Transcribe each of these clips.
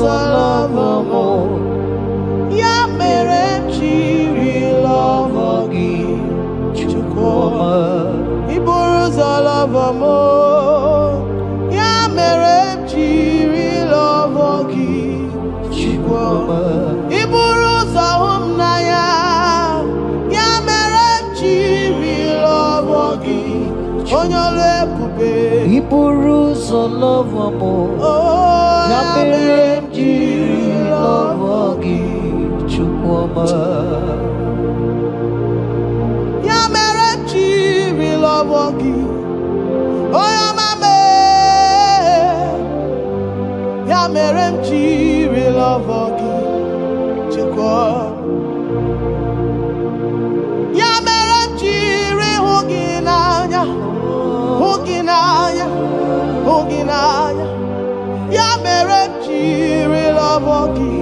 ụzọ lọvọ mụ, ya mere m jiri lọvọ gị Chukwuma. Ị bụrụ ụzọ lọvọ mụ, ya mere m jiri lọvọ gị Chukwuma. Ị bụrụ ụzọ hụ m n'anya, ya mere m jiri lọvọ gị onye ọrụ ebube. Ị bụrụ ụzọ lọvọ mụ, ya mere m jiri lọvọ gị Chukwuma. Ya mere m jiri lọvọ gị onye ọma mee. Ya mere m jiri lọvọ gị Chukwuma. Ya mere m jiri hụ gị n'anya, hụ gị n'anya, hụ gị n'anya. Ya mere m jiri lọvọ gị.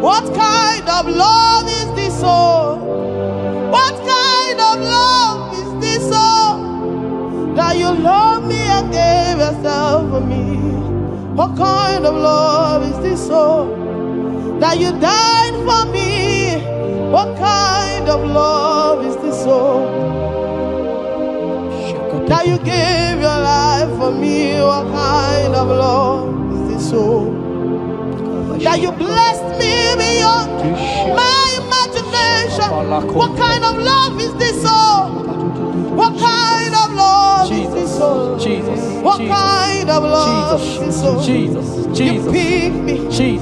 What kind of love is this, oh? What kind of love is this, oh? That you love me and gave yourself for me. What kind of love is this, oh? That you died for me. What kind of love is this, oh? That you gave your life for me. What kind of love is this, oh? That you blessed me beyond my imagination. What kind of love is this, oh? What kind of love is this, oh? What kind of love is this, oh? You picked me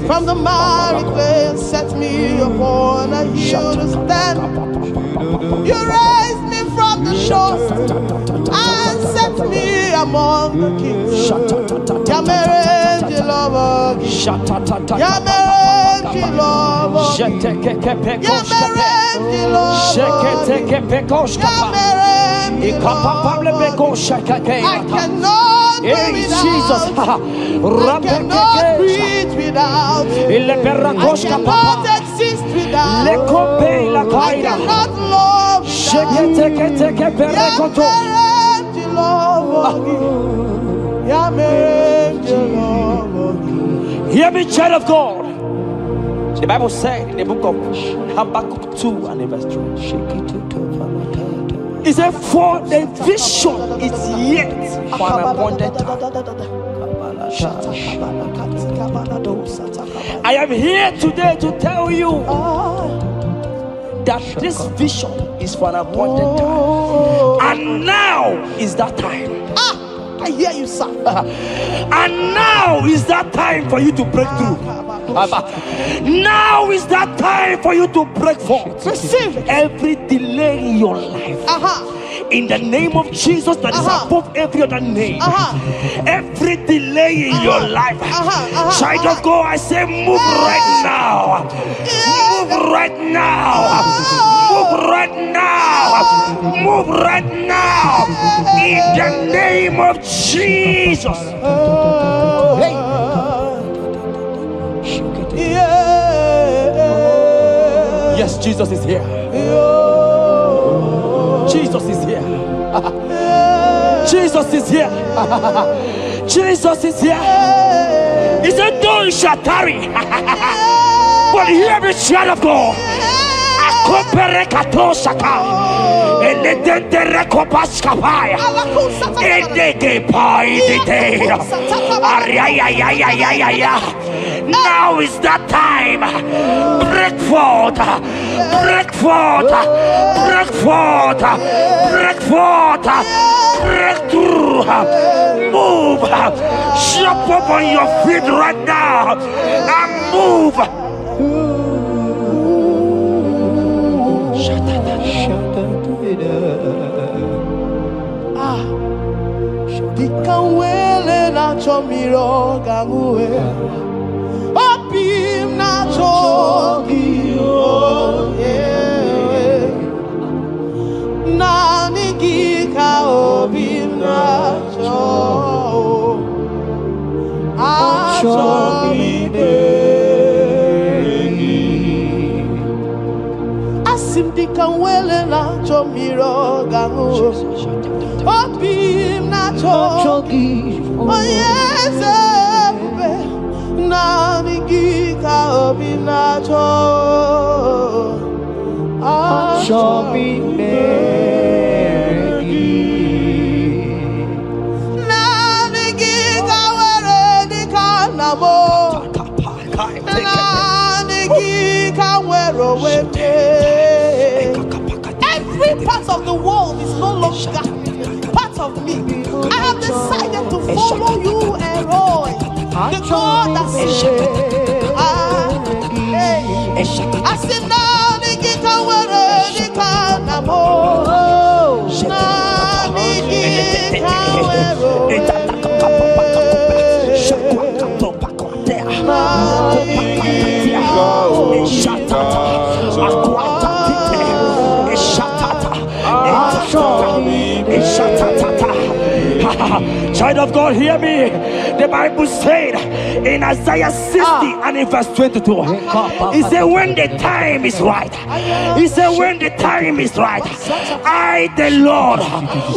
from the miry clay and set me upon a hill to stand. You raised me from the shore and set me among the kings. Yamerenji lover, Yamerenji lover, Yamerenji lover, I cannot breathe without. I cannot breathe without. I cannot exist without. I cannot love without. Hear me, child of God. The Bible said in the book of Habakkuk 2 and verse 3. It said, for the vision is yet for an appointed time. I am here today to tell you that this vision is for an appointed time. And now is that time. I hear you, sir. And now is that time for you to break through. Now is that time for you to break forth. Receive every delay in your life. In the name of Jesus that is above every other name. Every delay in your life. Child of God, I say move right now. Move right now. Move right now. Move right now. In the name of Jesus. Hey. Yes, Jesus is here. Jesus is here. Jesus is here. Jesus is here. He said, though you shall tarry, but hear me, child of God. Now is that time. Break forth, break forth, break forth, break forth, break through, move, jump up on your feet right now and move. Dikanwele na chomiro gamuwe, opim na chogi oye, na nigika opim na cho, achomide, asim dikanwele na chomiro gamuwe. Opim na chogi, oh yes, na Every part of the world is no longer part of me. I have decided to follow you, Elroy, the God that says, I said, now the can wear the canamo. Child of God, hear me. The Bible said in Isaiah 60 and in verse 22, he said, when the time is right, he said, when the time is right, I, the Lord,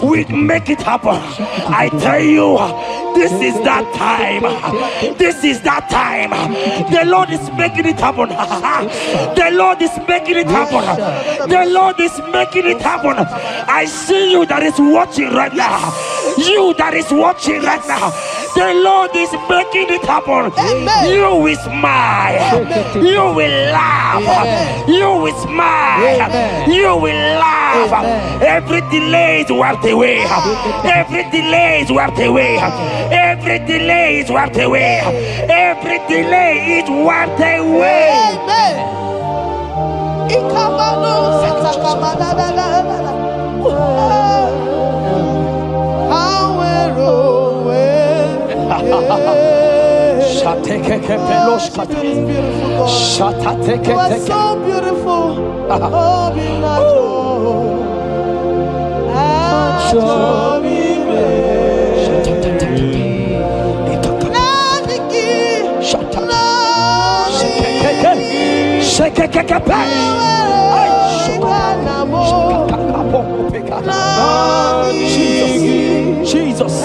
will make it happen. I tell you, this is that time. This is that time. The Lord is making it happen. The Lord is making it happen. The Lord is making it happen. I see you that is watching right now. You that is watching right now. The Lord is making it happen. Amen. You will smile. Amen. You will laugh. Amen. You will smile. Amen. You will laugh. Amen. Every delay is wiped away. Every delay is wiped away. Every delay is wiped away. Every delay is wiped away. Amen. You are so beautiful. Jesus. Jesus.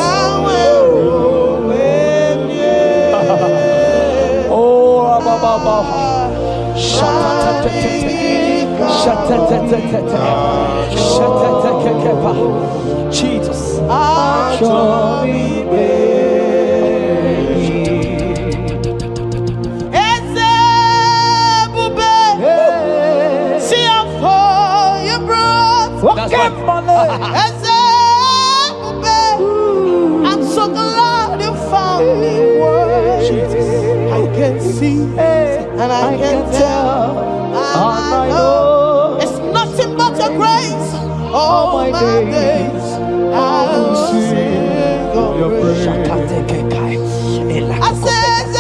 I'm so glad you found me worthy. I can see and I can tell and I know it's nothing but your grace. All my days I will sing your praise. I said,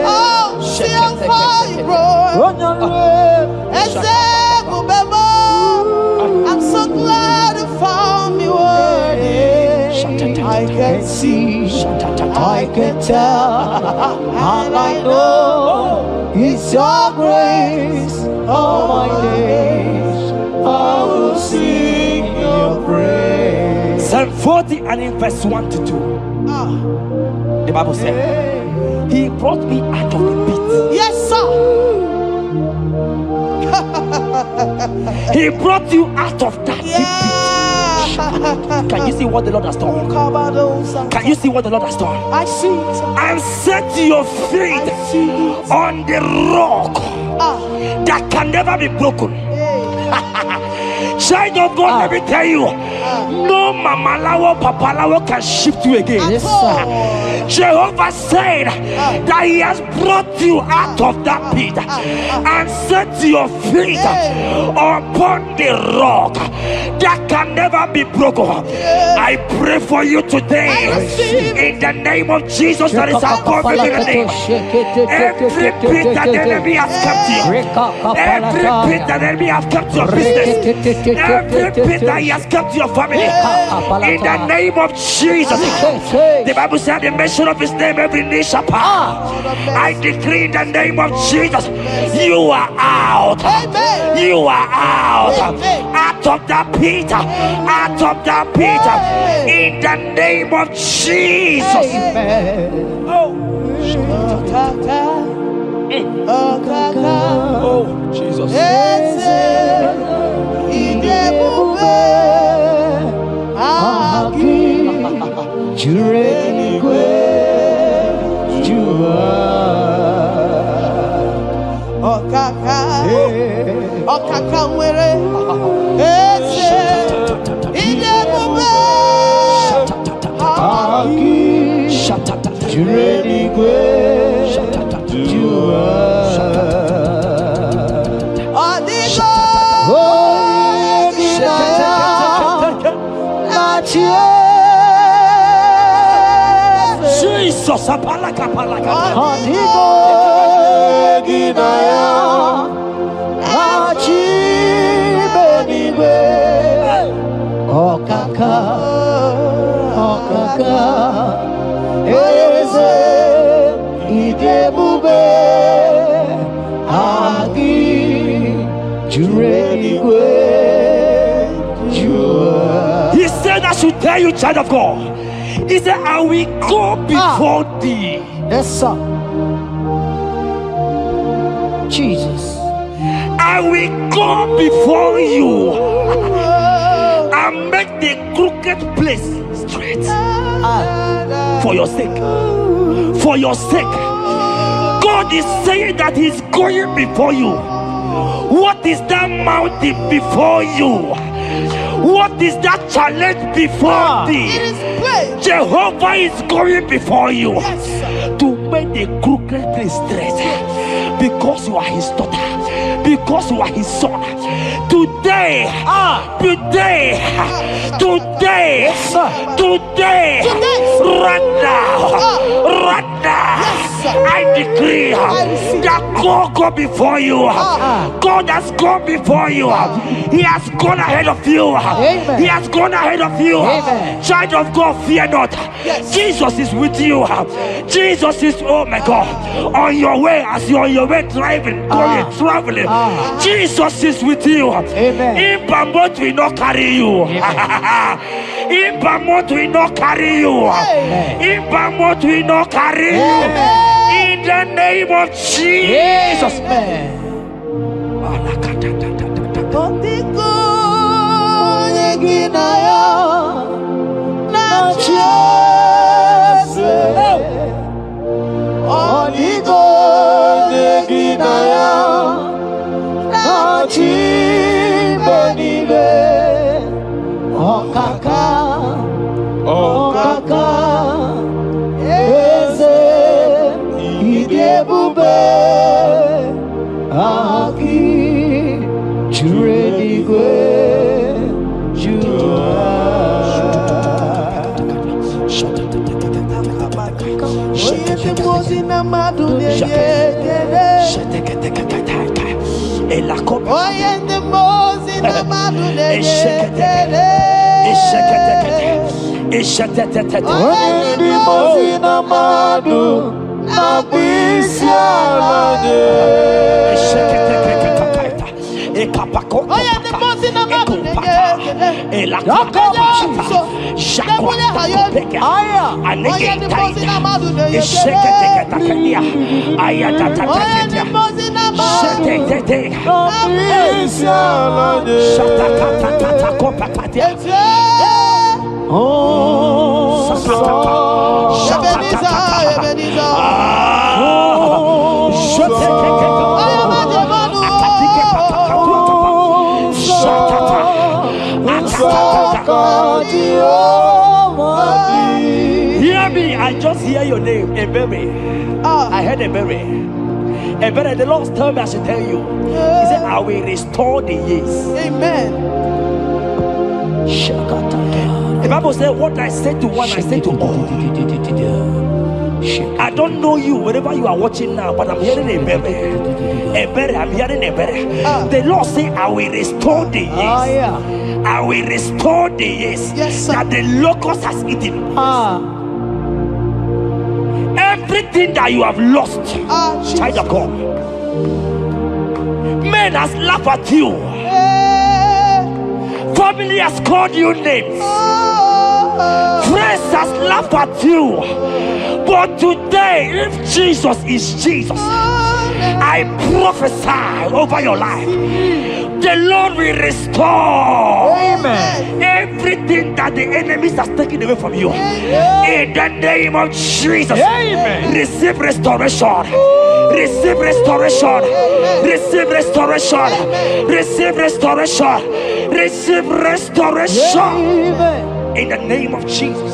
oh, see how far you brought. I'm so glad you found me worthy. I can see, I can tell, and I know it's your grace. All my days I will sing your praise. Psalm 40 and in verse 1 to 2. The Bible said, He brought me out of the pit. Yes, sir. He brought you out of that deep pit. Can you see what the Lord has done? Can you see what the Lord has done? I see. And set your feet on the rock that can never be broken. Child of God, let me tell you, no mama lawo, papa lawo can shift you again. Yes, sir. Jehovah said that He has brought you out of that pit and set your feet upon the rock that can never be broken. I pray for you today in the name of Jesus that is above every name. Every pit that the enemy has kept you, every pit that the enemy has kept your business, every pit that he has kept your family, in the name of Jesus. The Bible said the mention of His name every knee shall bow. I decree in the name of Jesus, you are out. You are out. Out of that pit. Out of that pit. In the name of Jesus. Amen. Oh. Jureni Okaka nwere eze idebube Jureni Jesus, apalaka. Okaka eze idebube agi jureligwe jua. He said I should tell you, child of God. He said I will go before thee. Yes, sir. Jesus. I will go before you and make the crooked place straight. For your sake. For your sake. God is saying that He's going before you. What is that mountain before you? What is that challenge before thee? Jehovah is going before you to make the crooked place straight. Because you are His daughter. Because you are His son. Today, right now, I decree that God go before you. God has gone before you. He has gone ahead of you. He has gone ahead of you. Child of God, fear not. Jesus is with you. Jesus is, oh my God, on your way, as you're on your way driving, going, traveling. Jesus is with you. In Bamot will not carry you. In Bamot will not carry you. In Bamot will not carry you. In the name of Jesus. Okaka eze idebube aki jureligwe jua. Hear me, I just hear your name, Ebere. I heard Ebere. Ebere, the Lord told me I should tell you. He said, I will restore the years. Amen. The Bible said, what I said to one, I said to all. I don't know you, wherever you are watching now, but I'm hearing Ebere. Ebere, I'm hearing Ebere. The Lord said, I will restore the years. I will restore the years that the locust has eaten. Everything that you have lost, child of God. Men has laughed at you. Family has called you names. Friends has laughed at you. But today, if Jesus is Jesus, I prophesy over your life. The Lord will restore everything everything that the enemies has taken away from you, in the name of Jesus, receive restoration. Receive restoration. Receive restoration. Receive restoration. Receive restoration. In the name of Jesus.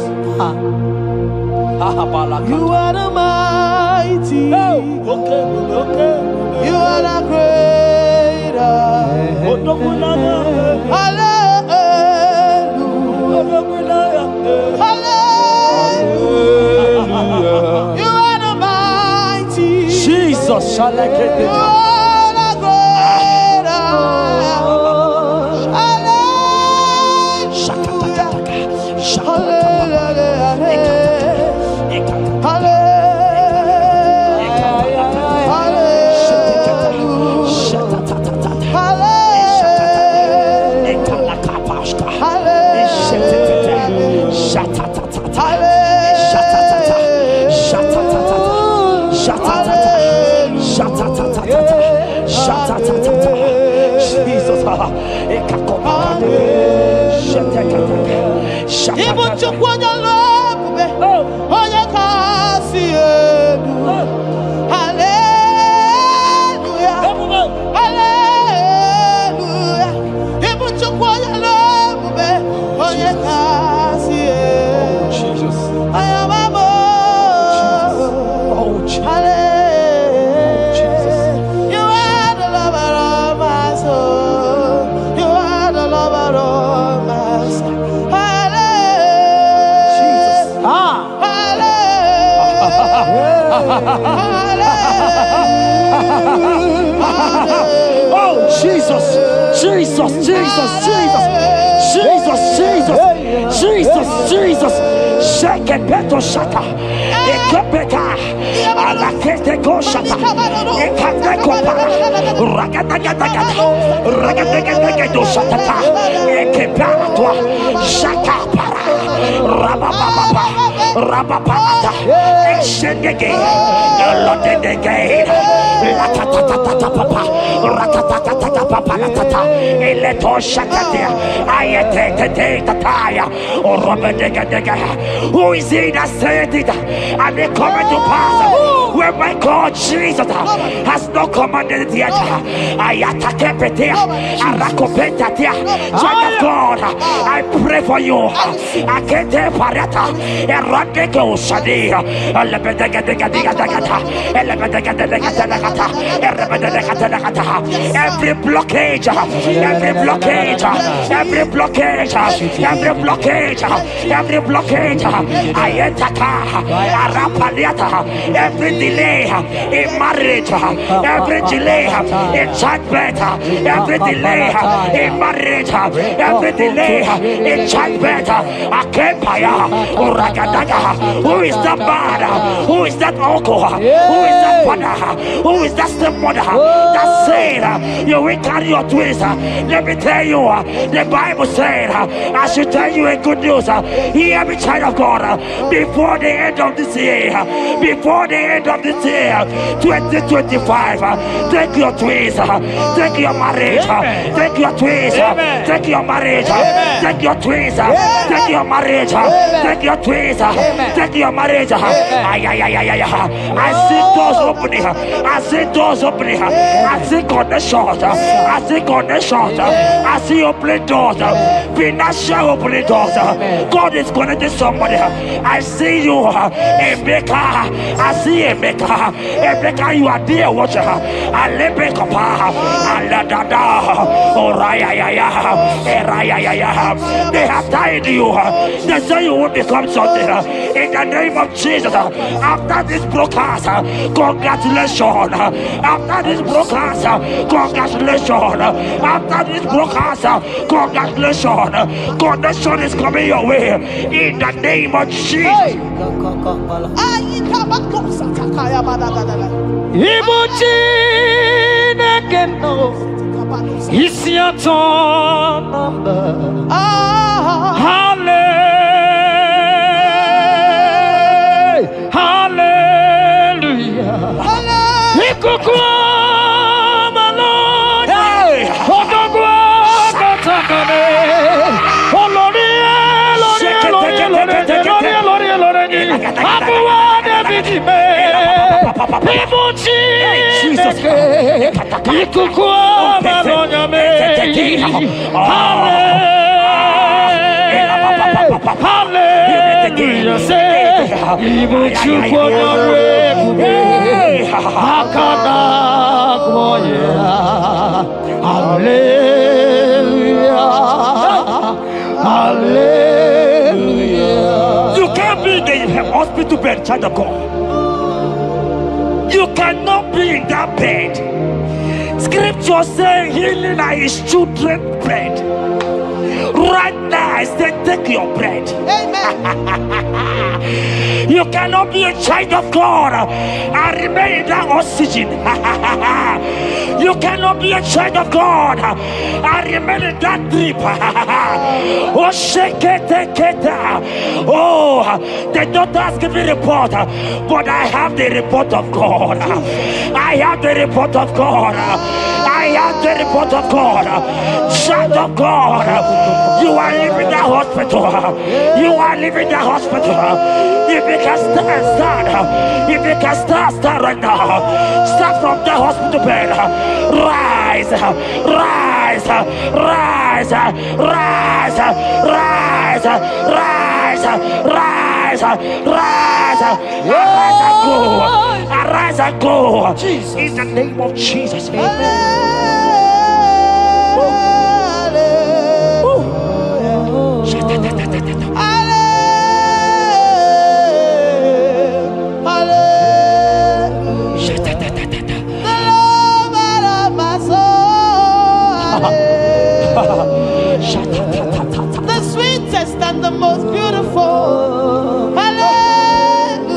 You are the mighty. You are the greater. Hallelujah. Hallelujah. You are the mighty. Jesus shall I get You it. are the greater. Oh Jesus, Jesus, Jesus, Jesus, Jesus, Jesus, Jesus, Jesus. Shake it, beto shaka. Ekepeka, alakete go shaka. Ekateko para. Ragatagatagat. Ragatagatagat shaka. Ekepara toi. Shaka para. Rabababa. Rababata. Exendege. Lotedege. Latatatata papa. Ratatatata papa latata. Eleto shakatia. Ayete tataya. Or Robedega. Who is he that said it? And they come to pass where my God Jesus has not commanded it yet. Ayatakepetia, Arakopetia, Child of God, I pray for you. Akete parata, Eradeko Shadi, every blockage, every blockage, every blockage, every blockage, every blockage, Ayataka, Arapaliata, every delay in marriage, every delay in childbirth, every delay in marriage, every delay in childbirth, Akempaya, Uragadaga, who is that man? Who is that uncle? Who is that father? Who is that stepmother that said you will carry your twins? Let me tell you, the Bible said, I should tell you a good news. Hear me, child of God, before the end of this year, 2025, take your twins, take your marriage, take your twins, take your marriage, take your twins, take your marriage, take your twins, take your marriage. I see doors opening, I see doors opening, I see connections, I see connections, I see opening doors, financial opening doors. God is connecting somebody. I see you, Emeka. I see Emeka. Emeka, you are there, watcher. Alebekapa, Aladada, Oraya, Eraya. They have tied you. They say you will become something. In the name of Jesus, after this broadcast, congratulations. After this broadcast, congratulations. After this broadcast, congratulations. Connection is coming your way. In the name of Jesus. Ibuchi nekeno isi aton number. Hallelujah. Ikukwa malone. Odogwa katakane. Olorie. Hallelujah, say, even you for your Hallelujah, hallelujah. You can't be in the hospital bed, child of God. You cannot be in that bed. Scripture says healing are his children's bread. Right now, I say, take your bread. Amen. You cannot be a child of God and remain in that oxygen. You cannot be a child of God and remain in that drip. Oh, shake it, take it. Oh, the doctors give me a report, but I have the report of God. I have the report of God. I have the report of God. Child of God, you are leaving the hospital. You are leaving the hospital. If you can stand, if you can stand right now, start from the hospital bed. Rise, rise, rise, rise, rise, rise, rise, rise, arise and go, arise and go. In the name of Jesus. The sweetest and the most beautiful. Hallelujah.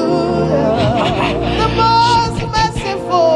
The most merciful.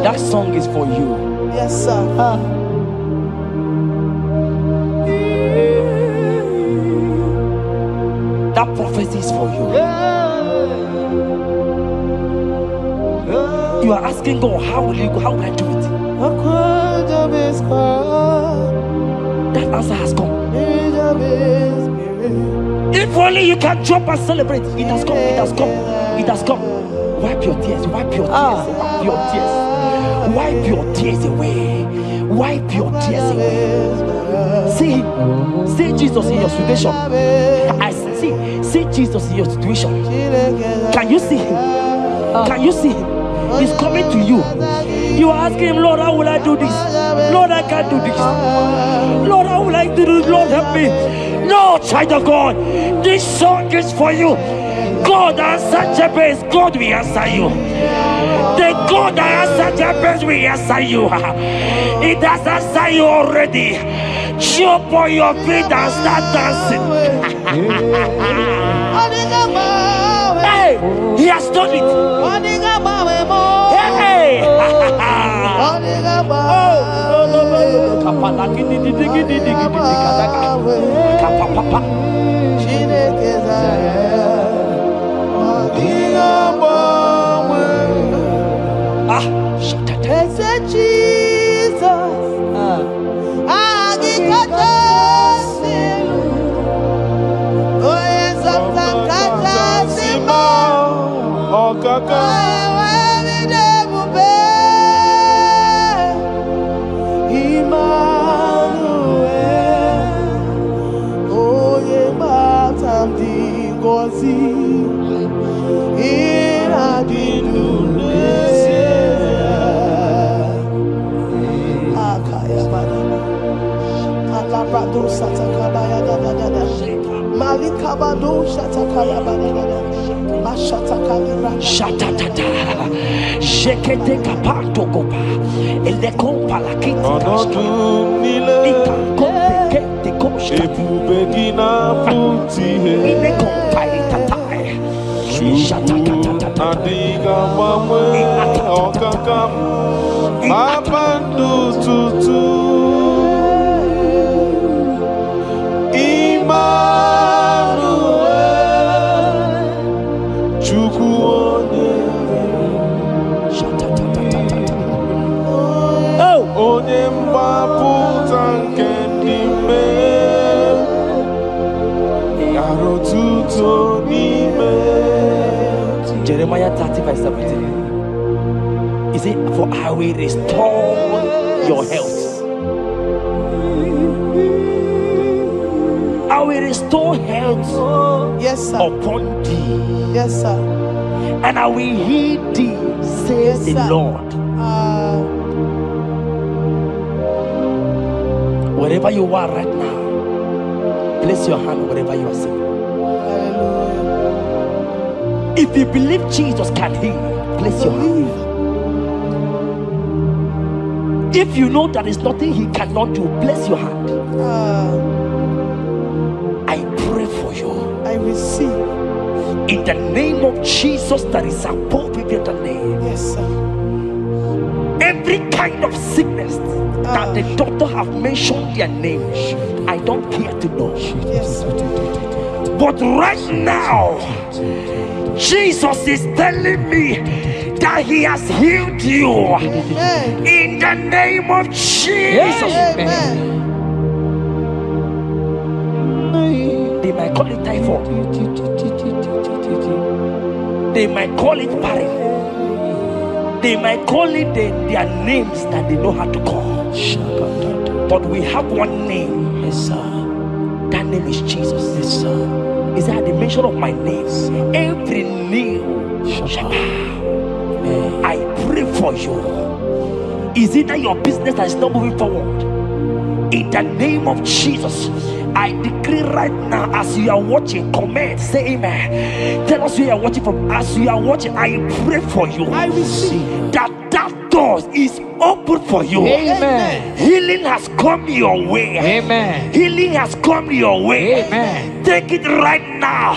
That song is for you. Yes, sir. That prophecy is for you. You are asking God, how will you go? How will I do it? That answer has come. If only you can jump and celebrate. It has come. It has come. It has come. Wipe your tears. Wipe your tears. Wipe your tears. Wipe your tears away. Wipe your tears away. See Jesus in your situation. I see Jesus in your situation. Can you see him? Can you see him? He's coming to you. You are asking him, Lord, how will I do this? Lord, I can't do this. Lord, how will I do this? Lord, help me. No, child of God, this song is for you. God answered Jabez, God will answer you. The God that answered Jabez will answer you. It has answered you already. Jump on your feet and start dancing. Hey, he has done it. Hey, Jeremiah 30 verse 17. Is it for I will restore your health? I will restore health, yes, sir, upon thee. Yes, sir. And I will heal thee, says Yes, the sir. Lord. Wherever you are right now, place your hand wherever you are sitting. If you believe Jesus can heal, place your hand. If you know there is nothing he cannot do, place your hand. I pray for you. I receive. In the name of Jesus that is above every other name. Yes, sir. Every kind of sickness that the doctor have mentioned their name, I don't care to know. Yes, sir. But right now, Jesus is telling me that he has healed you. Amen. In the name of Jesus. Amen. They might call it typhoid. They might call it barren. They might call it their names that they know how to call. But we have one name. Yes, sir. That name is Jesus. Yes, sir. Is that the mention of my name? Every knee shall bow. I pray for you. Is it that your business that is not moving forward? In the name of Jesus, I decree right now, as you are watching, comment, say amen. Tell us where you are watching from. As you are watching, I pray for you. I receive that door is open for you. Amen. Healing has come your way. Amen. Healing has come your way. Amen. Take it right now.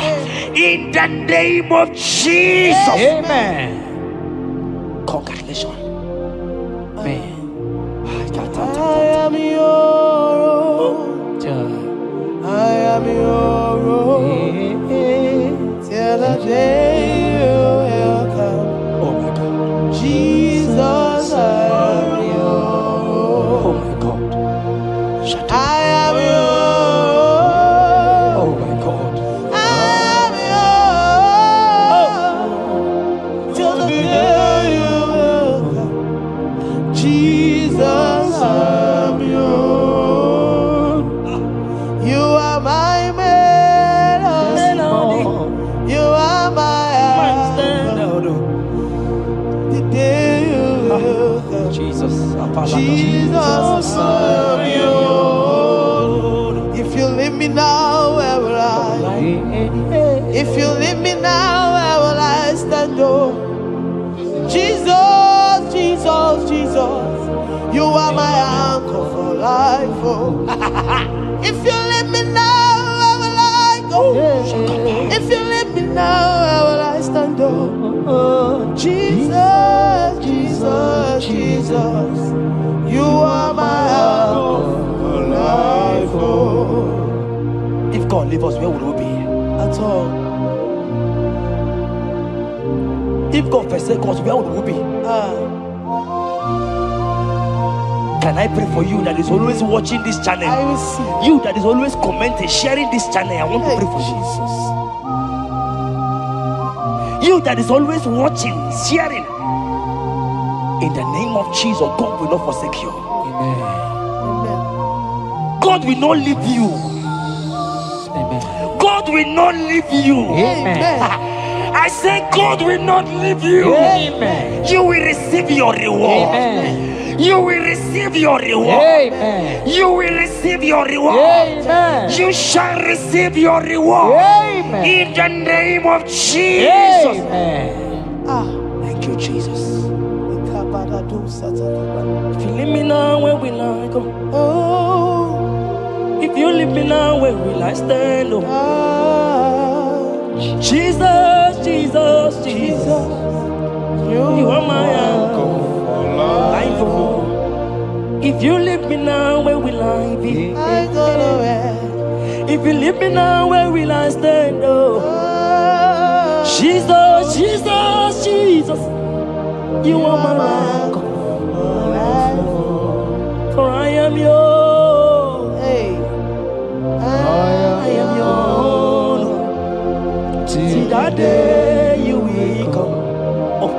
In the name of Jesus. Amen. Congratulations. Amen. I am your own. I am your own. Till the day you will come. Oh my God. Jesus, I am your Oh own. my God. I am your own. Oh my God. I am your own. Till the day you will come. Jesus, I am your own. You are my melody. You are my anthem. The day you will come. Jesus. Jesus, I am your own. If you leave me now, where will I? If you leave me now, where will I stand? Oh, Jesus, Jesus, Jesus, you are my anchor for life. Oh, if you leave me now, where will I go? If you leave me now, where will I stand? Oh, Jesus, Jesus. Jesus, Jesus, you are my help, life. Oh. If God leave us, where would we be? At all. If God forsake us, where would we be? Can I pray for you that is always watching this channel? I will see. You that is always commenting, sharing this channel. I want to pray for you. You that is always watching, sharing. In the name of Jesus, God will not forsake you. Amen. Amen. God will not leave you. Amen. God will not leave you. Amen. I say God will not leave you. Amen. You will receive your reward. Amen. You will receive your reward. Amen. You will receive your reward. Amen. You shall receive your reward. Amen. In the name of Jesus. Amen. Thank you, Jesus. If you leave me now, where will I go? Oh, If you leave me now, where will I stand? Oh. Jesus, Jesus, Jesus. You are my uncle. Life, oh. If you leave me now, where will I be? I don't know where. If you leave me now, where will I stand? Oh. Jesus, Jesus, Jesus. You are my uncle. For I am yours. Hey, I am yours. See that day you will come. Oh,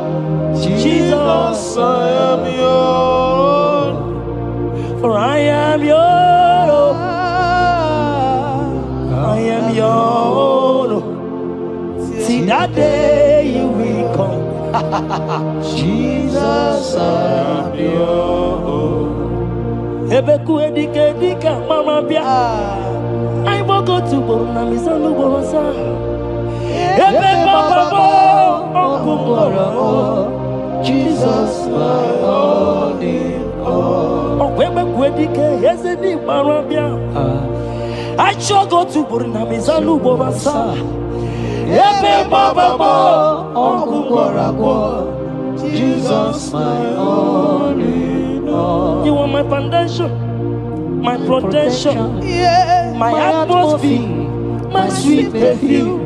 Jesus, I am yours. for I am yours. I am yours. See that day you will come. Jesus, I am yours. Ebeku edike dika mama bia. I will go to Borna Misanu Borosa. Ebe Baba Jesus, my all in all. Ebeku edike yezedi mama bia. I shall go to Borna Misanu Borosa. Ebe Baba Jesus, my all in all. You are my foundation, my protection, Yeah, my atmosphere, my sweet perfume.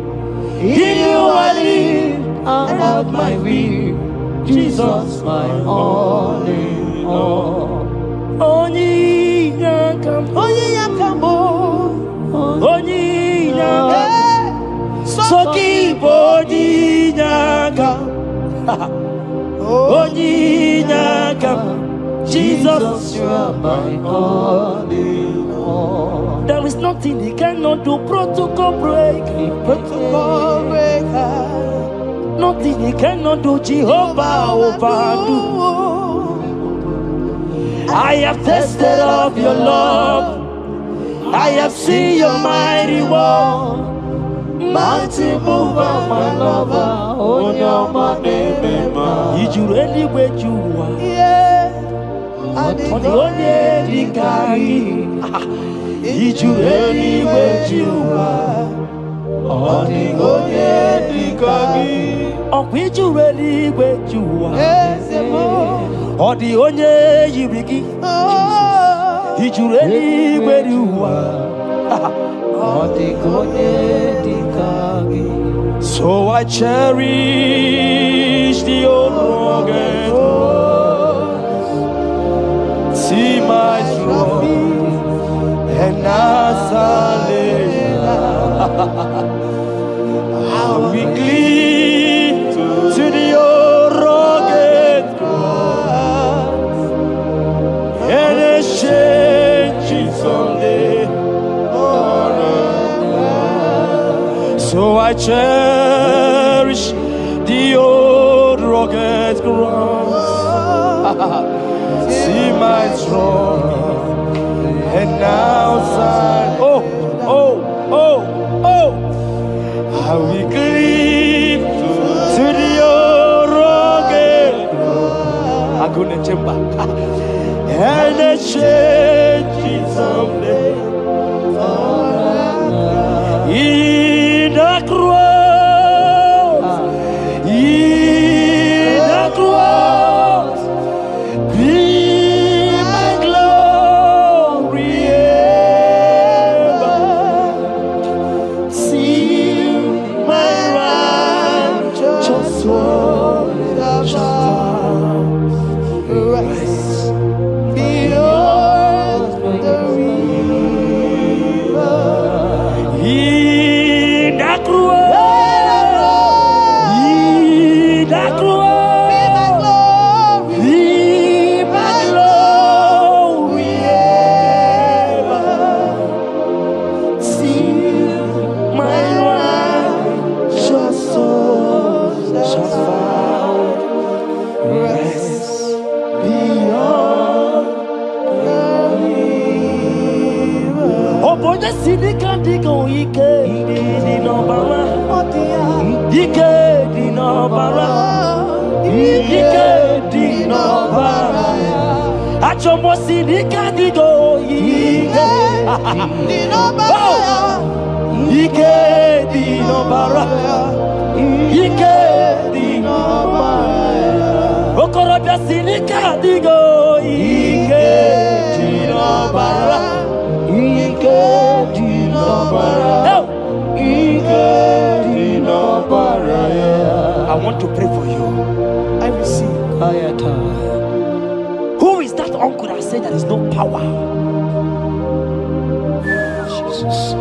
In you I live and have my will. Jesus, my all in all. Onyi yakam, Onye yakamo, onyi yakam, soki boni yakam, onyi yakam. Jesus, you are my all in all. there is nothing he cannot do. Protocol break, Protocol breaker, nothing he cannot do. Jehovah overdo. I have tasted of your love. I have seen your mighty work. mighty mover, my lover, on your money, Did you really wait you are? yeah, On the only Dikari. Did you really wait you are? on the only Dikari. On which you really wait you are? Yes, On the only Yibiki. oh, Did you really wait you are? on the only Dikari. So I cherish the old rugged cross. See my trophy and I'll be clean to the old rugged cross and exchange it someday. So I cherish the old rugged cross. See my trophy and now sign. Oh, oh, oh, oh. I will cleave to the old rugged cross. I'm gonna jump back and exchange it someday. In the cross, in the cross, Oboja Sidika Digo Ike di Nobara. Ike di Nobara. Ike di Nobara. Achomo Sidika Digo Ike di Nobara. Ike di Nobara. Ike di Nobara. Okorobia Sidika Digo Ike di Nobara. Ike di Nobara. Ike di Nobara. I want to pray for you. I receive. Who is that uncle that said there is no power? Jesus,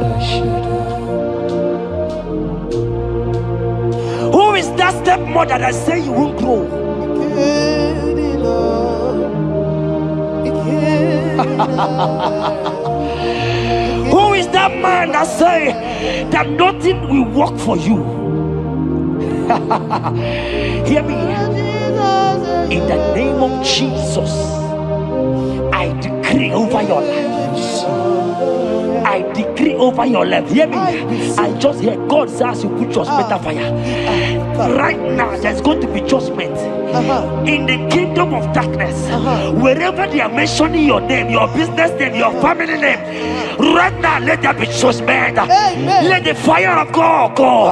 who is that stepmother that say you won't grow? Who is that man that say that nothing will work for you? Hear me. In the name of Jesus, I decree over your life. I decree over your life. Hear me. I just hear God says you put your better fire. Right now, there's going to be judgment in the kingdom of darkness. Wherever they are mentioning your name, your business name, your family name, right now, let there be judgment. Let the fire of God go.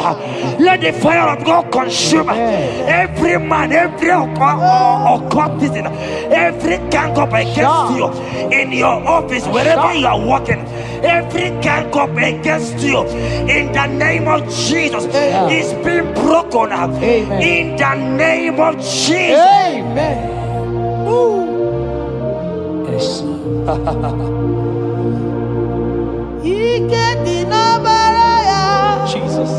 Let the fire of God consume every man, every occultism, every gang up against you in your office, wherever you are working. Every gang up against you in the name of Jesus is being broken up. In the name of Jesus. Amen. Yes. Jesus.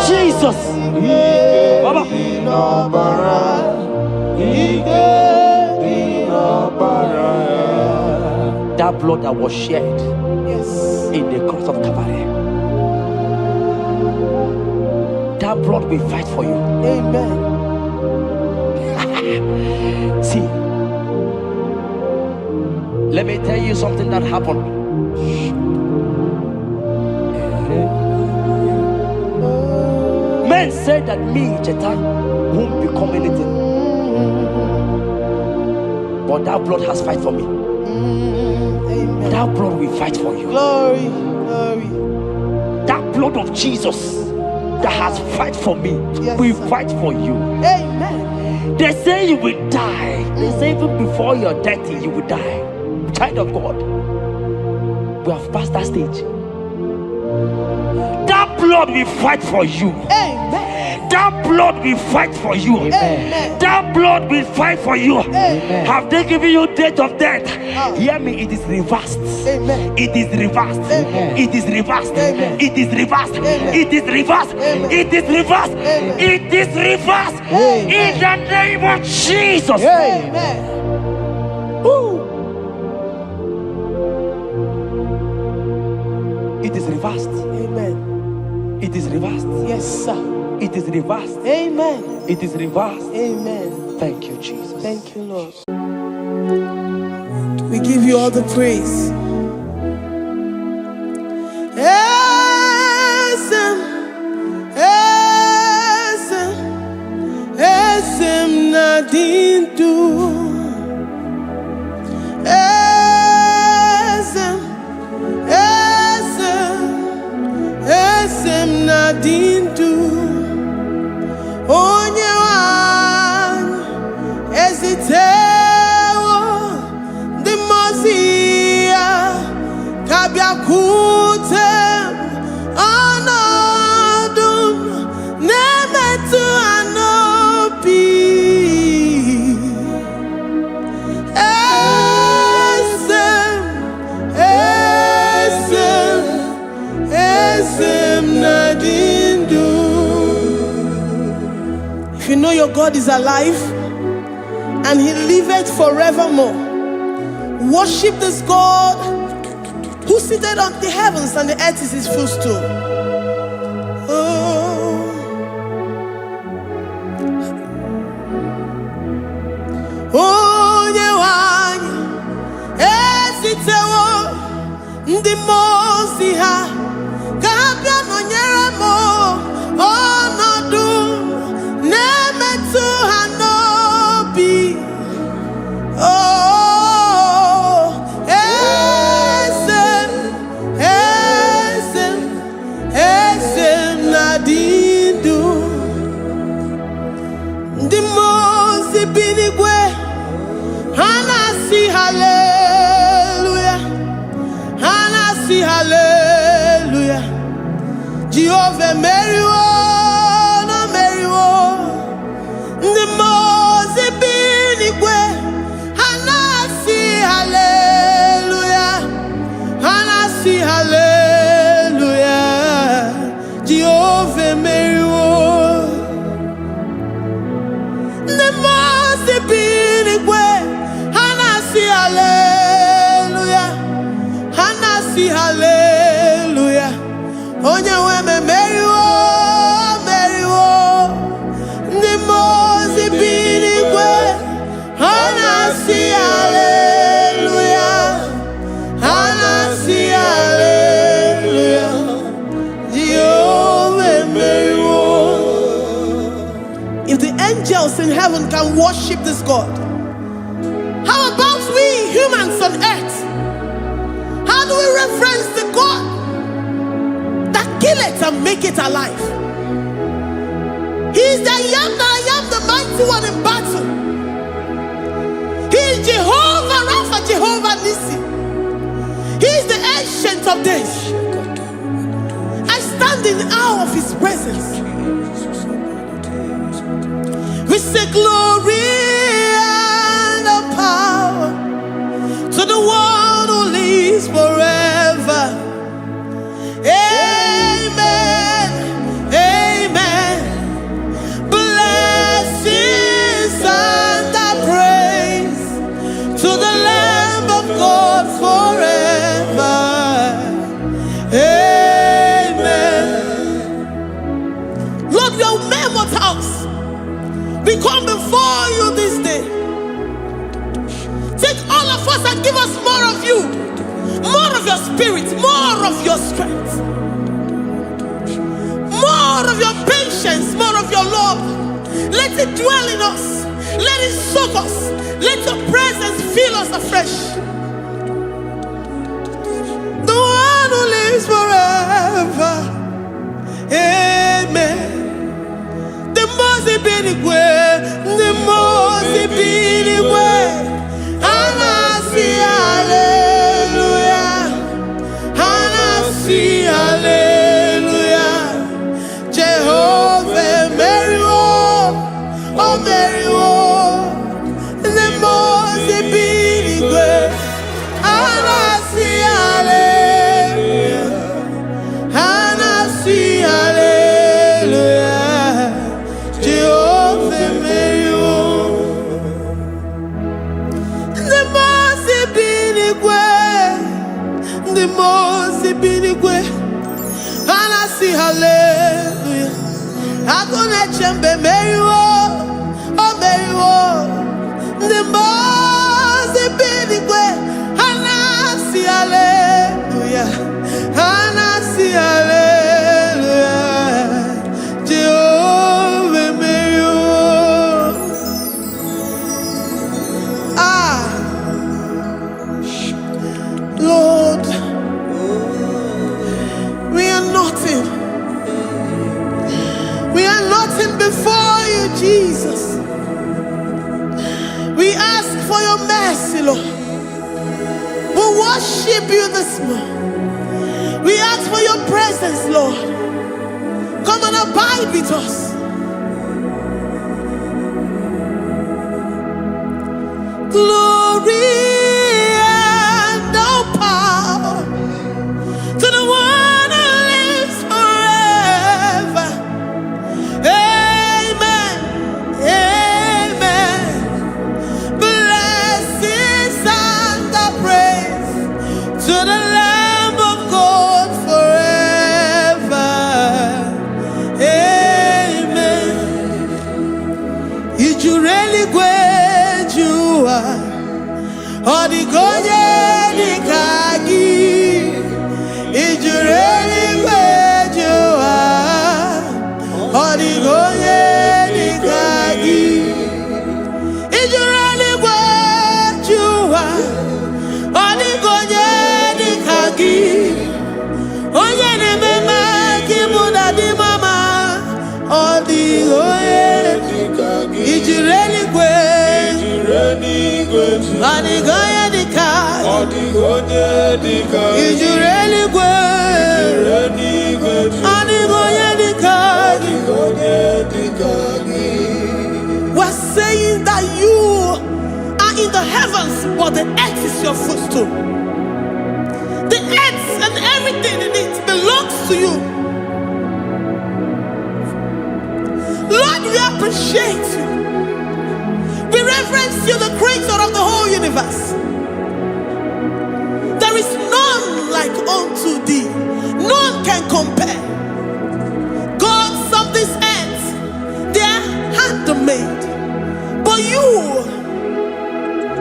Jesus. Baba. That blood that was shed in the cross of Calvary, that blood will fight for you. Amen. See, let me tell you something that happened. Men said that me, Jeta, won't become anything. But that blood has fight for me. Amen. That blood will fight for you. Glory, glory. That blood of Jesus that has fight for me will fight for you. Amen. They say you will die. They say even before you're 30, you will die. Child of God, we have passed that stage. That blood will fight for you. Amen. That blood will fight for you. Amen. That blood will fight for you. Amen. Have they given you date of death? Hear me, it is reversed. Amen. It is reversed. Amen. It is reversed. Amen. It is reversed. Amen. It is reversed. Amen. It is reversed. Amen. It is reversed. Amen. In the name of Jesus. Amen. It is reversed. Amen. It is reversed. Yes, sir. It is reversed. Amen. It is reversed. Amen. Thank you, Jesus. Thank you, Lord. We give you all the praise. Esem nadindu. Esem nadindu. Onye wan ezitewo the Mosiah. your God is alive and he liveth forevermore. Worship this God who seated on the heavens and the earth is his footstool. Oh, Nyewani, esitewo ndi mozi ha, kabia nonyere mo, onodu nemetu hanobi. Oh, esem nadindu, ndi mozi binigwe. Hanasi hallelujah, Hanasi hallelujah. Jehovah Mary no Mary the Mose binigwe. Hanasi hallelujah, Hanasi hallelujah. Jehovah Mary the Mose binigwe. Hallelujah, Hanasi hallelujah. Onye weme Mary the Mose binigwe. Hanasi hallelujah, Hanasi hallelujah. Jehovah Mary. If the angels in heaven can worship this God, how about we humans on earth? How do we reference the God that kill it and make it alive? He is the I am, the mighty one in battle. He is Jehovah Rapha, Jehovah Nissi. He is the ancient of days. I stand in awe of his presence. We say glory to the one who lives forever. Amen, amen. Blessings and praise to the Lamb of God forever. Amen. Lord, we are mere mortals. We come before you this day. Take all of us and give us more of you, more of your spirit, more of your strength, more of your patience, more of your love. Let it dwell in us. Let it soak us. Let your presence fill us afresh. The one who lives forever. Amen. The Mose binigwe, the Mose binigwe. Hanasi hallelujah, Hanasi hallelujah. Jehovah Mary oh Mary the Mose binigwe. Hanasi hallelujah, Hanasi hallelujah. Jehovah Mary the Mose binigwe. Hanasi hallelujah. Agone chembe Mary oh Mary the Mose binigwe. Hanasi hallelujah, Hanasi hallelujah. Jehovah Mary. Lord, we are nothing. We are nothing before you, Jesus. We ask for your mercy, Lord. We worship you this morning. We ask for your presence, Lord. Come and abide with us. Glory and all power to the one who lives forever. Amen. Odigonye dikagi ijureli gwejua. Odigonye dikagi ijureli gwejua. Odigonye dikagi onye nemema kimuda di mama. Odigonye dikagi ijureli gwejua. Odigonye dikagi odigonye dikagi ijureli gwejua. Odigonye dikagi we're saying that you are in the heavens, but the earth is your footstool. The earth and everything in it belongs to you. Lord, we appreciate you. We reverence you, the creator of the whole universe. There is none like unto thee. None can compare. Gods of this earth, they are handmade. But you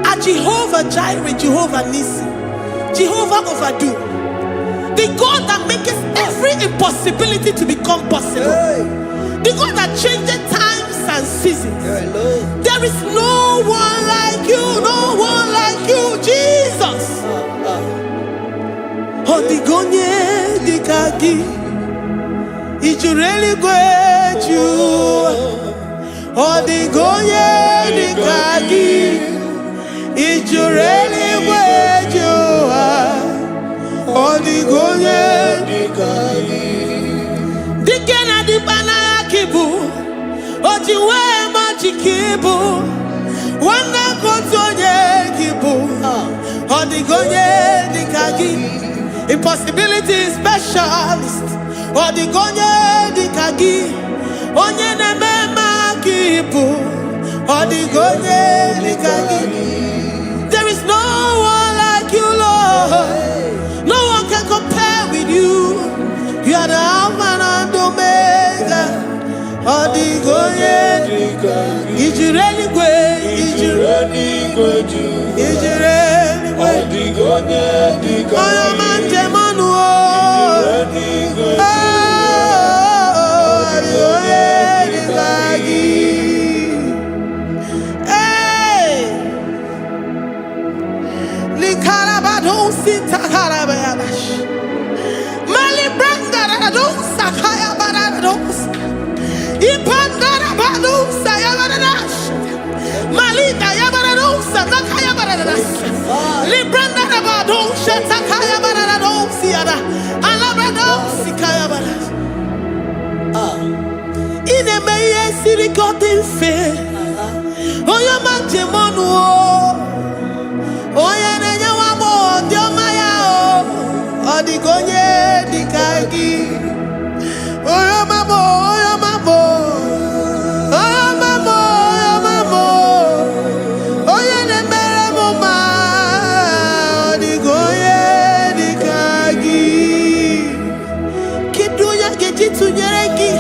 are Jehovah Jireh, Jehovah Nissi, Jehovah Overdo, the God that makes every impossibility to become possible, the God that changes times and seasons. There is no one like you, no one like you, Jesus. Odigonye dikagi ijureli gwejua. Odigonye dikagi ijureli gwejua. Odigonye dikagi dikena dibana kibu ojiwe majikibu wana kotonye kibu. Odigonye dikagi impossibility specialist. Odigonye dikagi onye nemema kibu. Odigonye dikagi. There is no one like you, Lord. No one can compare with you. You are the Alpha and Omega. Odigonye dikagi ijureli gwe ijureli odigonye dikagi oyamanje manu odigonye dikagi. Hey, likarabado sitakarabayash mali branda radosa kaya barados ipandara badosa yabarash malita yabaradosa nakaya baradas libranda rabadosa takaya baradosi yada alabradosi kaya baradas. Ine meye siri kotin fe oyo manje monu oya nenya wamo diomaya odigonye dikagi oyo mamo oyo mamo oyo mamo oyo mamo oya nemere moma odigonye dikagi kidunya gejitu nyereki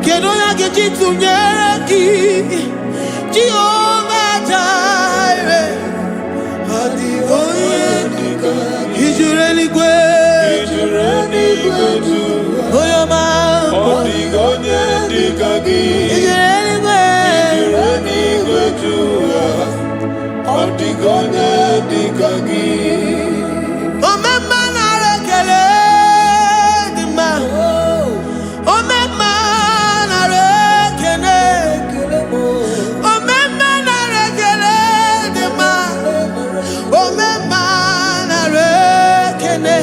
kedonya gejitu nyereki Jehovah Jireh. Odigonye dikagi ijureli gwe oyoma. Odigonye dikagi ijureli gwe odigonye dikagi. Omema na rekele dima. Omema na rekele. Omema na rekele dima. Omema na rekele.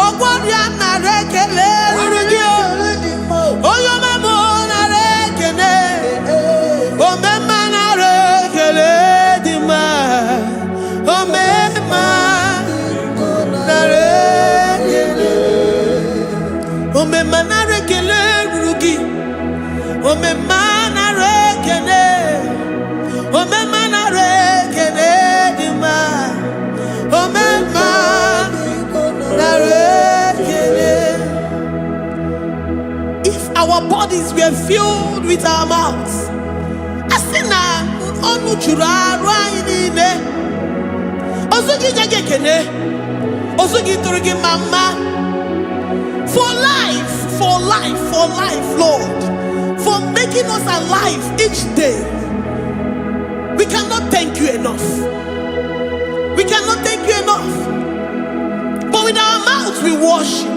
Ogwanya na rekele rugio. Oyoma mo na rekele. Omema na rekele dima. Omema na rekele. Omema na rekele rugi. Omema na rekele. Omema na rekele dima. Omema na rekele. If our bodies were filled with our mouths, asina onu churaru anyị niile. Ozugi nyage kene. Ozugi turugi mama. For life, Lord. For making us alive each day. We cannot thank you enough. We cannot thank you enough. But with our mouths we worship.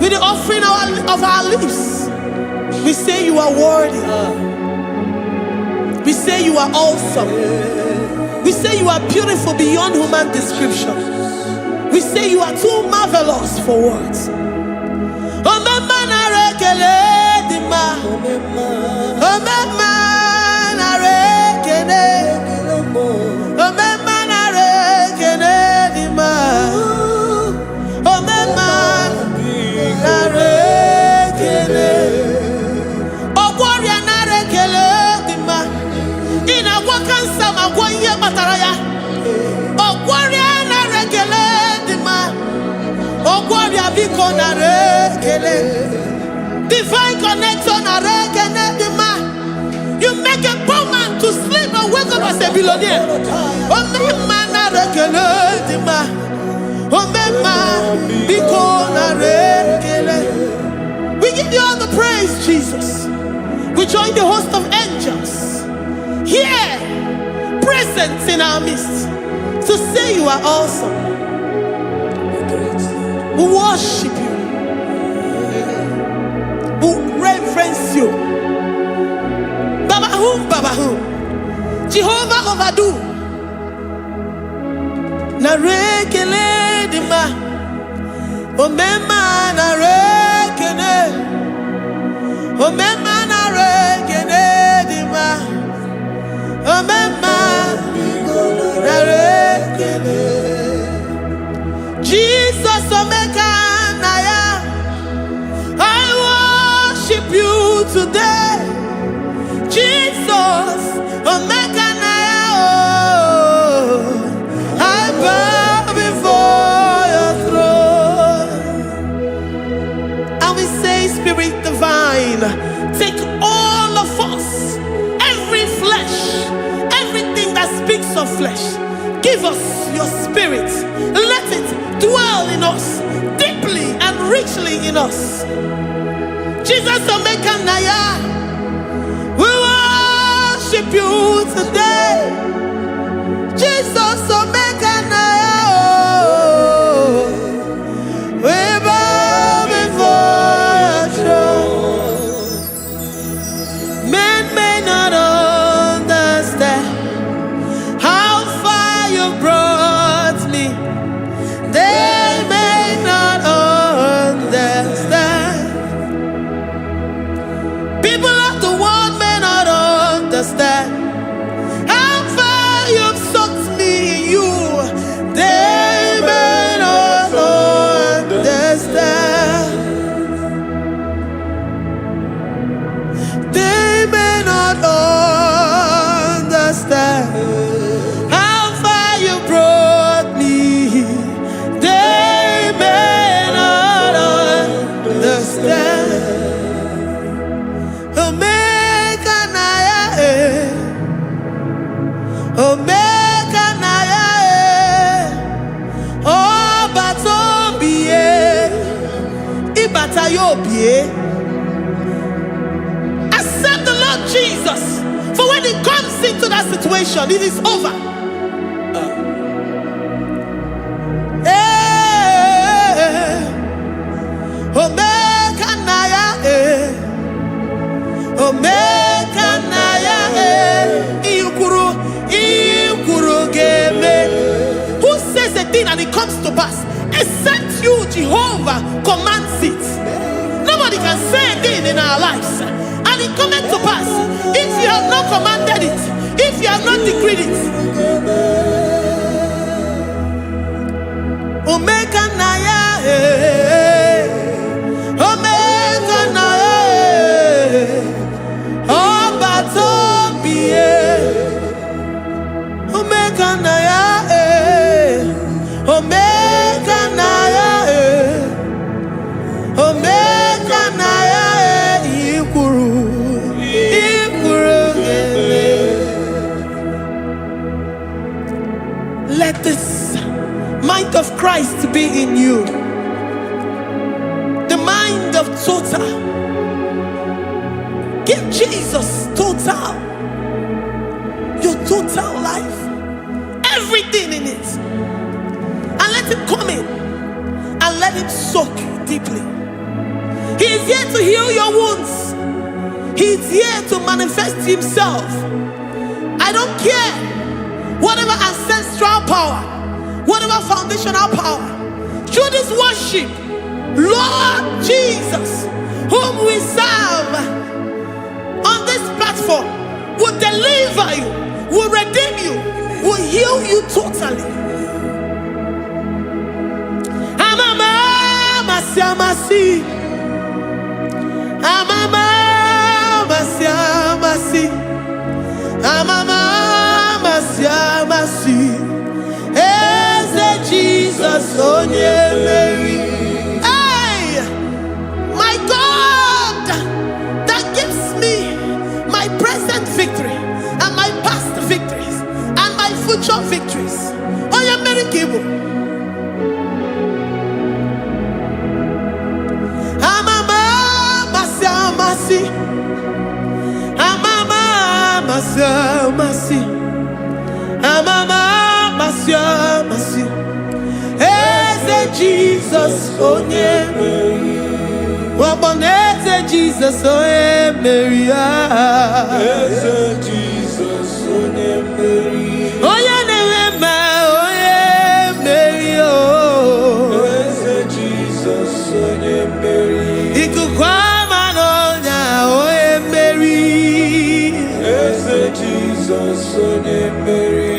With the offering of our lips, we say you are worthy. We say you are awesome. We say you are beautiful beyond human description. We say you are too marvelous for words. Divine connection. You make a poor man to sleep and wake up as a billionaire. We give you all the praise, Jesus. We join the host of angels here, present in our midst, to say you are awesome. We worship you. We reverence you. Baba whom? Jehovah overdo. Na rekele dima. Omema na rekene. Omema na rekene dima. Omema na rekene. Jesus omeka naya. I worship you today. Jesus omeka naya. I bow before your throne. And we say, Spirit divine, take all of us, every flesh, everything that speaks of flesh. Give us your spirit. Let it dwell in us, deeply and richly in us. Jesus omeka naya. We worship you today. Jesus omeka naya. We bow before your throne. Men may not understand how far you brought me. They may not understand. People of the world may not understand how far you've sucked me in you. They may not understand. They may not understand how far you brought me. They may not understand. Omeka naya, omeka naya, obatombiye, ibatayobiye. Accept the Lord Jesus, for when He comes into that situation, it is over. Omeka naya, omeka naya, ikuru geme. Who says a thing and it comes to pass? Except you, Jehovah, commands it. Nobody can say a thing in our lives and it comes to pass if you have not commanded it, if you have not decreed it. Omeka naya, omeka naya, obatombiye, omeka naya, omeka naya, omeka naya, ikuru geme. mind of Christ to be in you. The mind of total. Give Jesus total. Your total life. Everything in it. And let him come in. And let him soak deeply. He is here to heal your wounds. He is here to manifest himself. I don't care. Whatever ancestral power, whatever foundational power, through this worship, Lord Jesus, whom we serve on this platform, will deliver you, will redeem you, will heal you totally. Amasi, Amama, Masi, Amama, Masi, Eze Jesus, Onye Mary. Hey, my God, that gives me my present victory and my past victories and my future victories. Onye Mary Igbo. Amama masi, Eze Jesus onye Mary, waboneze Jesus onye Mary, Eze Jesus onye Mary, onye newema onye Mary, Eze Jesus onye Mary, ikukwa Jesus onye Mary.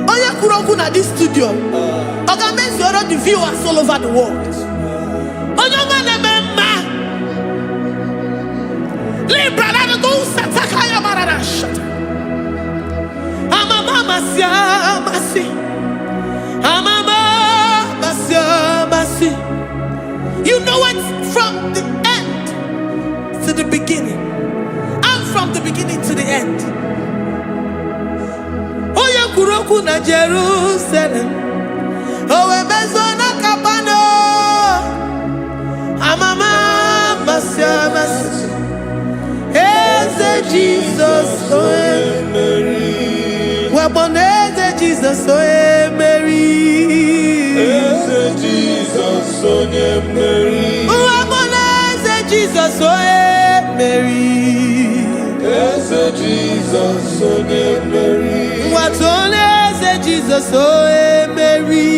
Onye kwuru okwu na this studio. Organize all the viewers all over the world. Onye ọma na-eme mma. Libra na go sataka ya marara shata. Amama masi. Amama masi. You know it from the to the beginning, and from the beginning to the end. Oya kuroku na Jerusalem, owe bezona kapano, amama masi, Eze Jesus oe Mary, waboneze Jesus oe Mary, Eze Jesus oe Mary, waboneze Jesus oe Mary, Eze Jesus onye Mary, watone Eze Jesus onye Mary,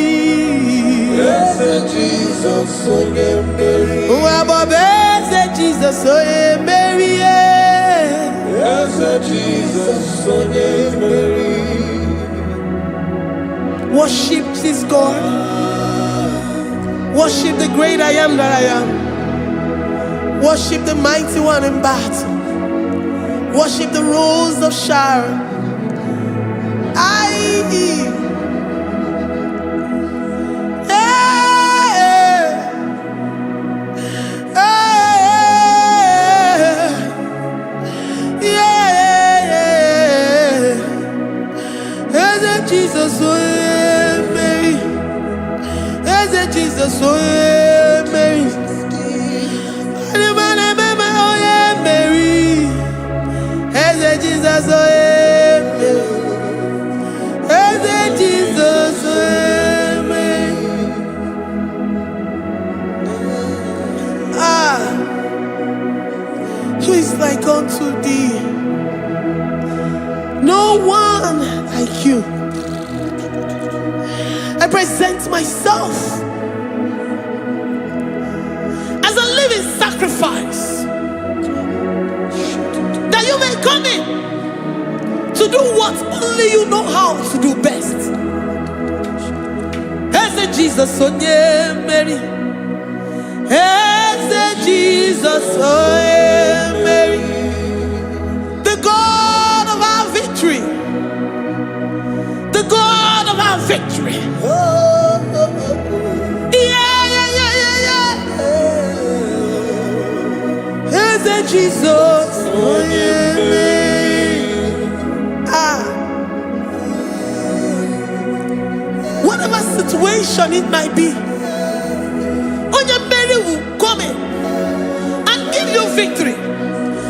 Eze Jesus onye Mary, wabobe Eze Jesus onye Mary, Eze Jesus onye Mary. Worship this God. Worship the great I am that I am. Worship the mighty one in battle. Worship the rose of Sharon. Jesus, Mary. Jesus, Mary. Jesus, Jesus, who is like unto thee? No one like you. I present myself as a living sacrifice, that you may come in to do what only you know how to do best. Eze Jesus onye Mary, Eze Jesus onye Mary, the God of our victory, the God of our victory. Eze Jesus onye Mary. situation it might be, Onyemeri will come in and give you victory.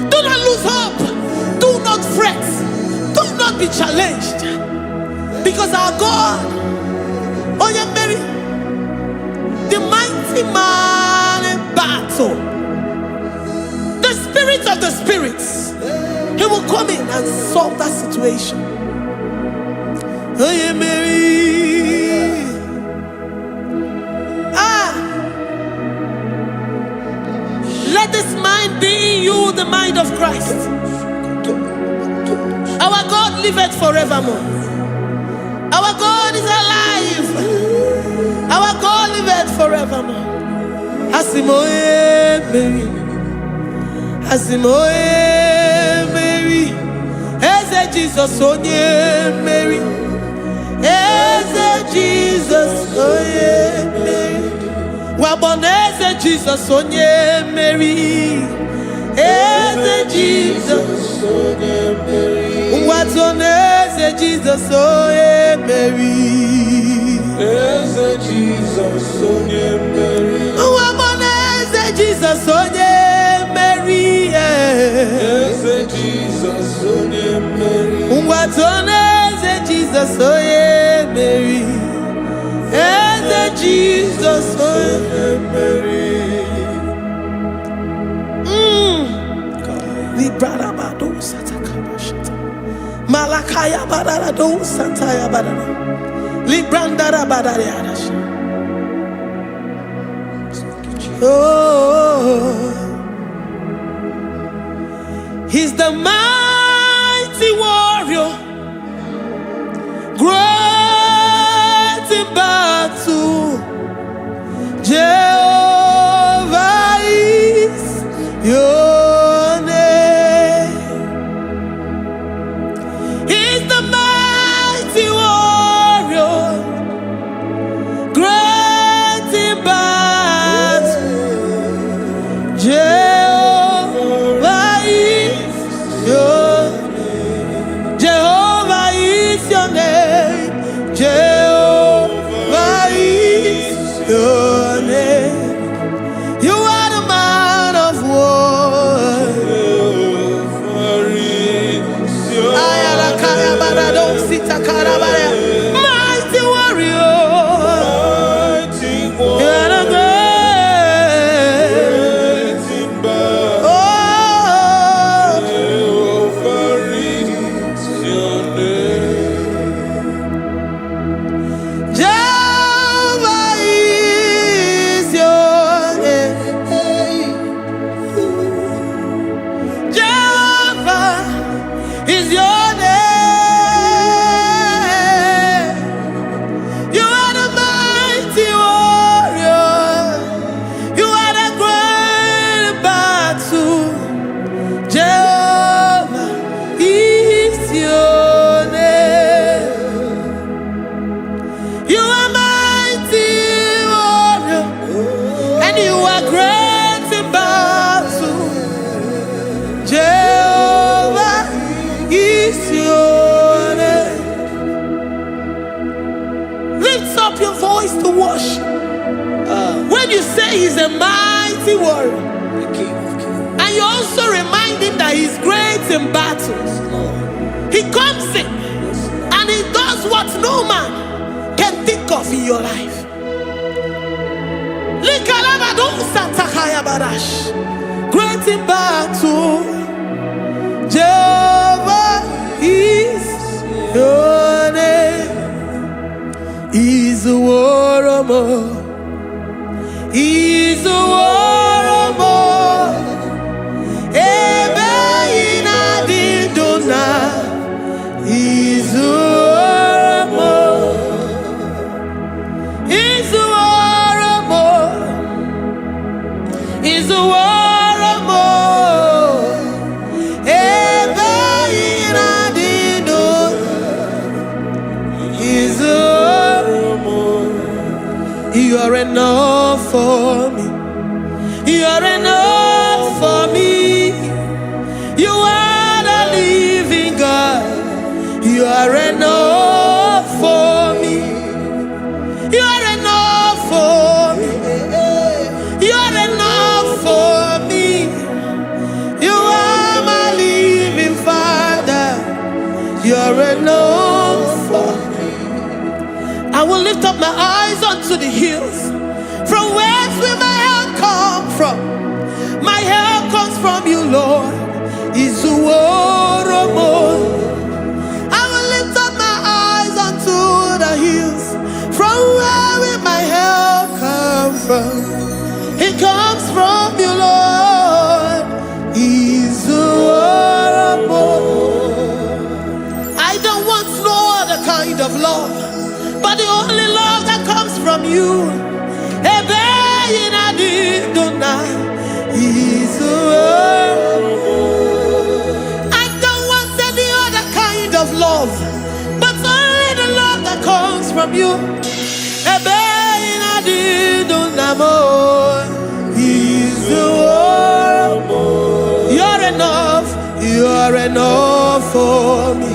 Do not lose hope. Do not fret. Do not be challenged. Because our God, Onyemeri, the mighty man in battle, the spirit of the spirits, he will come in and solve that situation. Onyemeri. Let this mind be in you, the mind of Christ. Our God liveth forevermore. Our God is alive. Our God liveth forevermore. Asimoye Mary. Asimoye Mary. Eze Jesus onye Mary. Eze Jesus onye Mary. Waboneze Jesus onye Mary. Eze Jesus onye Mary. Watoneze Jesus onye Mary. Eze Jesus onye Mary. Waboneze Jesus onye Mary. Eze Jesus onye Mary. Watoneze Jesus onye Mary. Eze Jesus onye Mary. Librada bado satakaba shata. Malakaya badara do santaya badara. Librandara badara yadash. Oh, he's the mighty warrior, great in battle. Jehovah is your name. He's the mighty warrior, great in battle. Jehovah is your name. Jehovah is your name. Jehovah is your name. You are the man of war. Mighty warrior. You are the great. Oh, Jehovah is your name. Jehovah is your name. Jehovah is your name. You are the mighty warrior. You are the great battle. Jehovah is your name. You are mighty warrior, and you are great in battle. Jehovah is your name. Lift up your voice to worship. When you say he's a mighty warrior, and you also remind him that he's great in battles, he comes in and he does what no man can think of in your life. Great in battle, Jehovah is your name. He's a warrior. He's a warrior. Ebe ina didona. He's a warrior. He's a warrior. He's a warrior. Ebe ina didona. He's a warrior. You are enough for me. You are enough for me. You are the living God. You are enough for me. You are enough. hills? From whence will my help come from? My help comes from you, Lord. I will lift up my eyes unto the hills. From where will my help come from? It comes from you, Lord. I don't want no other kind of love, but the only love that comes from you. I don't want any other kind of love, but only the love that comes from you. You're enough. You're enough for me.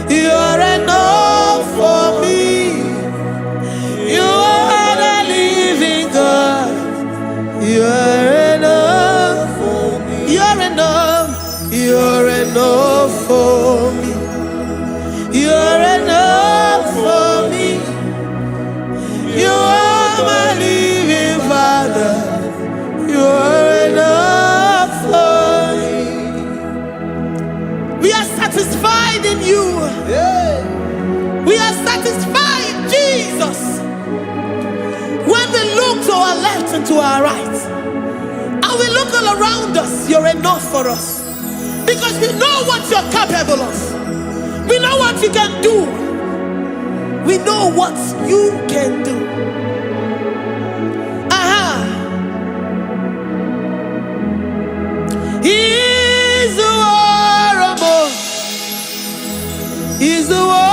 You're enough for me. You are the living God. You're enough for me. You're enough. You're enough for me. You're enough for me. You are my living Father. You're enough for me. We are satisfied in you. We are satisfied, Jesus. When we look to our left and to our right, and we look all around us, you're enough for us. Because we know what you're capable of. We know what you can do. We know what you can do. He's the warrior. He's the warrior.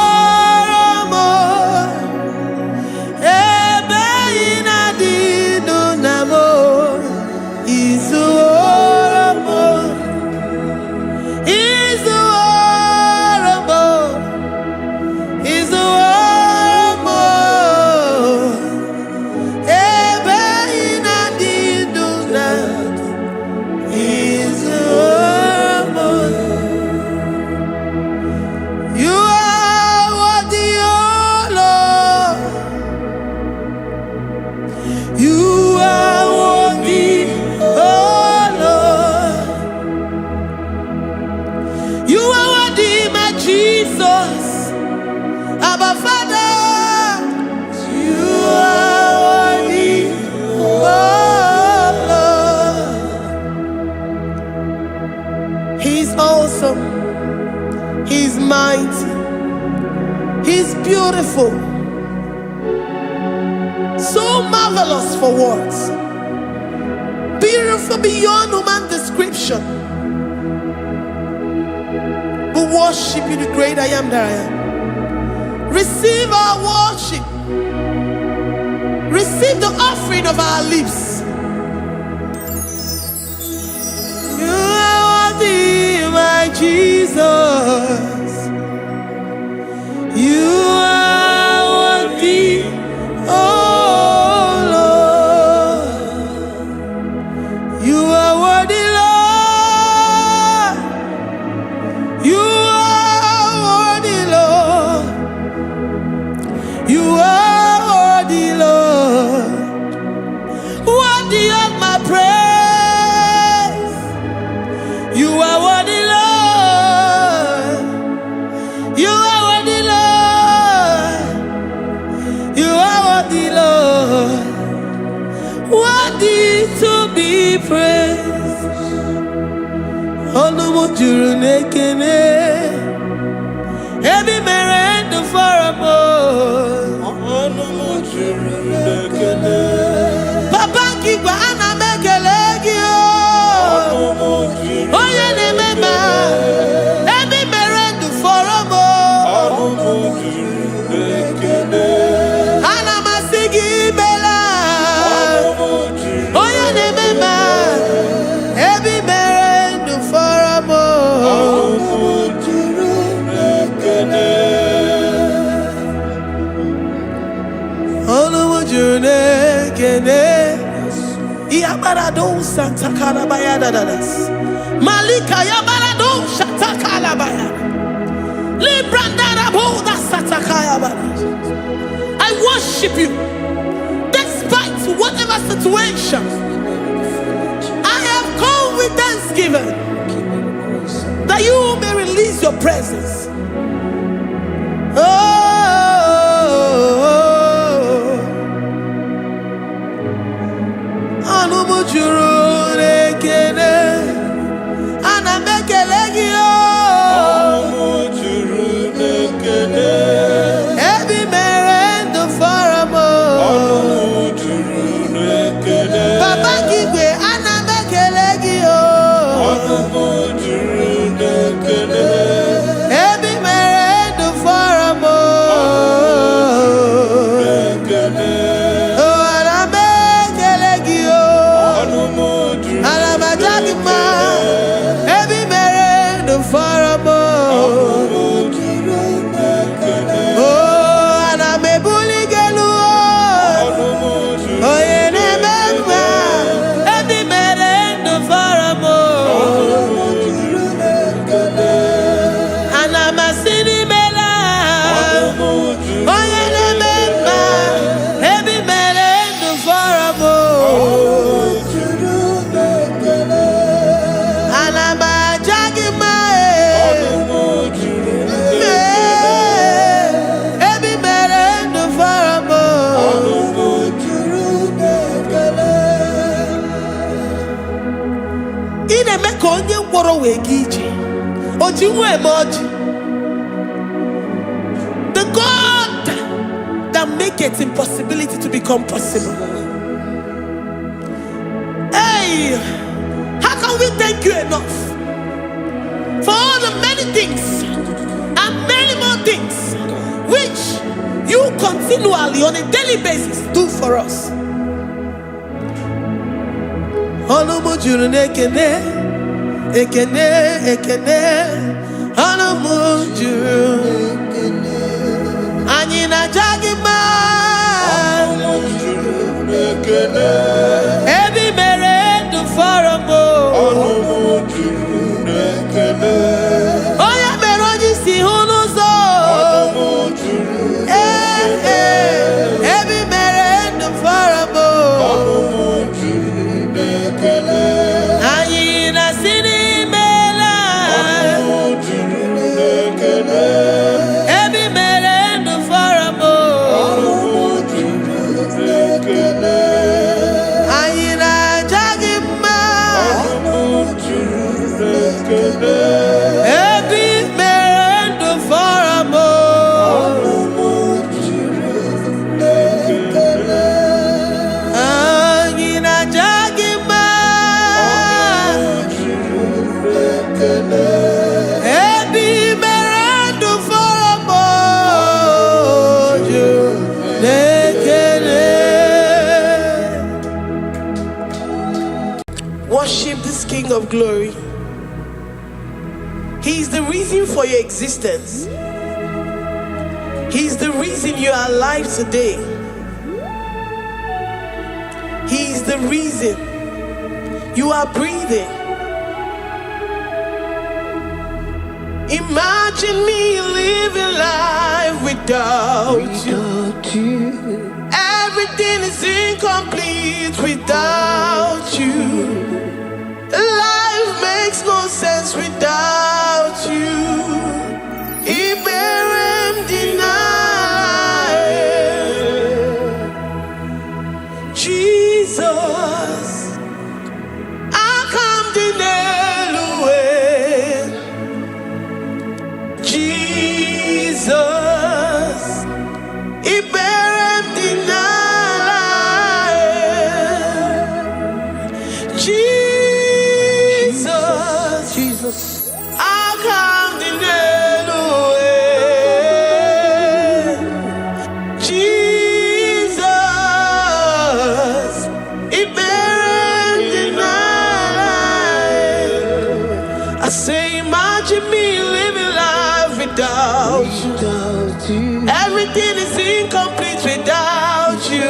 He's mighty. He's beautiful. So marvelous for words. Beautiful beyond human description. We worship you, the great I am that I am. Receive our worship. Receive the offering of our lips. You are worthy, my Jesus. You are worthy, oh Lord. You are worthy, Lord. You are worthy, Lord. You are worthy, Lord. Worthy of my praise. You are worthy, Lord. You are worthy, Lord. You are worthy, Lord. Worthy to be praised. Onumujuru nekene. Every merend for a more. Onumujuru nekene. Papa kigwa ana mekelegio. Oh yeah, remember. Every merend for a more. Ana masigi bela. Oh yeah, remember. Every merend for a more. Yabarado Santa Calabaya dadas. Malika Yabarado Shata Calabaya. Librandara Boda Satakaya. I worship you. situation, I have come with thanksgiving that you may release your presence. Oh, the God that makes impossibility to become possible. Hey, how can we thank you enough for all the many things and many more things which you continually on a daily basis do for us? Ekene, Anamujuru, Anina Jagima, Ebi Mere do Faramo, Oya Meroji si Hunuzo, Ebi Mere do Faramo, Anina Sini. Worship this King of Glory. He is the reason for your existence. He is the reason you are alive today. He is the reason you are breathing. Imagine me living life without you. Everything is incomplete without you. Life makes no sense without you. Iberem deny. Jesus, I come deny. Jesus, Iberem deny. Jesus, I come deny. Jesus, Iberem deny. I say, imagine me living life without you. Everything is incomplete without you.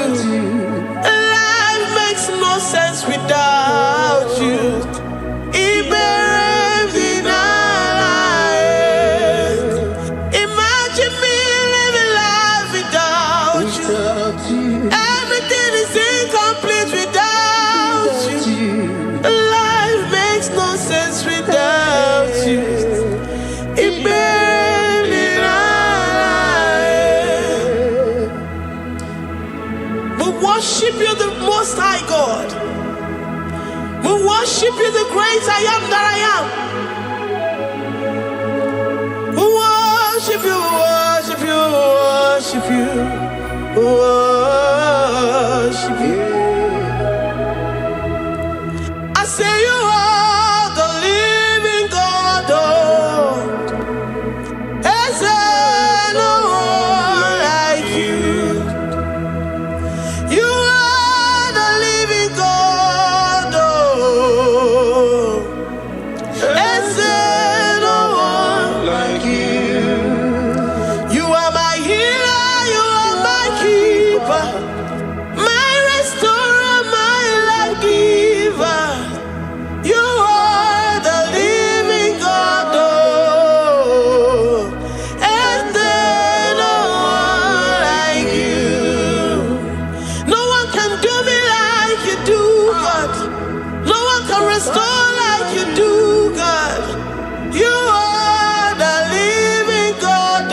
Life makes no sense without you. Imagine me living life without you. Everything is incomplete without you. worship you, the Most High God. We worship you, the great I am that I am. We worship you, worship you, worship you, worship you. I say you are the living God. Is there no one like you? You are the living God. Is there no one like you? You are my healer, you are my keeper, my restorer, my life giver. You are the living God. Is there no one like you? No one can do me like you do, God. No one can restore like you do, God. You are the living God.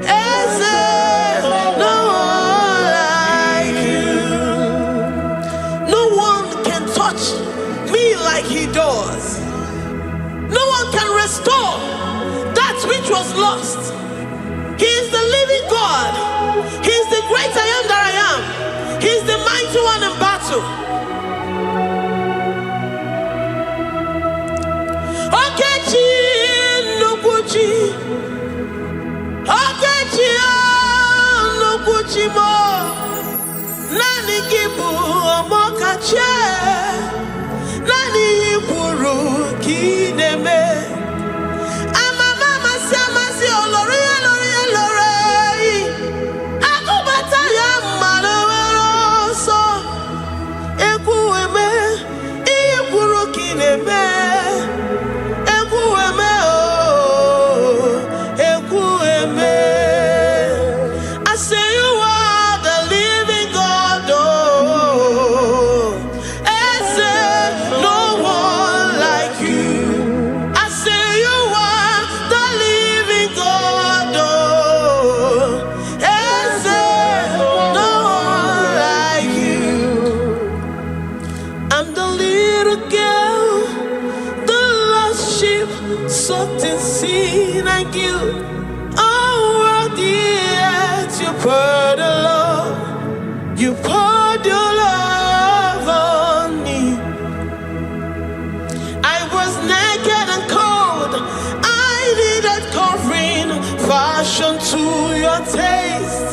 Is there no one like you? No one can touch me like he does. No one can restore that which was lost. He is the living God. He is the great I am that I am. He is the mighty one in battle. Okechi Nukuchi. Okechi Nukuchi mo. Nani kibu omokache. Nani iburu kineme. Amama masi olori olori olori. Akubata ya malowero so. Ekueme iburu kineme. Ekueme oh. Ekueme. I say you are the living God. Oh. Is there no one like you? I say you are the living God. Oh. Is there no one like you? I'm the little girl, the lost sheep, soaked in sin and guilt. Oh, worthy yet you poured a love. You poured your love on me. I was naked and cold. I needed covering, fashioned to your taste.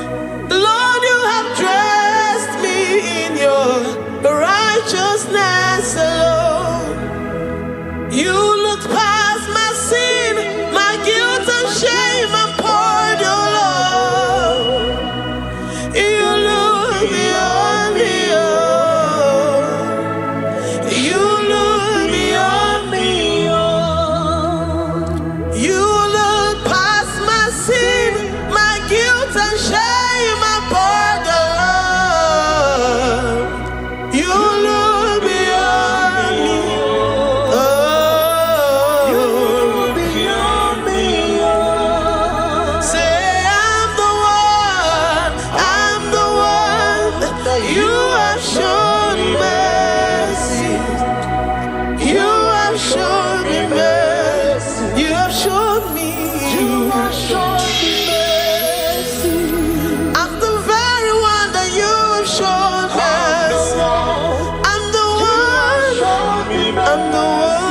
Lord, you have dressed me in your righteousness alone. You looked past my sin, my guilt and shame, and poured your love. You look beyond me, oh. You look beyond me, oh. You look past my sin, my guilt and shame, and poured your love. You look beyond me, oh. You look beyond me, oh. Say I'm the one that you have shown mercy. You have shown me mercy. You have shown me. You have shown me mercy. I'm the very one that you have shown mercy. I'm the one. I'm the one.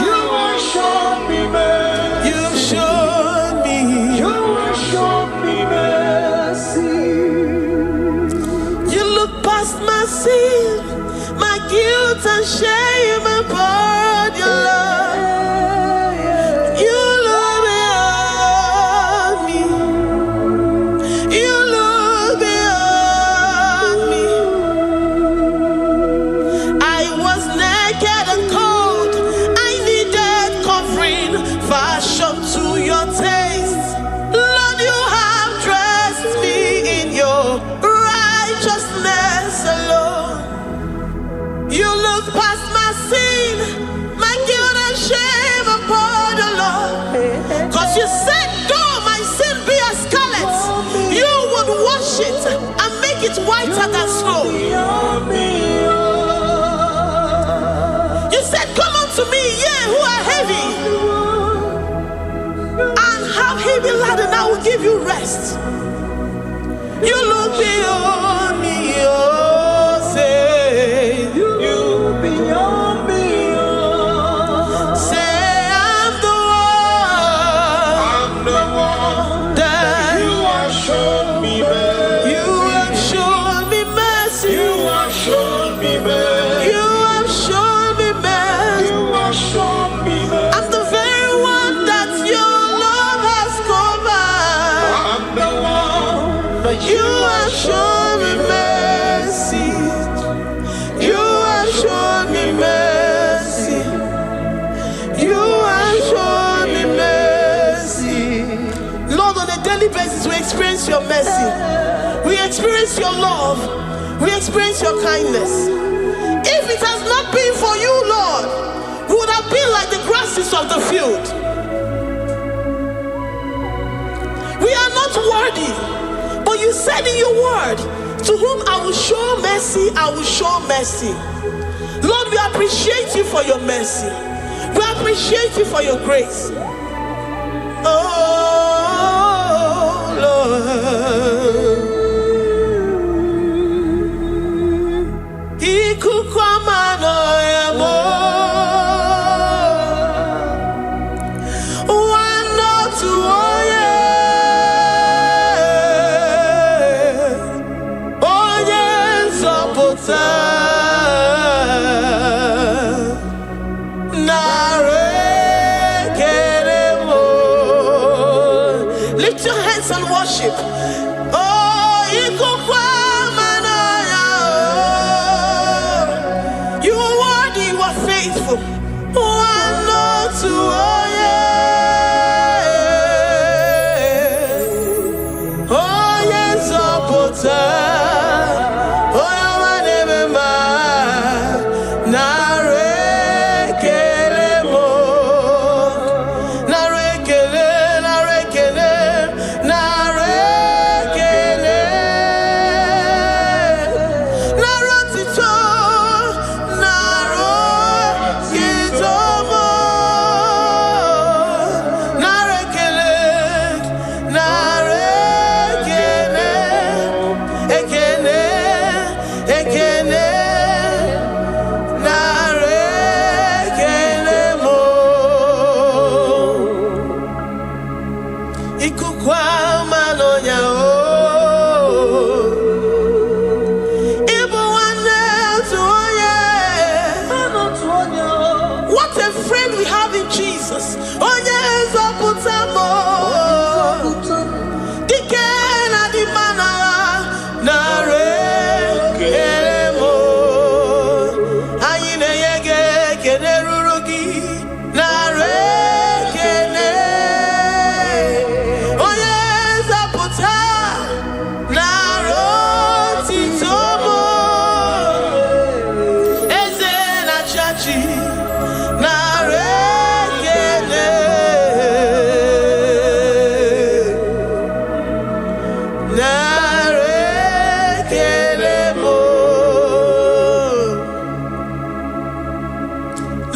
You have shown me mercy. You have shown me. You have shown me mercy. You look past my sin, my guilt and shame, and poured your love. You look beyond me. You look beyond me. I was naked and cold. I needed covering, fashioned to your taste. Lord, you have dressed me in your righteousness alone. You look past my lighter than snow. You said, come unto me, ye who are heavy, and have heavy laden, I will give you rest. You look beyond me, oh, say, you beyond me, oh. Say, I'm the one that you have shown me mercy. You have shown me mercy. You have shown me mercy. You have shown me mercy. You have shown me mercy. I'm the very one that your love has covered. I'm the one that you have shown me mercy. You have shown me mercy. You have shown me mercy. Lord, on a daily basis, we experience your mercy. We experience your love. We experience your kindness. If it has not been for you, Lord, we would have been like the grasses of the field. We are not worthy, but you said in your word, to whom I will show mercy, I will show mercy. Lord, we appreciate you for your mercy. We appreciate you for your grace. Oh, Lord. Lift your hands and worship. Oh, you are worthy, you are faithful. One, no, two, oh yeah. Oh yes, oh oh my name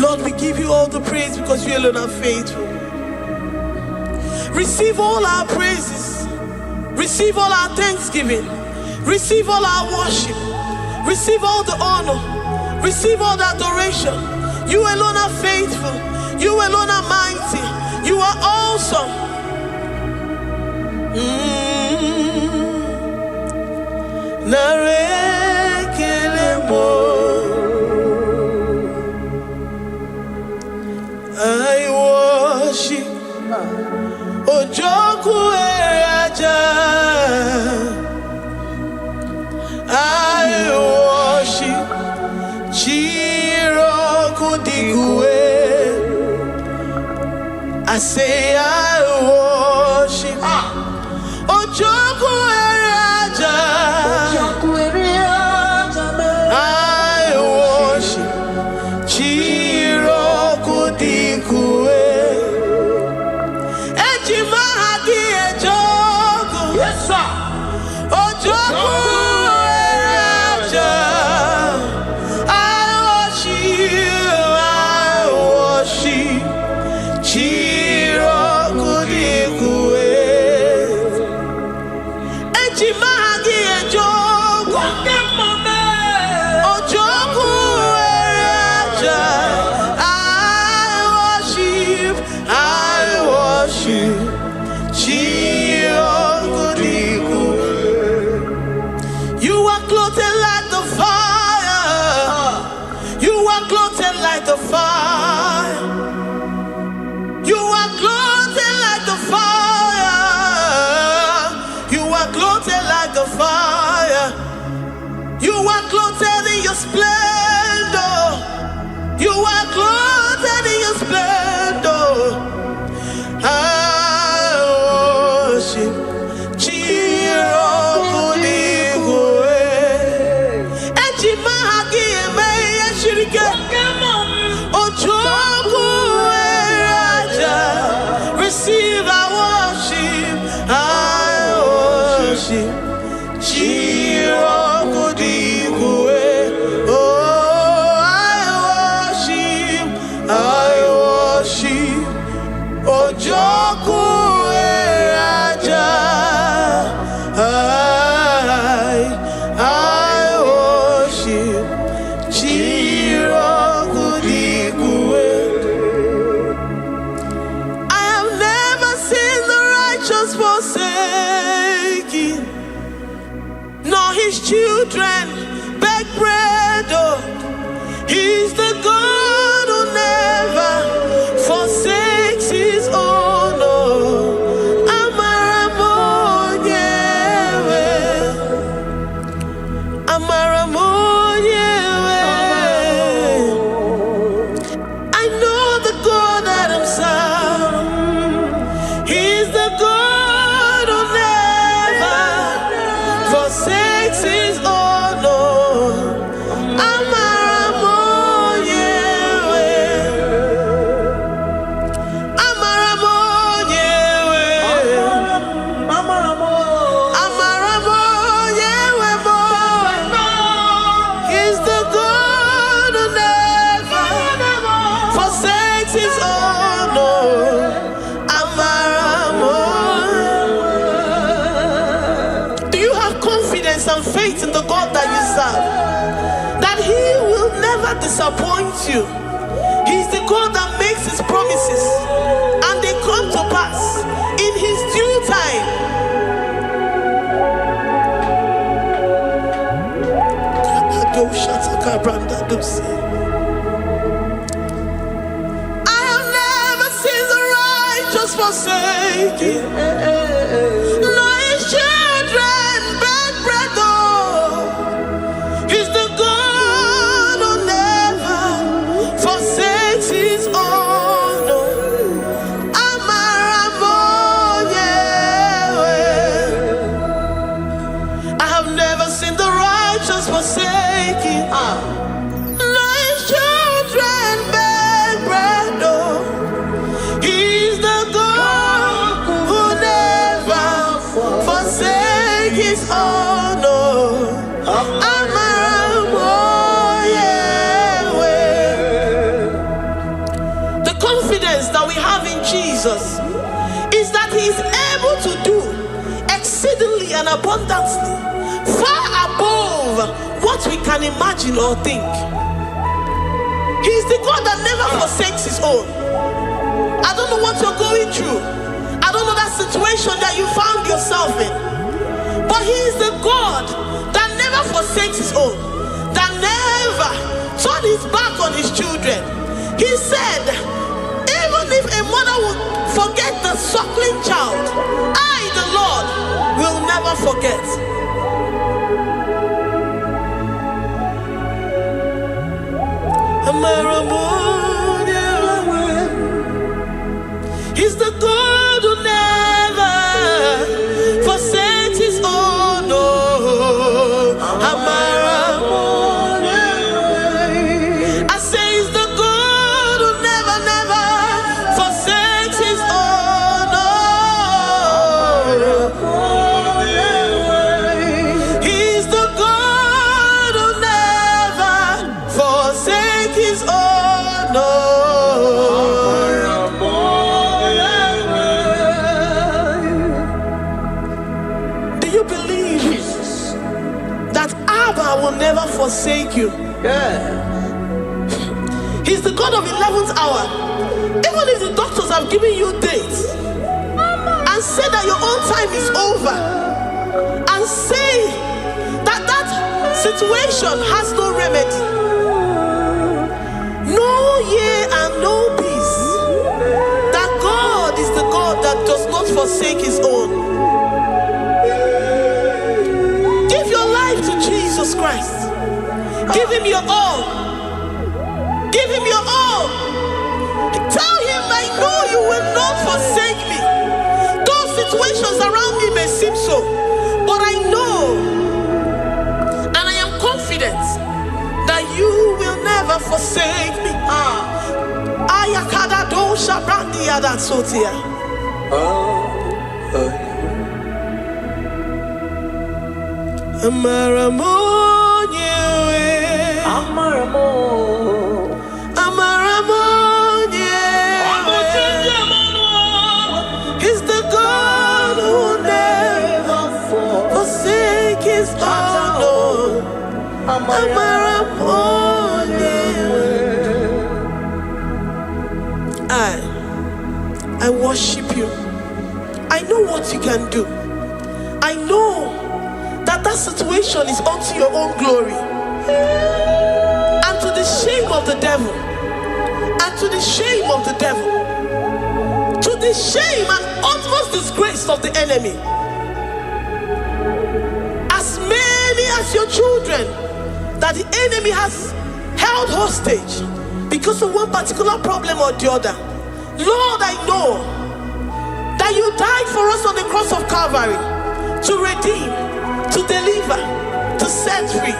Lord, we give you all the praise because you alone are faithful. Receive all our praises. Receive all our thanksgiving. Receive all our worship. Receive all the honor. Receive all the adoration. You alone are faithful. You alone are mighty. You are awesome. I worship Ojoku Eraja. I worship Chiroku Digwe. I say I worship Ojoku Eraja. I worship Chiroku Digwe. Ejimahagi Ejoku. Yes, sir. Ojoku Eraja. the fire. You are clothed like the fire. You are clothed like the fire. You are clothed in your splendor. You are clothed in your splendor. I worship receive our worship. I worship. Oh, I worship. Ojoku Raja. I worship. Forsaken, nor his children beg bread. Oh, he's the God who never forsakes his own. Oh, Amaramonyewe, Amaramonyewe. I know the God that I'm serving. He's the God forsakes his own. Amaramonyewe, Amaramonyewe, Amaramonyewe. He's the God who never forsakes his own. And faith in the God that you serve, that he will never disappoint you. He's the God that makes his promises and they come to pass in his due time. I have never seen the righteous forsaken, nor his children beg bread. He's the God who never forsakes his own. Amaramonyewe. I have never seen the righteous forsaken, nor his children beg bread. He's the God who never forsakes his own. The confidence that we have in Jesus is that he is able to do exceedingly and abundantly, far above what we can imagine or think. He is the God that never forsakes his own. I don't know what you're going through. I don't know that situation that you found yourself in. But he is the God that never forsakes his own, that never turned his back on his children. He said, even if a mother would forget the suckling child, I, the Lord, will never forget. He's the God who never forsakes his own. I say he's the God who never, never forsakes his own. He's the God who never forsakes his own. Will never forsake you. He's the God of 11th hour. Even if the doctors have given you dates and said that your own time is over, and say that that situation has no remedy, know forsake his own. Give your life to Jesus Christ. Give him your all. Give him your all. Tell him, I know you will not forsake me. Those situations around me may seem so, but I know and I am confident that you will never forsake me. Ayakada dosha brandi adansotia. Amaramonye, Amaramonye, he's the God who never forsake his own. Amaramonye. I worship you. I know what you can do. I know that situation is unto your own glory and to the shame of the devil, and to the shame of the devil, to the shame and utmost disgrace of the enemy. As many as your children that the enemy has held hostage because of one particular problem or the other, Lord, I know that you died for us on the cross of Calvary to redeem, to deliver, to set free.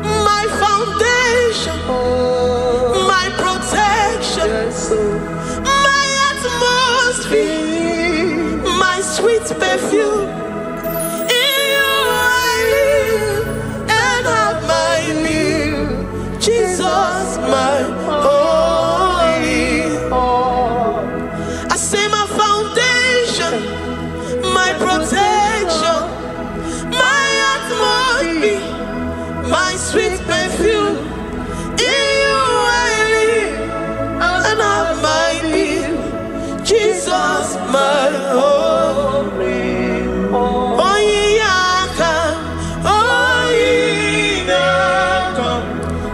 My foundation, my protection, my atmosphere, my sweet perfume. In you I live and have my being. Jesus, my my sweet perfume. In you I live and have my being. Jesus, my holy. Oh, yeah,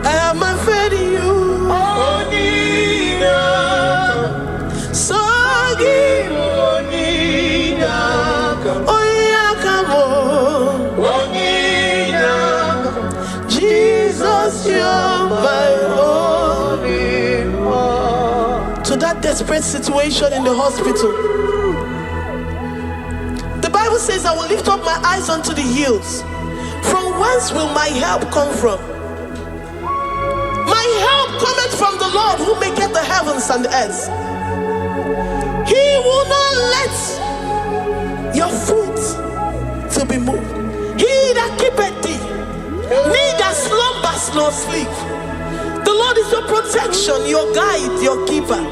I have my faith in you. So give. Oh, yeah, come on. Jesus, you're my only one. To that desperate situation in the hospital, the Bible says, I will lift up my eyes unto the hills. From whence will my help come from? My help cometh from the Lord who maketh the heavens and the earth. He will not let your foot to be moved. He that keepeth thee neither slumbers nor sleep. The Lord is your protection, your guide, your keeper.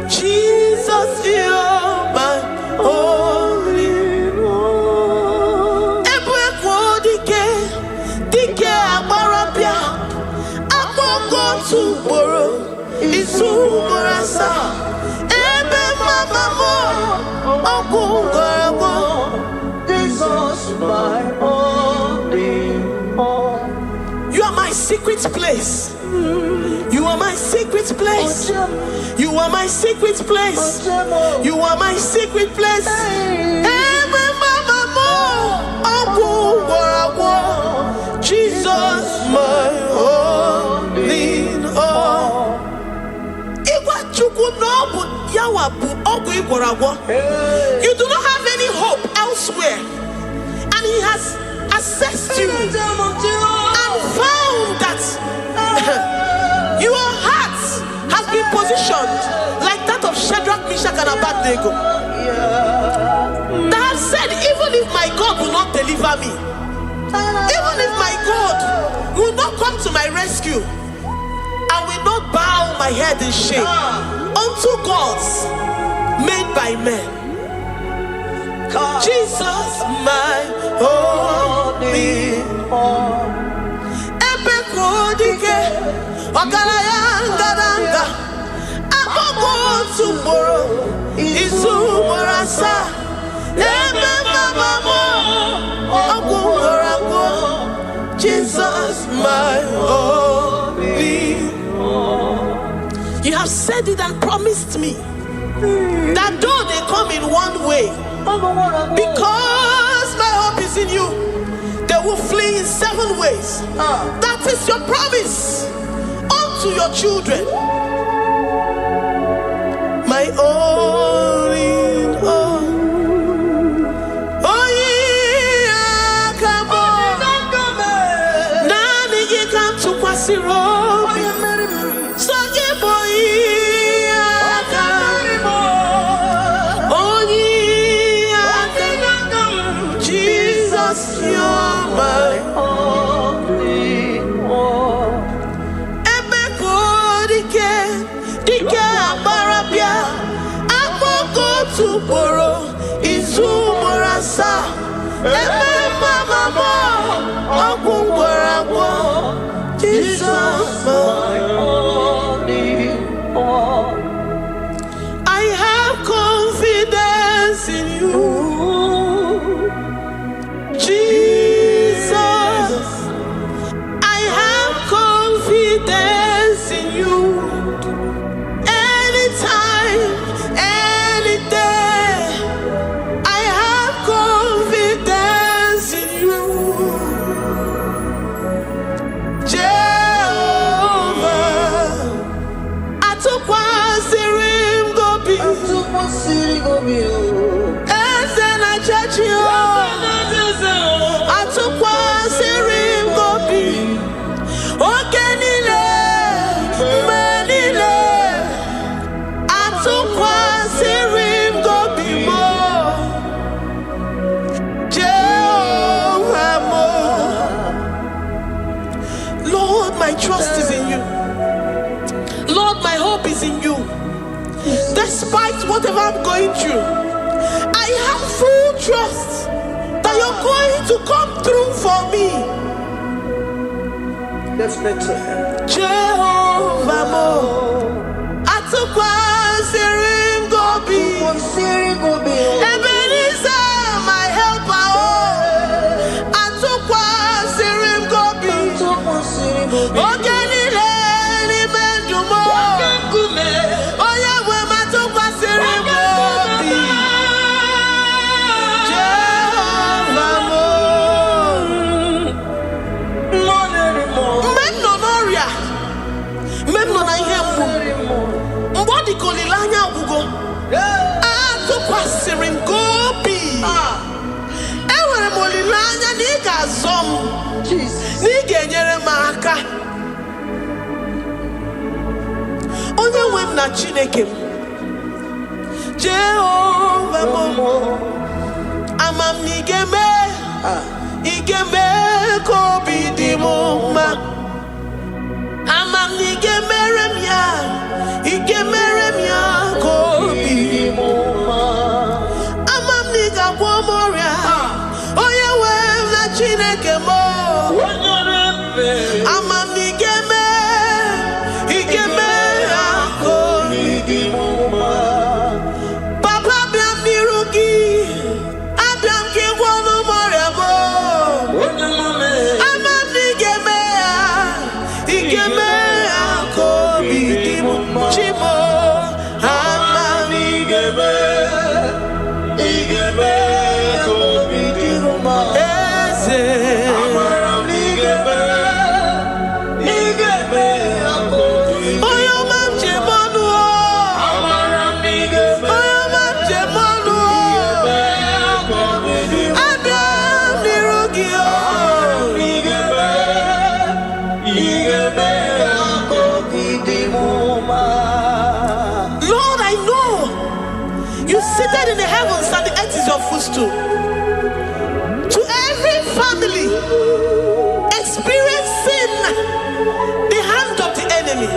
Jesus, you're my only one. Jesus, my only one. You are my secret place. You are my secret place. You are my secret place. You are my secret place. Jesus, my only one. You do not have any hope elsewhere, and he has assessed you and found that your heart has been positioned like that of Shadrach, Meshach, and Abednego. That have said, even if my God will not deliver me, even if my God will not come to my rescue, I will not bow my head in shame unto gods made by men. Jesus, my only one. Tomorrow Izumorasa. Jesus, my only. You have said it and promised me that though they come in one way, because my hope is in you, they will flee in 7 ways. That is your promise unto your children. My only. Jesus, you're my only one. Dike abarabia, amoko tuboro, izumorasa. Jesus, my only one. I have confidence in you, Jesus. I have confidence in you. Anytime, any day, I have confidence in you. Lord, my trust is in you. Lord, my hope is in you. Despite whatever I'm going through, I have full trust that you're going to come through for me. Let's make to him. Jehovah Mo, Atukwa Sirim Gobi, Ebenezer, my helper. Atukwa Sirim Gobi, Ogenile ni Mendumo. Onye nwe m na Chineke m, Jehovah Mo, amam n'igeme ka obi dị m mma. Amam n'igemere m ya ka obi dị m mma. Amam n'igagwọ m ọrịa, onye nwe m na Chineke m. Amam n'igeme ka obi dị m mma. Papa bịam n'iru gị, abịam ka ịgwọ m ọrịa m. Amam n'igeme ka obi dị m mma. Chimo, amam n'igeme ka obi dị m mma. Eze, seated in the heavens and the earth is your footstool. To every family experiencing the hand of the enemy,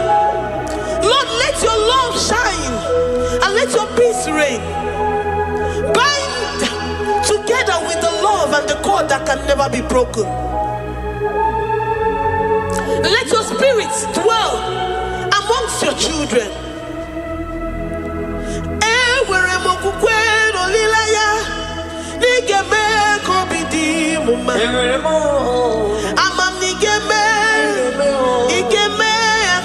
Lord, let your love shine and let your peace reign. Bind together with the love and the cord that can never be broken. Let your spirits dwell amongst your children. Wherever molilaya nigeme kobidi muma amam nigeme igeme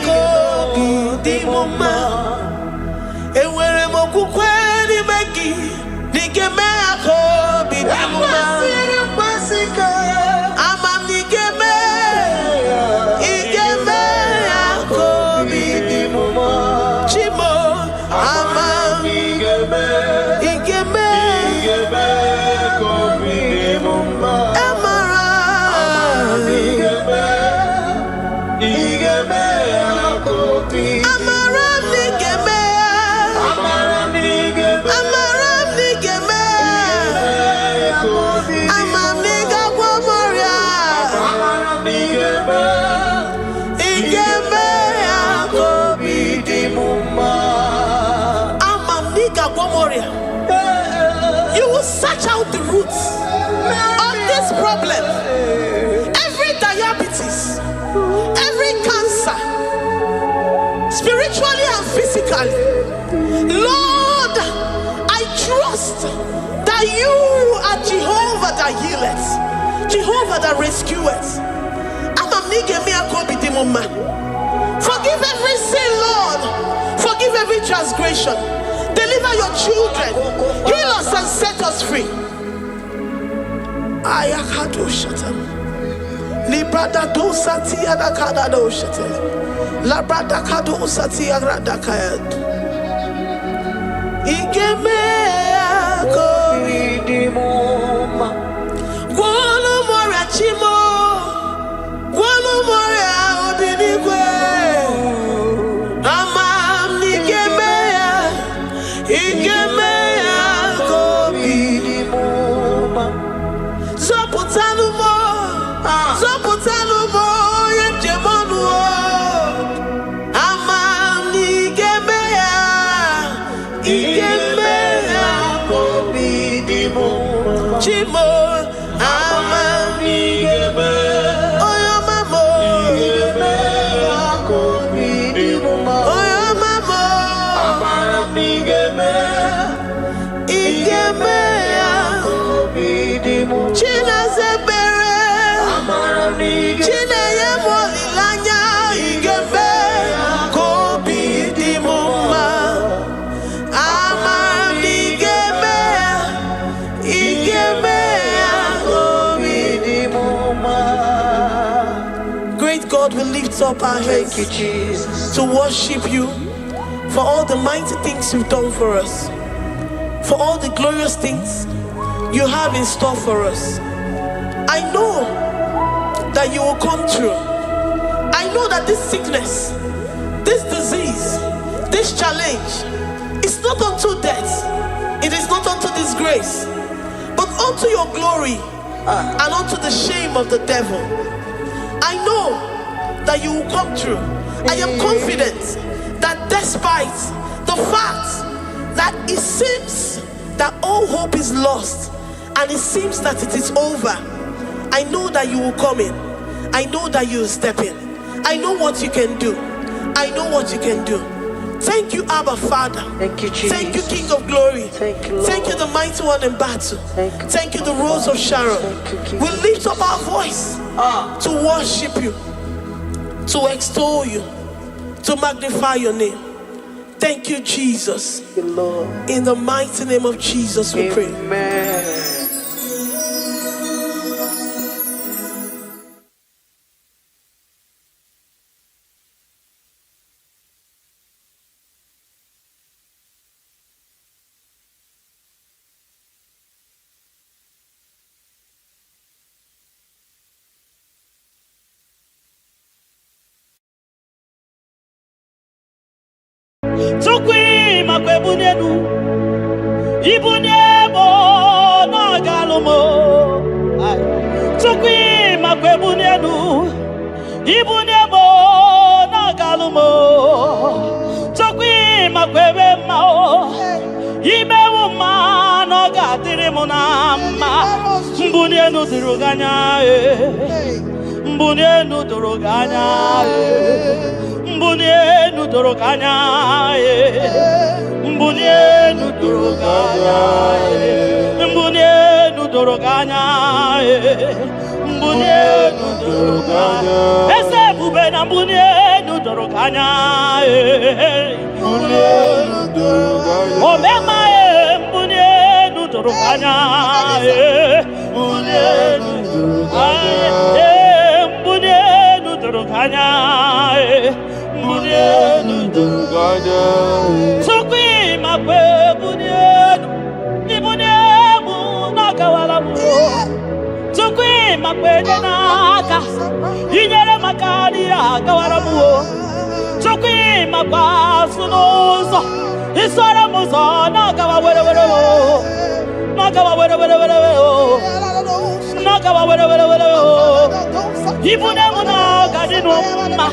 kobidi muma ewere mokukwe ni megi nigeme kobidi muma amam nigeme igeme kobidi muma chimo amam igeme you will search out the roots of this problem. Every diabetes, every cancer, spiritually and physically. Lord, I trust that you are Jehovah that healeth, Jehovah that rescueth. Forgive every sin, Lord. Forgive every transgression. Deliver your children. Heal us and set us free. Ayakado shatam. Librada do satia da kada do shatam. Labrada kado satia rada kayad. Igeme akoridimoma. Guano morachimo. Guano moria obinigwe. Amam nigeme. Igeme akobidimoma. Zopotanumo, zopotanumo yemjemonu. Amam nigeme igeme akobidimoma. Chimo amam nigeme oyo mamo igeme akobidimoma. Oyo mamo amam nigeme igeme akobidimoma. China zebere China yemolilanya igeme akobidimoma. Amam nigeme igeme akobidimoma. Great God, we lift up our hands to worship you for all the mighty things you've done for us, for all the glorious things you have in store for us. I know that you will come through. I know that this sickness, this disease, this challenge is not unto death, it is not unto disgrace, but unto your glory and unto the shame of the devil. I know that you will come through. I am confident that despite the fact that it seems that all hope is lost and it seems that it is over, I know that you will come in. I know that you will step in. I know what you can do. I know what you can do. Thank you, Abba Father. Thank you, Jesus. Thank you, King of Glory. Thank you, Lord. Thank you, the mighty one in battle. Thank you, the Rose of Sharon. We lift up our voice to worship you, to extol you, to magnify your name. Thank you, Jesus. Thank you, Lord. In the mighty name of Jesus, we pray. Amen. Tukwi makwebunenu Ibunebo na galumo. Tukwi makwebunenu Ibunebo na galumo. Tukwi makwebe mao Imewu ma no gatiri munama. Mbunenu ziruganya mbunienu doroganya, mbunienu doroganya, mbunienu doroganya, mbunienu doroganya, mbunienu doroganya. Ese bube na mbunienu doroganya, mbunienu doroganya. Omema mbunienu doroganya, mbunienu doroganya. Mbunienu doroganya, mbunienu doroganya. Sukwi makwe mbunienu, mbunienu nakawala mu. Sukwi makwe denaka, inyere makani akawala mu. Sukwi makwa sunuzo, isara muzo nakawa were were wo, nakawa were were were wo, nakawa were were were wo. Ibune muna gadino ma,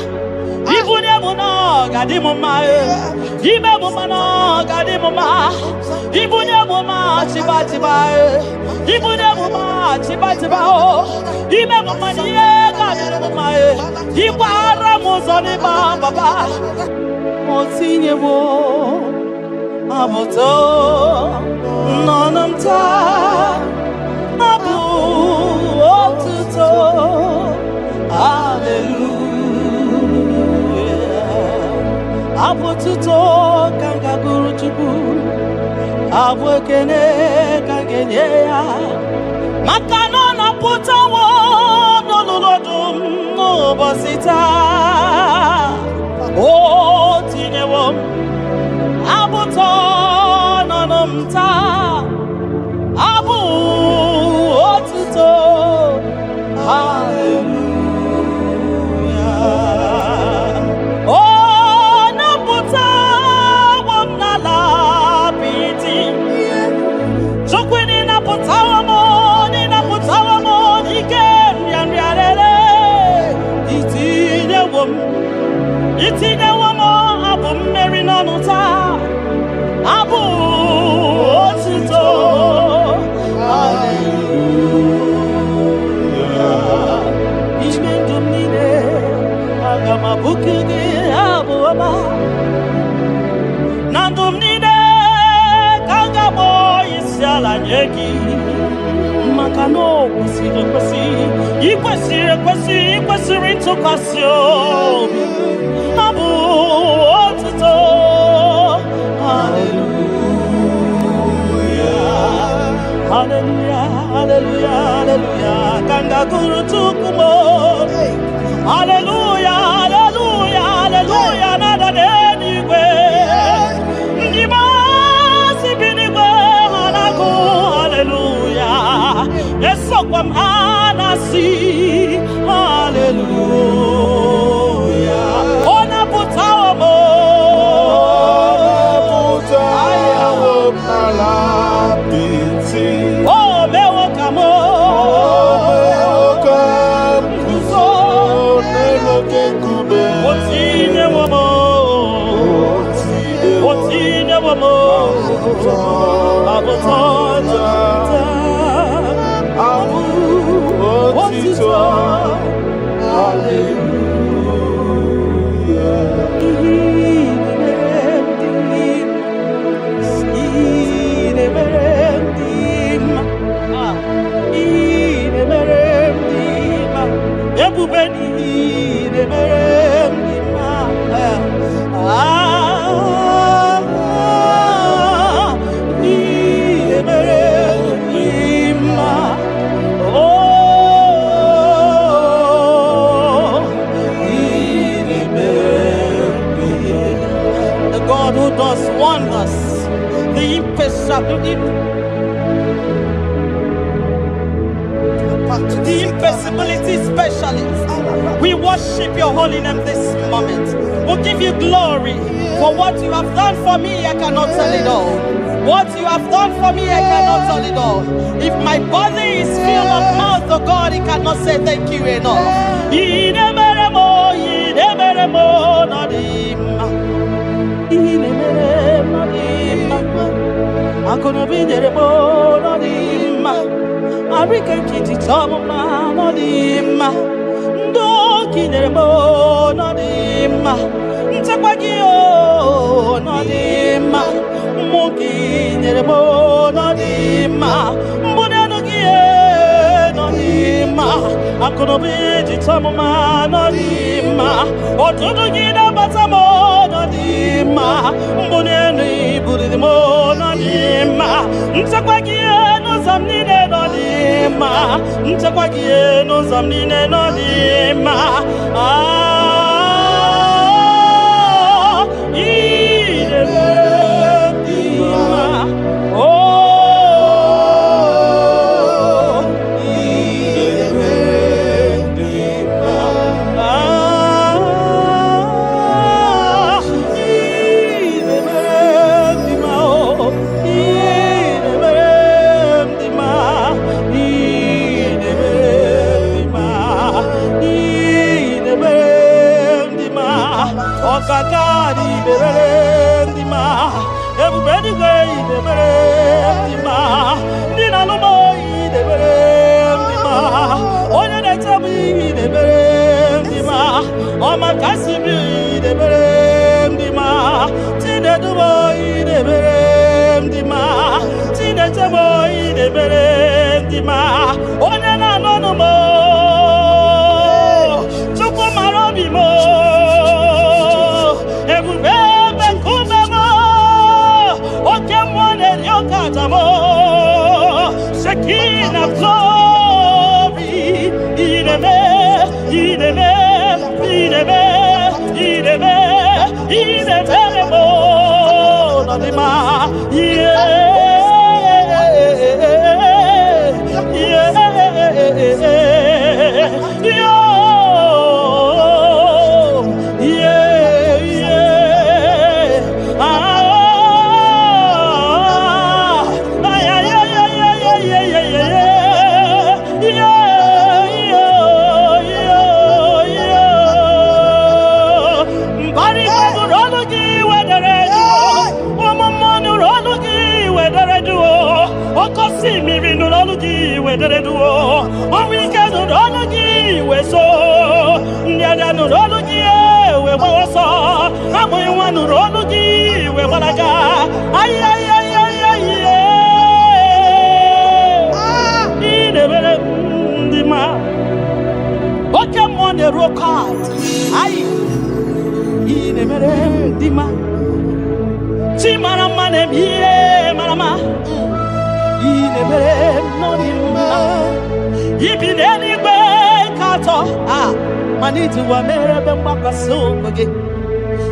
ibune muna gadimo ma, ibe muna gadimo ma, ibune muna chiba chiba, ibune muna chiba chiba o, ibe muna niye gadimo ma, ibara muzoni ba baba, motinye wo, aboto, nonamta, abu otuto. Hallelujah. Abututo kanga guru chuku, abwekene kangenye ya. Makano na putawo no lodum no bosita. Oh tinewo, abuto no nomta, abu otuto. Hallelujah. Itinye womo abu mmeri n'ọnụta abu otito. Hallelujah. Ime ndụ m niile aga m abụku gị abụ ọma. Na ndụ m niile ka m ga-akpọ isi ala nye gị, maka na o kwesịrị ekwesị, ikwesịrị ekwesị, ikwesịrị ntụkwasị obi. Abu otito. Hallelujah. Hallelujah. Hallelujah. Hallelujah. Kanga guru tukumo. Hallelujah. Hallelujah. Hallelujah. Nada denigwe. Ndima sibinigwe hanaku. Hallelujah. Esokwa mhanasi. Hallelujah. Ona putawo mo. Oh, mewo kamo. Otine womo. Otine womo. Abotoja. Abu otito. Hallelujah. God who does wonders, the impossibility specialist. We worship your holy name this moment. We'll give you glory for what you have done for me. I cannot tell it all. What you have done for me, I cannot tell it all. If my body is filled of mouth, oh God, it cannot say thank you enough. I'm gonna be there, no, Ndoki nerebo no dima. Ntakwagio no dima. Moki nerebo no dima. Mbonanogie no dima. Akonobi jitamuma no dima. Otudu gida batamo no dima. Mbonani buridimo no dima. Ntakwagie no zamnine no dima. Ntakwagie no zamnine no dima.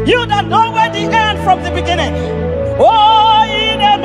You that know where the end from the beginning. Oh, in a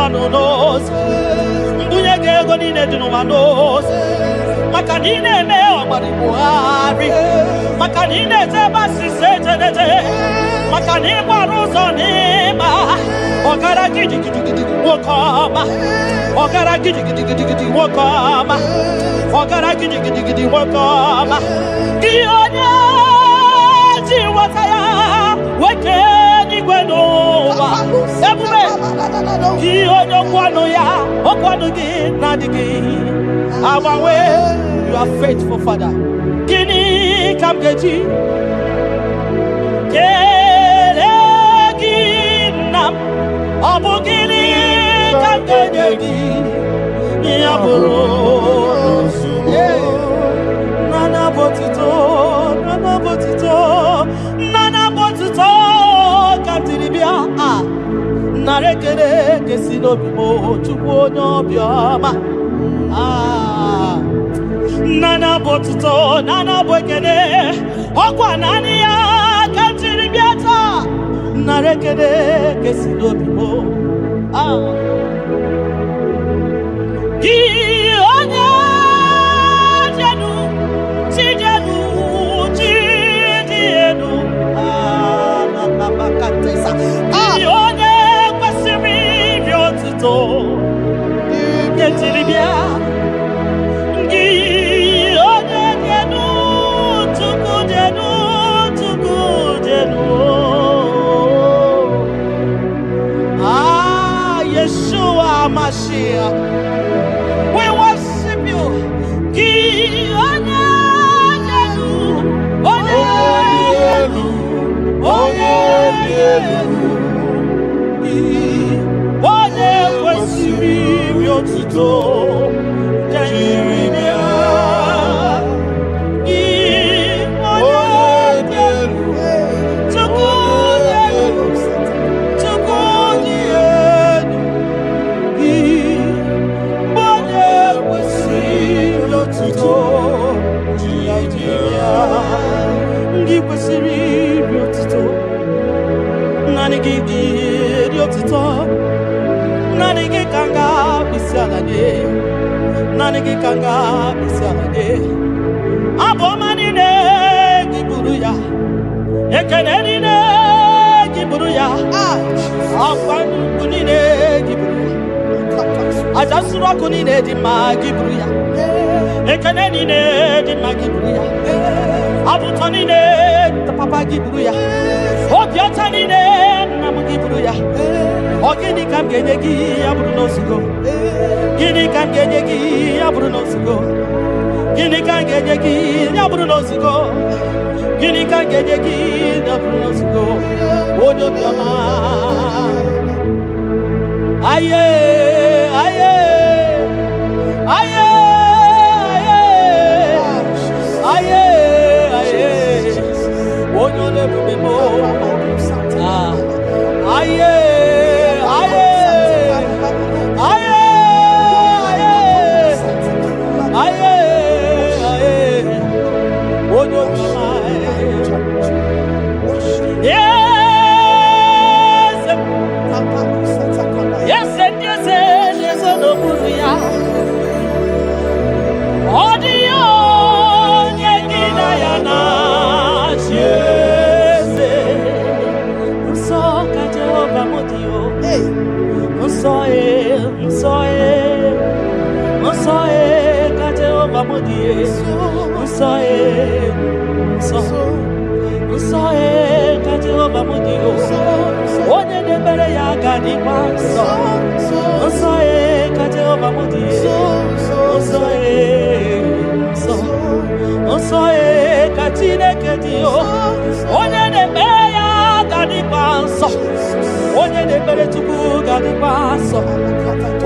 no knows. Mbuye gego ni ne dinu knows. Makanine me obari buhari. Makanine te basi se Makani baruzo ni ma. Ogara gidi wokoma. Ogara gidi wokoma. Ogara gidi wokoma. Gionya jiwataya weke gwenowa. Ebume. Gionya kwano ya. Okwano gi nadigi. Our way, you are faithful, Father. Gini kamgeji. Nam abugini kangeji yaburo nana botito katiribia narekere kesino bimo chukwu nyobioma nana bwekene okwa nani ya katiribia ta narekere kesino bimo Gionya jenu bakatesa Gionya kwasiri byotuto ketiribia Gionya jenu tuku jenu Yeshua Mashiach, we worship you. Nanigi kanga bisalade abomani ne giburuya ekeneni ne giburuya afani kunine giburuya ajasura kunine di magiburuya ekeneni ne di magiburuya abutoni ne papa giburuya obiotani ne namugiburuya ogini kamgenegi aburu no sigo Gini kan genyegi aburu no sigo Gini kan genyegi aburu no sigo Gini kan genyegi aburu no sigo Odo biama Aye aye aye aye aye Odo le bubemo aye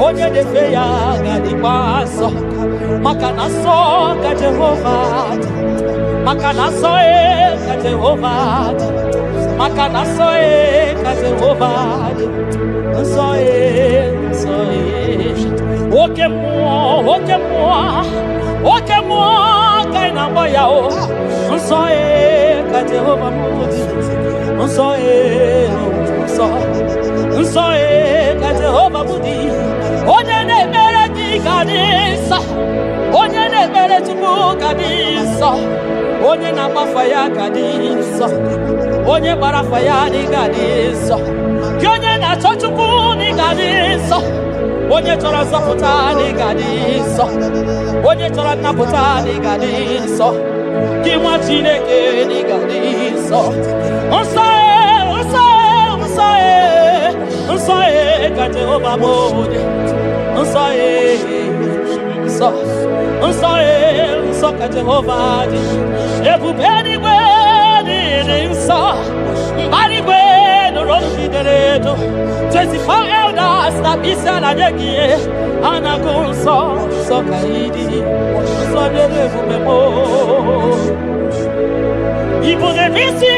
Onye de feya gadi paso makanaso ka Jehovah makanaso ka Jehovah makanaso ka Jehovah so oke mo kaina boya o so ka Jehovah so ka Jehovah budi gadi nsọ. Onye na-agbafa ya gadi nsọ. Onye gbara afa ya dị gadi nsọ. Gị onye na-achọ Chukwu dị gadi nsọ. Onye chọrọ nzọpụta dị gadi nsọ. Onye chọrọ nnapụta dị gadi nsọ. Gị nwa Chineke dị gadi nsọ. Nsọ nsọ ka Jehova bụ onye. Nsọ nsọ nsọ ka Jehova dị. Ebube eluigwe dị nsọ. Mbara igwe nụrụ olu gị dere edo. 24 elders na isi ala nye gị ha na-agụ nsọ nsọ ka ị dị. Nsọ dịrị ebube m. Ibu na-ebi isi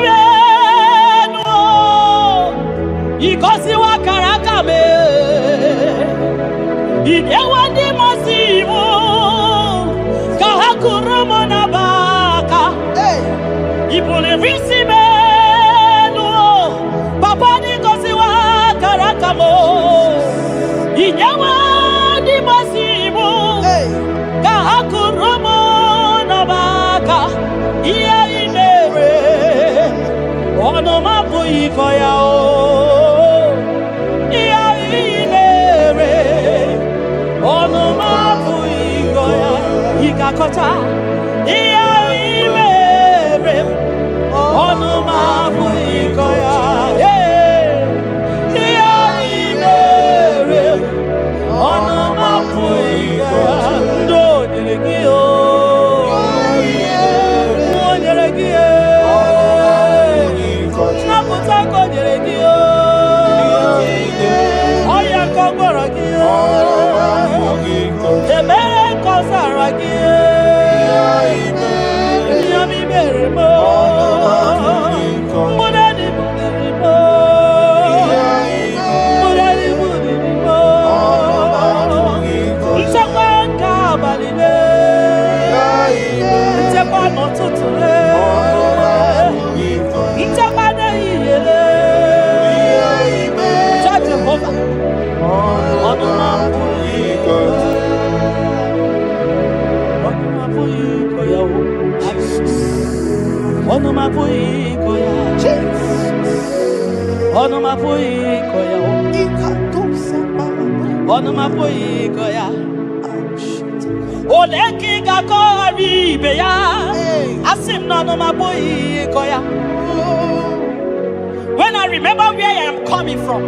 Ikosiwa karakame Idewa di masimu Kahakurumo na baka Ibule visimenu Papa di kosiwa karakamo Idewa di masimu Kahakurumo na baka Iya inere Ono mapu ikoya o Kota iya iwere onu mabu ikoya iya iwere onu mabu ikoya ndo delegio ndo delegio na kota ko delegio oya ko gboragio emere ko saragio Ono mapuikoya Ono mapuikoya Ono mapuikoya Oleki gako aribe ya Asim no ono mapuikoya. When I remember where I am coming from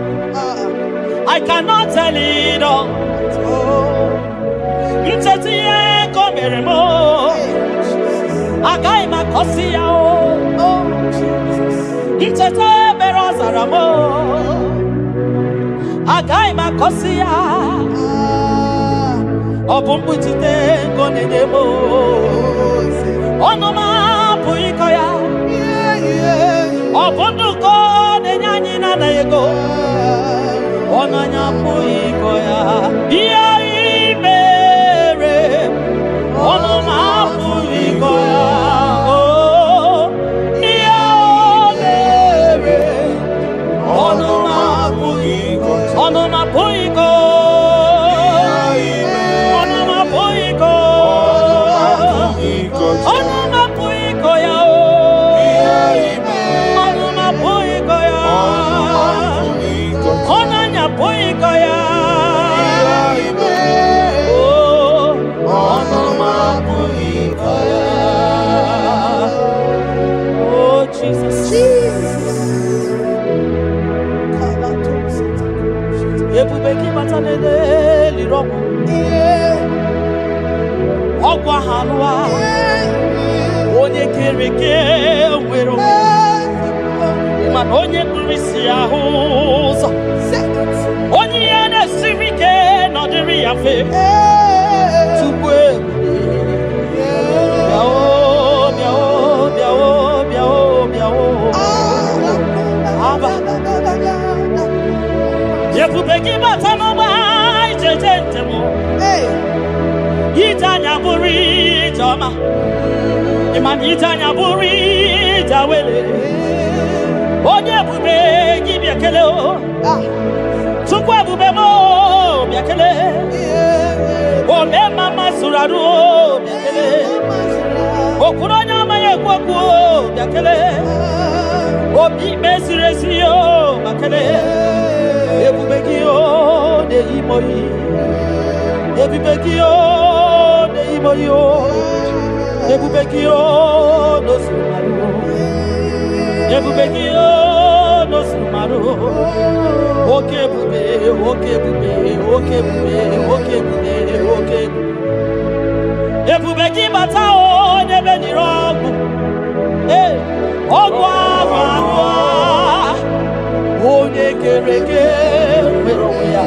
I cannot tell it all. Mtetiye komeremo Agai makosi yao Mtete berozaramo Agai makosi ya Obumbu jite kone demo Onoma puikoya Obundu kone nyanyi na yego Onanya puikoya Iya imere Onoma puikoya Ogwa halwa onye kereke nwere man onye kurisi ahụzọ onye ya na-esiri ike n'ọdịrị ya fe tupu ebube gị bata n'ọgba ijeje ntemo Itanya buri jama Iman itanya buri jawele Onye bube gi biakele o Chukwe bube mo biakele Ome mama suradu o biakele Okuronya maye kwaku yakele. Obi mesiresi yo makele. Ebubeki yo de imoyi. Ebubeki yo de imoyi yo. Ebubeki yo no sumaru. Ebubeki yo no sumaru. Okay bube, okay bube, okay bube, okay bube, okay bube. Ebubeki bata o nebe ni rogu. Ogwa magwa. Onye kereke mero ya.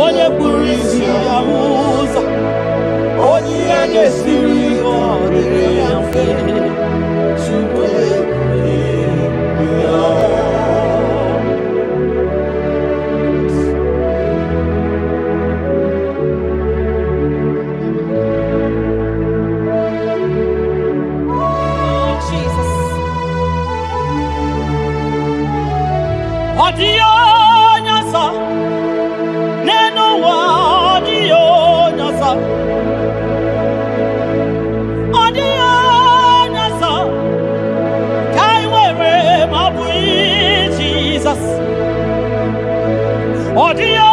Onye kpuru isi ya ụzọ. Onye ya ga-esiri ọ dịrị ya mfe. Chukwu ya. Audio nyasa neno wa audio nyasa kai wewe mabui Jesus audio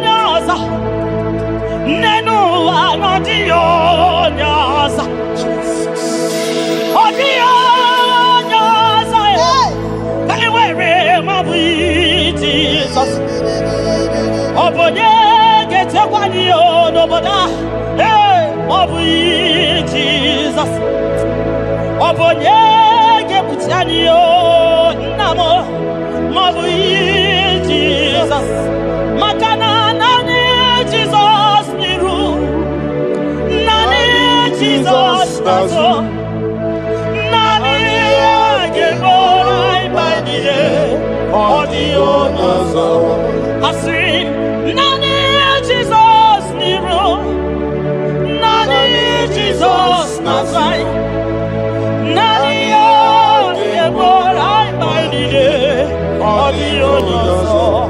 nyasa neno wa audio nyasa audio nyasa kai wewe mabui Jesus Obonye gete kwani ono boda mabui Jesus Obonye gebutiani yo namo mabui Jesus Makana nani Jesus niru nani Jesus nazo nani geborai baidie audio nazo Asin nani Jesus niru nani Jesus nazai nani yo geborai baidie audio nazo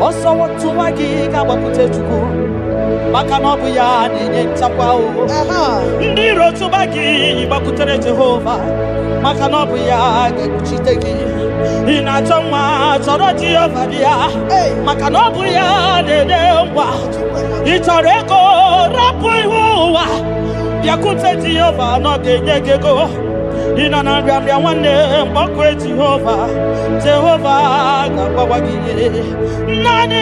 Oso watu wagi kabakute chuku maka na ọbụ ya na-enye nchekwa o ndị iro tụba gị gbakwutere Jehova maka na ọbụ ya ga-ekpuchite gị ị na-achọ nwa chọrọ Jehova dị ya maka na ọbụ ya na-enye ngwa ị chọrọ ego rapụ ihu ụwa bịakwute Jehova na ọ ga-enye gị ego ị nọ na nrịanrịa nwanne mgbakwe Jehova ga-agbawa gị naanị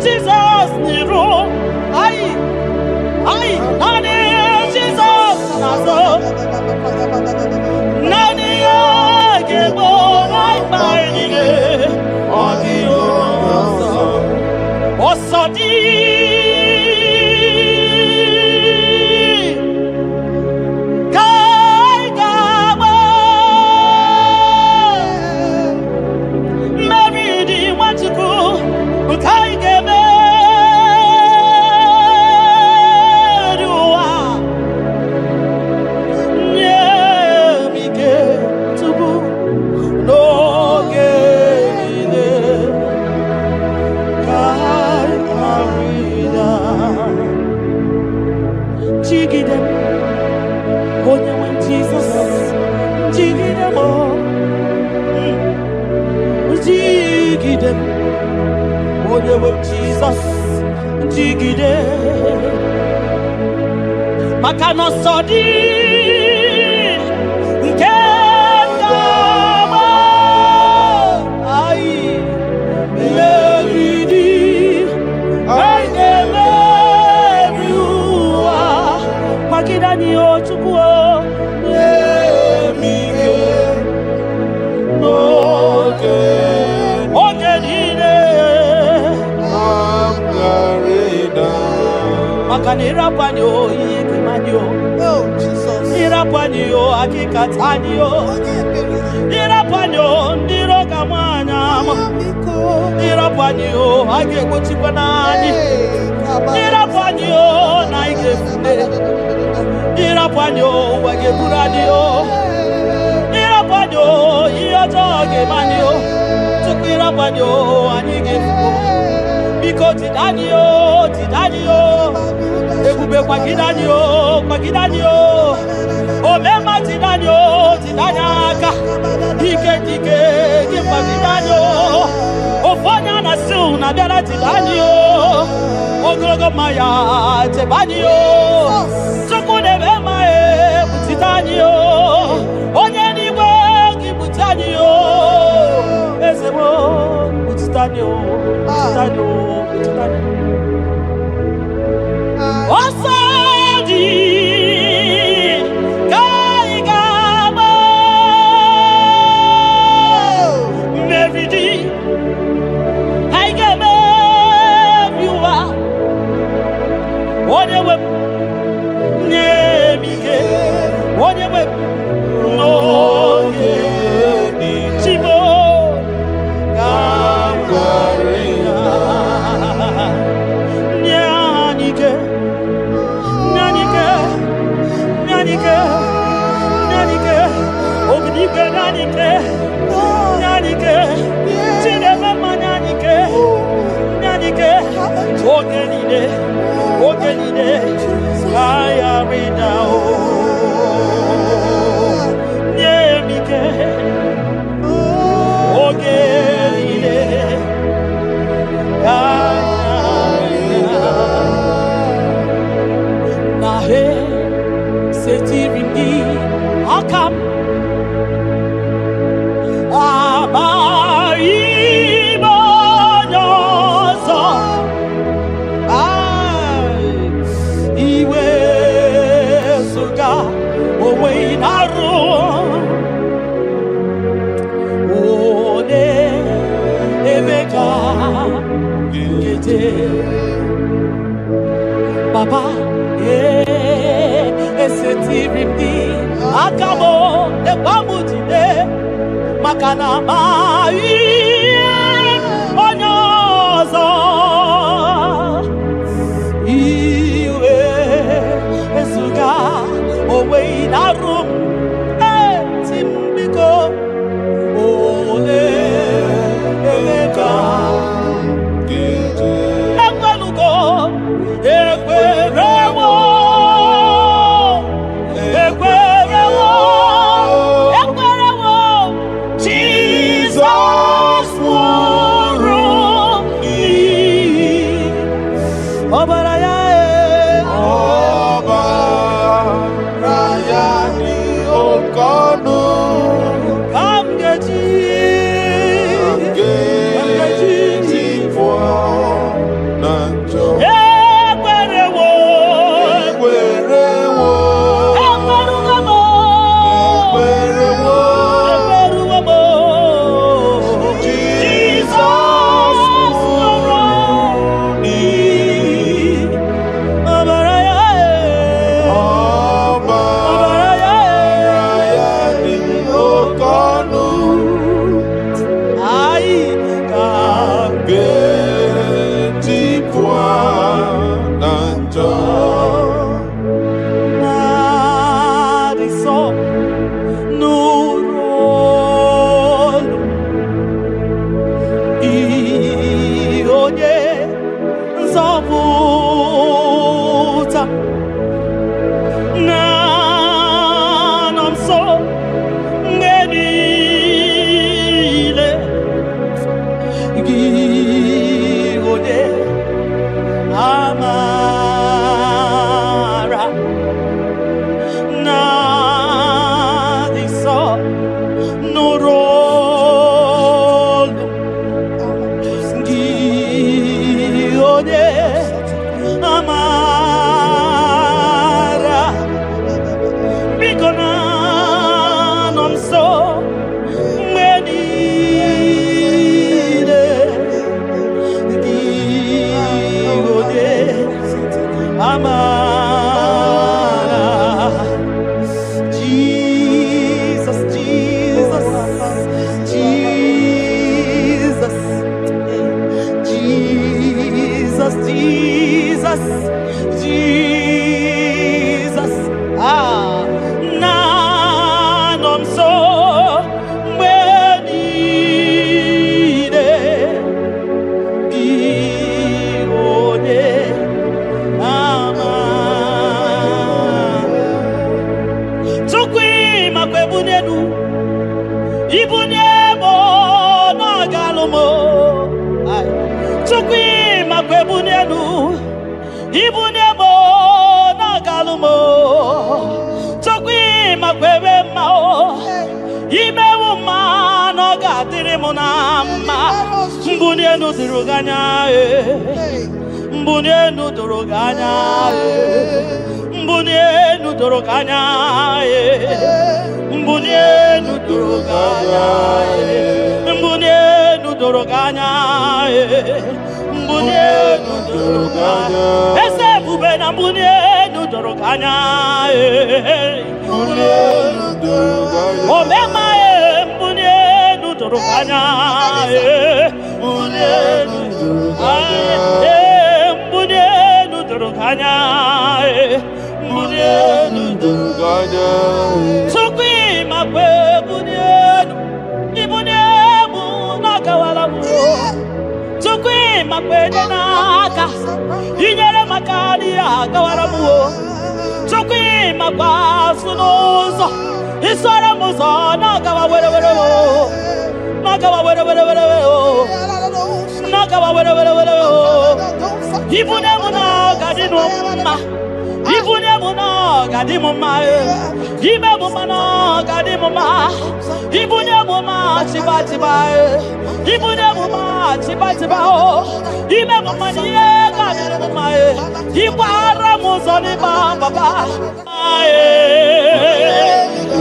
Jizọs n'iru naanị Jizọs n'azụ naanị ya ga-egbo mkpa niile ọ dịghị ọsọ dị onye nwe Jizọs jigide maka na ọsọ dị nke ga-agba anyị meriri anyị ga-emeri ụwa magide anyị o Chukwu emike n'oge maka na ịrapanye ihe kemanye ịrapanye akịkatanye ịrapanye ndị iro ga-amanya ama ịrapanye a ga-egbochikwa n'anyị ịrapanye na anyị ga-efule ịrapanye ụwa ga-eburu anyị ịrapanye ihe ọjọọ ga-emanye tupu ịrapanye anyị ga-efu Biko tidanio, ebube kwa gidanio, omema tidanio, tidanyaka, dike, gimba gidanio, ofonya na su na biara tidanio, ogologo maya tebanio, sukune bema tidanio, onye niwe gibutanio, ezebo tidanio. Osadi kaigama Meridi Haigame Viwa Onewe Nemige Onewe No Chimo Ogenide, I read now. Nemike, Ogenide, Nahe, Setirindi, Akam, Papa, esetirindi akabo ebamutide makana mai onyozo iwe esuga owe inarum timbiko ole emeka mbunienu duruganya mbunienu duruganya mbunienu duruganya mbunienu duruganya mbunienu duruganya mbunienu duruganya ese bubena mbunienu duruganya mbunienu duruganya omema mbunienu duruganya mbunienu duruganya mbunienu duruganya mbunienu duruganya sukwi makwe mbunienu ibuniemu nakawala mu sukwi makwe naka inyere makali akawala mu sukwi makwa sunuzo isara muzo nakawa were nakawa were nakawa were ibuniemu nakadinu ma ibuniemu nakadimu ma ibemu mana kadimu ma ibuniemu ma chiba ibuniemu ma chiba o ibemu ma niye kadimu ma ibara muzoni baba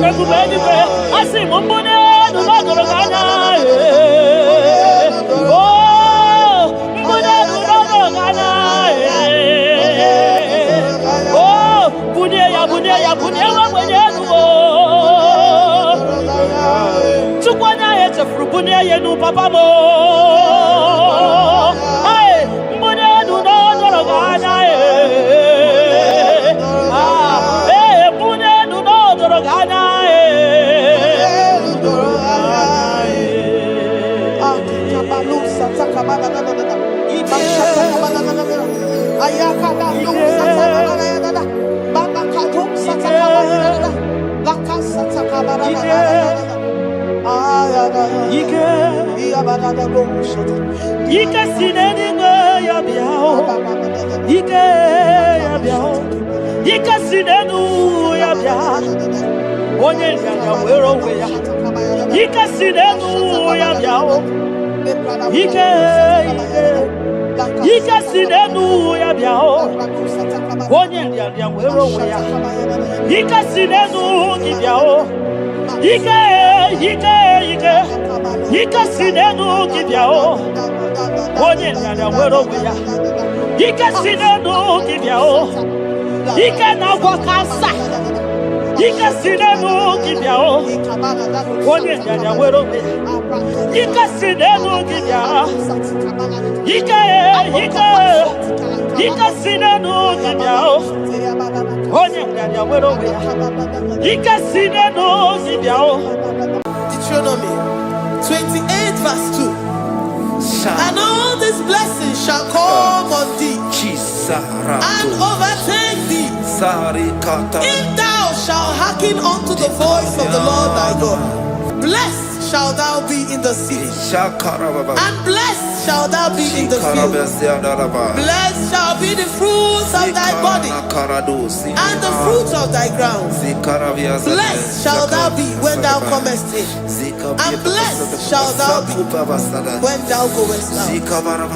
ekubeni pe asimu mbunienu nodoroganya ya bunye wa mwenyenu tukwanya yeche frubunye yenu papa mo ai mbunenu no doroganya mbunenu no doroganya kabalusa takamana Ike sineni ya biao Ike ya biao Ike sinenu ya biao Onye ya wero we ya Ike sinenu ya biao Ike sinenu ya biao Onye ya wero we ya Ike sinenu ya biao Ike sinenu kibyao onye nyanya wero weya Ike sinenu kibyao Ike na gwakasa Ike sinenu kibyao onye nyanya wero weya Ike sinenu kibyao Ike sinenu kibyao onye nyanya wero weya Ike sinenu kibyao Deuteronomy 28 verse 2. And all these blessings shall come on thee and overtake thee if thou shalt hearken unto the voice of the Lord thy God. Blessed shalt thou be in the city, and blessed shalt thou be in the field. Blessed shall be the fruits of thy body, and the fruits of thy ground. Blessed shalt thou be when thou comest in, and blessed shalt thou be when thou goest out.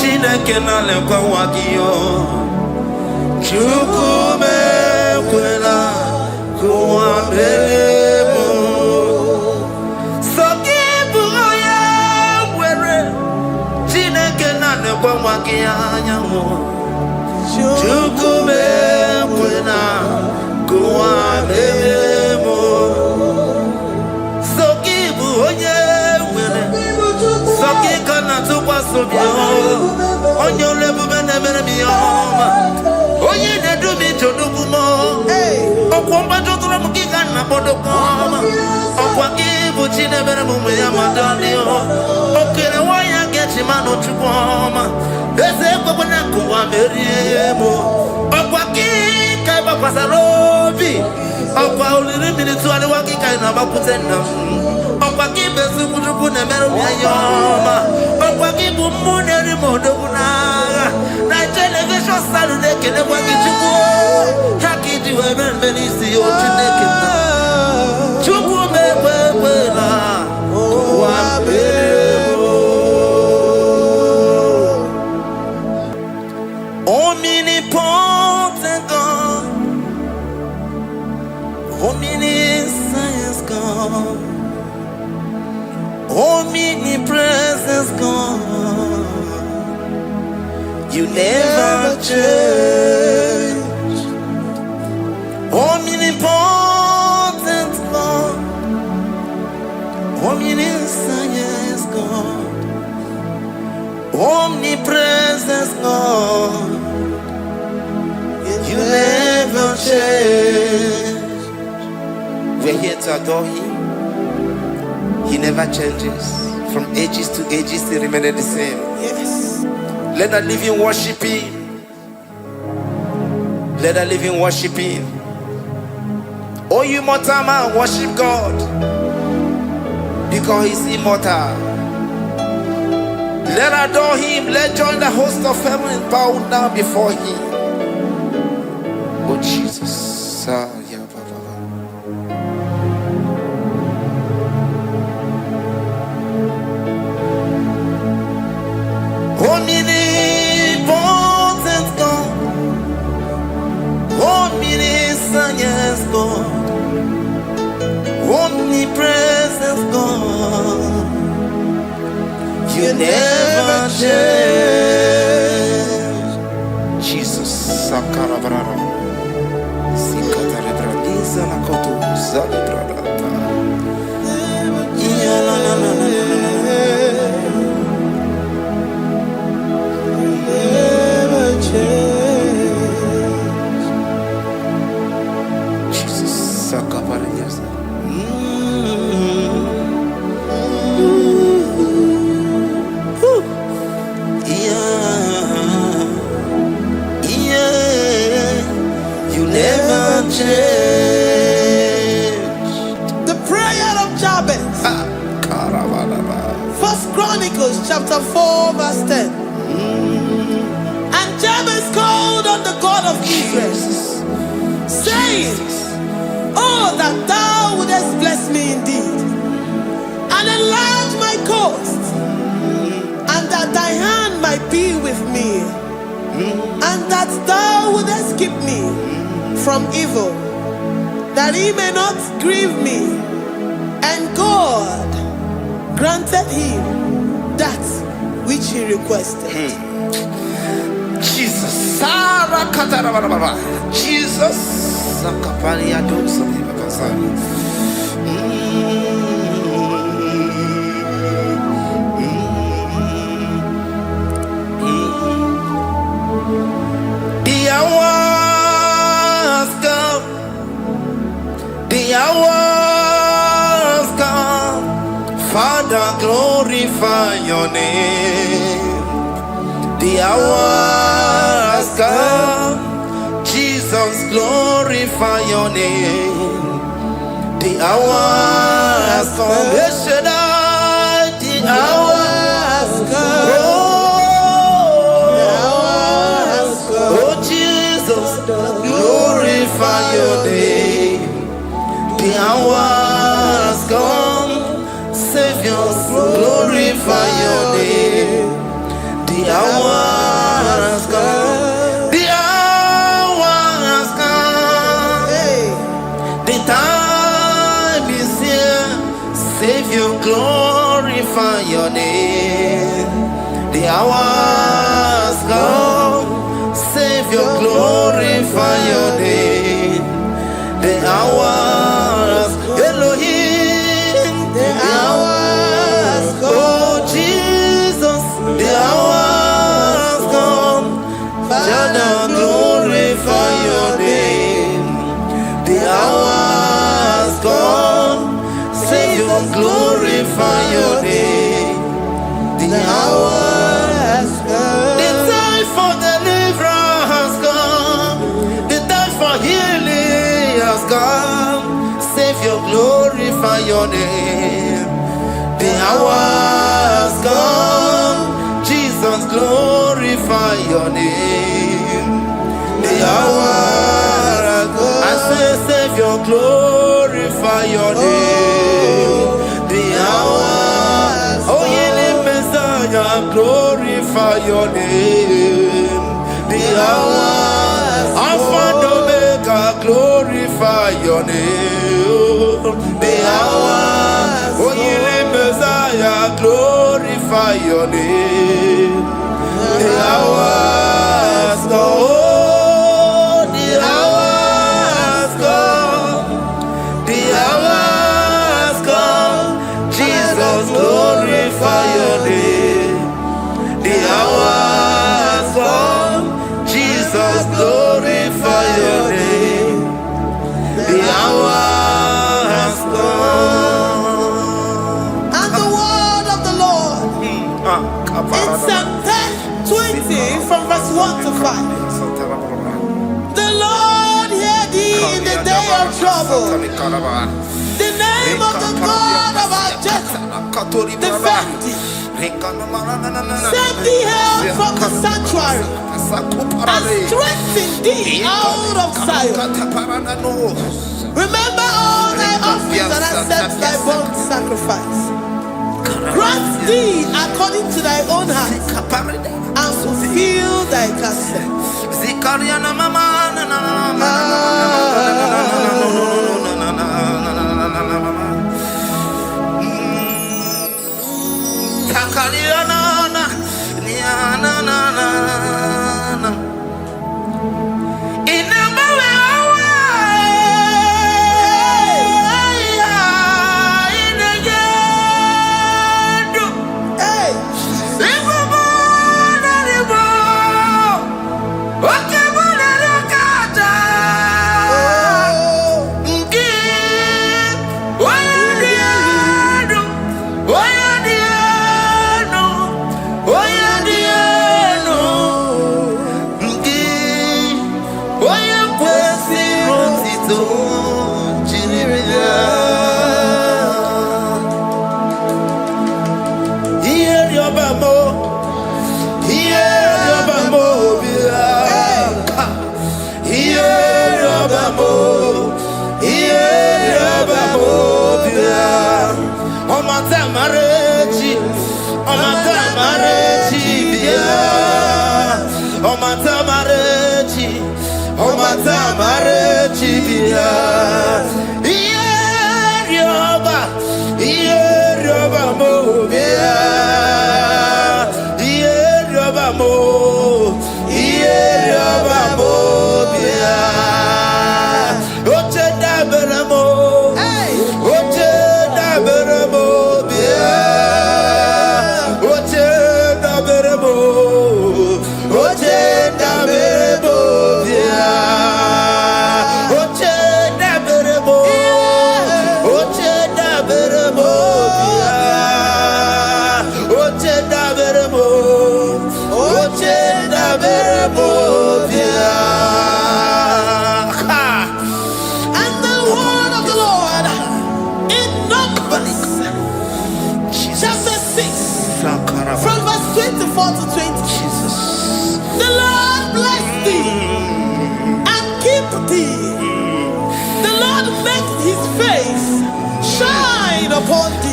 Chineke na lekwa wagio Chukume kwela kuwa mbelemo Sokibu oye were Chineke na lekwa wagia nyamu Chukume kwela kuwa mbelemo Sokibu oye were Sokika na tukwa sobio Onyo lebu bene bene miyoma Oye ne dumi chodugu mo Okwamba chotura mukika na bodo koma Okwa kibu chine bene mumu ya madani Okere waya gechi mano chukoma Eze kwa kwenye kuwa meriemo Okwa kika iba kwa sarobi Okwa uliri minituali wakika inabakutena Okwa kibe suku chuku ne meru miyoma Okwa kibu mune rimodo kunaga Na television salude kene kwa kichuku Haki jiwe menisi yo chineke Chuku mewe na Kuwa mbelemo Omnipotent God Omniscience God Omnipresence God You never change Omnipotent God Omniscience God Omnipresence God You never change We're here to adore Him. He never changes. From ages to ages, He remained the same. Yes. Let the living worship Him. Let the living worship Him. Oh, you mortal man, worship God. Because He's immortal. Let adore Him. Let join the host of heaven and bow down before Him. Oh, Jesus. Omnipotent God, omniscience God, omnipresence God, You never change. Jesus, Sakarabrara, Sikatarebradiza Nakoto, Zalibrada, Jesus, Sakaparias. You never change. The prayer of Jabez. First Chronicles chapter 4 verse 10. And Jabez called on the God of Israel, saying, Oh, that thou wouldest bless me indeed, and enlarge my coast, and that thy hand might be with me, and that thou wouldest keep me from evil, that he may not grieve me. And God granted him that which he requested. Jesus, Sarah Katarababa, Jesus, Sakaparia Dosa. The hours come, Father, glorify your name. The hours come, Jesus, glorify your name. The hour has come. Yes, Shaddai, the hour has come. Oh, Jesus, glorify your name. The hour has come. Savior, glorify your name. The hour has come. The hour has come. The time is here. Savior, glorify your name. The hour has come. Savior, glorify your name. The hour has Elohim. The hour has come. Oh Jesus, the hour has come. Father, glorify your name. The hour has come. Savior, glorify your name. The hour has come. The time for deliverance has come. The time for healing has come. Savior, glorify your name. The hour has come. Jesus, glorify your name. The hour has come. I say, Savior, glorify your name. The hour. Oh, ye Messiah, glorify your name. The hour. Alpha and Omega, glorify your name. The hour. Oh, ye Messiah, glorify your name. The hour has come. Oh, the hour has come. The hour has come. Jesus, glorify your name. The hour has come. Jesus, glorify your name. The hour has come. And the word of the Lord in Psalm 20 from verse 1 to 5. The Lord hear thee in the day of trouble. The name of the God of our Jacob defend thee. Send thee help from the sanctuary and strengthen thee out of Zion. Remember all thy offerings and accept thy burnt sacrifice. Grant thee according to thy own heart and fulfill thy counsel. Oche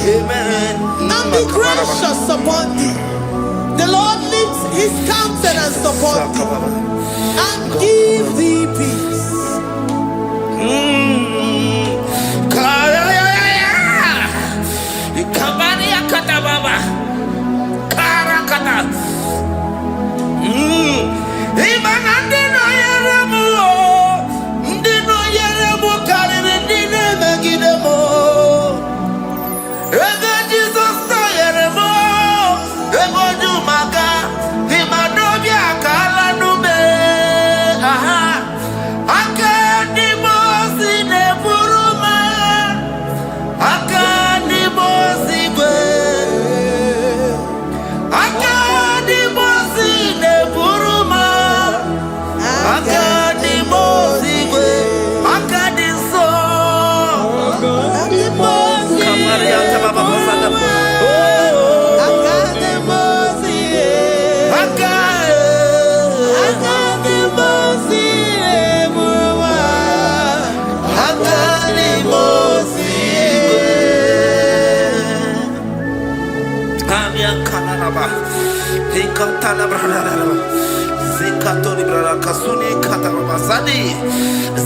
Amen. And be gracious upon thee. The Lord lifts his countenance upon thee and give thee peace.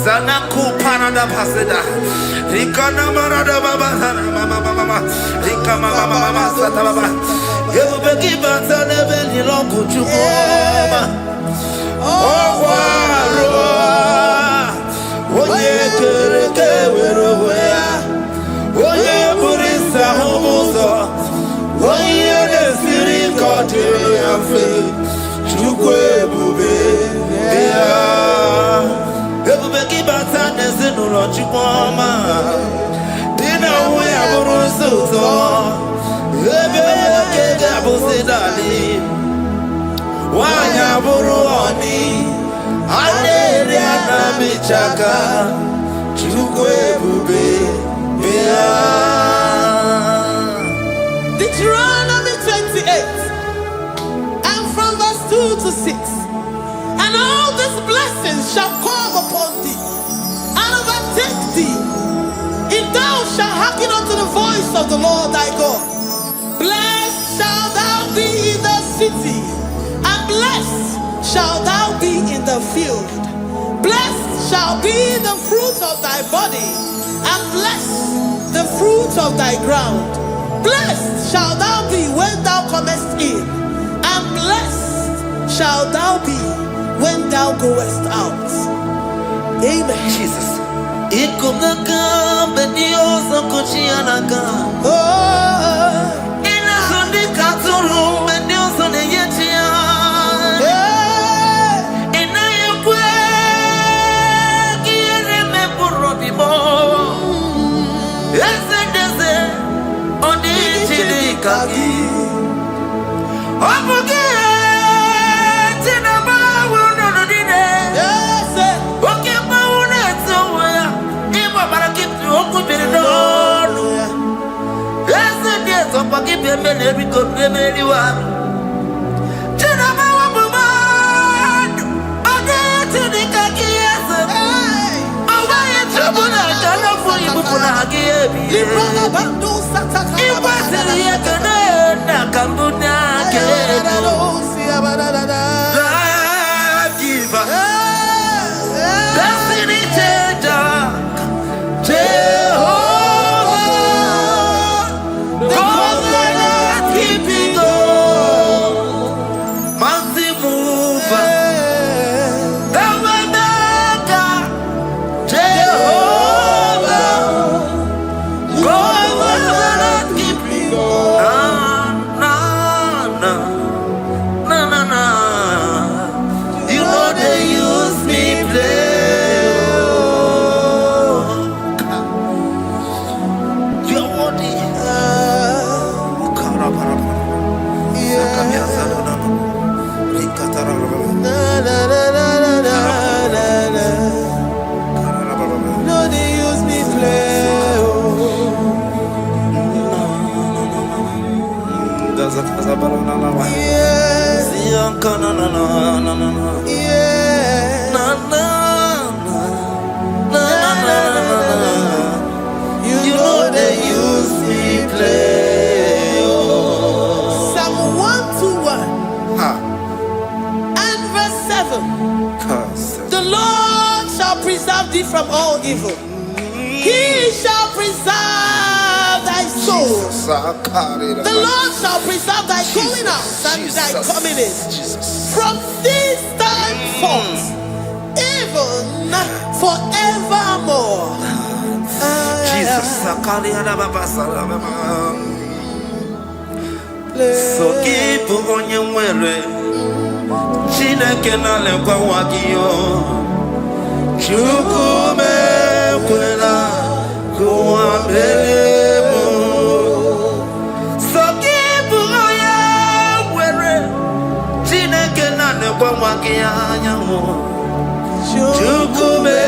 Zanaku Panada Paseda, Rikana Marada Baba, Mama, Rikama Mama Sataba, you will give us a level in Longo Chukoma. Oh, Oye, Oye, Burisa Homosa, Oye, the Siri Cotillo, Chukwe Bube, Everybody but sadness in the Lord Chukoma. Dinner we have a so. Everybody Abusidali. Why have a ruoni? I did a bichaka. Chukwe Bube. Deuteronomy 28 and from verse 2 to 6. And all these blessings shall come upon thee and overtake thee if thou shalt hearken unto the voice of the Lord thy God. Blessed shalt thou be in the city, and blessed shalt thou be in the field. Blessed shall be the fruit of thy body, and blessed the fruit of thy ground. Blessed shalt thou be when thou comest in, and blessed shalt thou be when thou goest out. Amen. Jesus. You know they use me play. thee from all evil. He shall preserve thy soul. The Lord shall preserve thy going out and thy coming in from this time forth, even forevermore. Jesus. So keep on your way. Chineke na lekwa wagiyo. Chukume kwela kuwa mbelemo. So keep on your way. Chineke na lekwa wagiyo. Chukume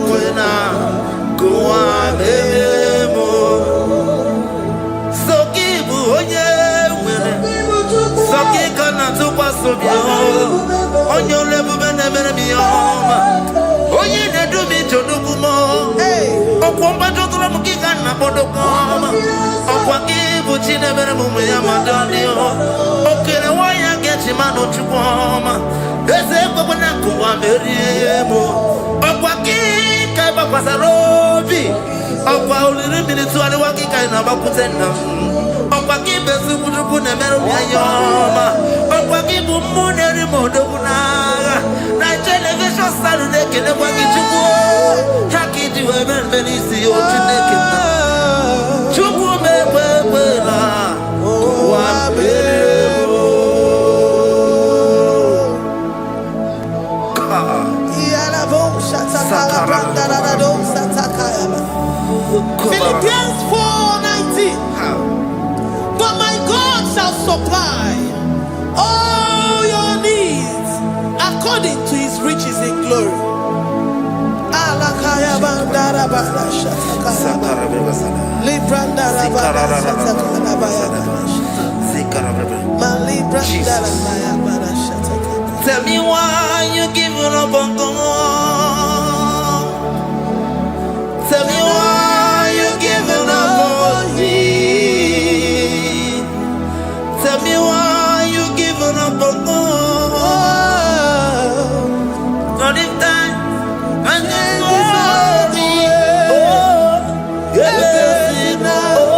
kwela kuwa mbelemo. So keep on your way. Sakika na tupa sobio onyo lebu bene bene miyoma onye ne dumi chodukumo okwomba chokura mukika na bodokoma okwa kibu chine bene mume ya madalio okere waya gechi mano chukwoma eze kwa na kuwa meriemo okwa kika iba kwa sarobi okwa uliri militu ali wakika ina bakutenda okwa kibezu kutuku ne meru yayoma okwa kibu muneri modokunaga na television salude kene kwa kichuku hakiji wemen menisi otuneke chuku mekwela wa bebo yala bo shataka brandara do sataka. Philippians 4:19. But my God shall supply all your needs according to his riches in glory. Alakaya bandara bada shataka. Librandara bada shataka baya. Malibrandara bada shataka. Tell me why you giving up on God. Tell me why you giving up on me. Tell me why you giving up on God. Not in time, and then glory. Oh, yeah, oh,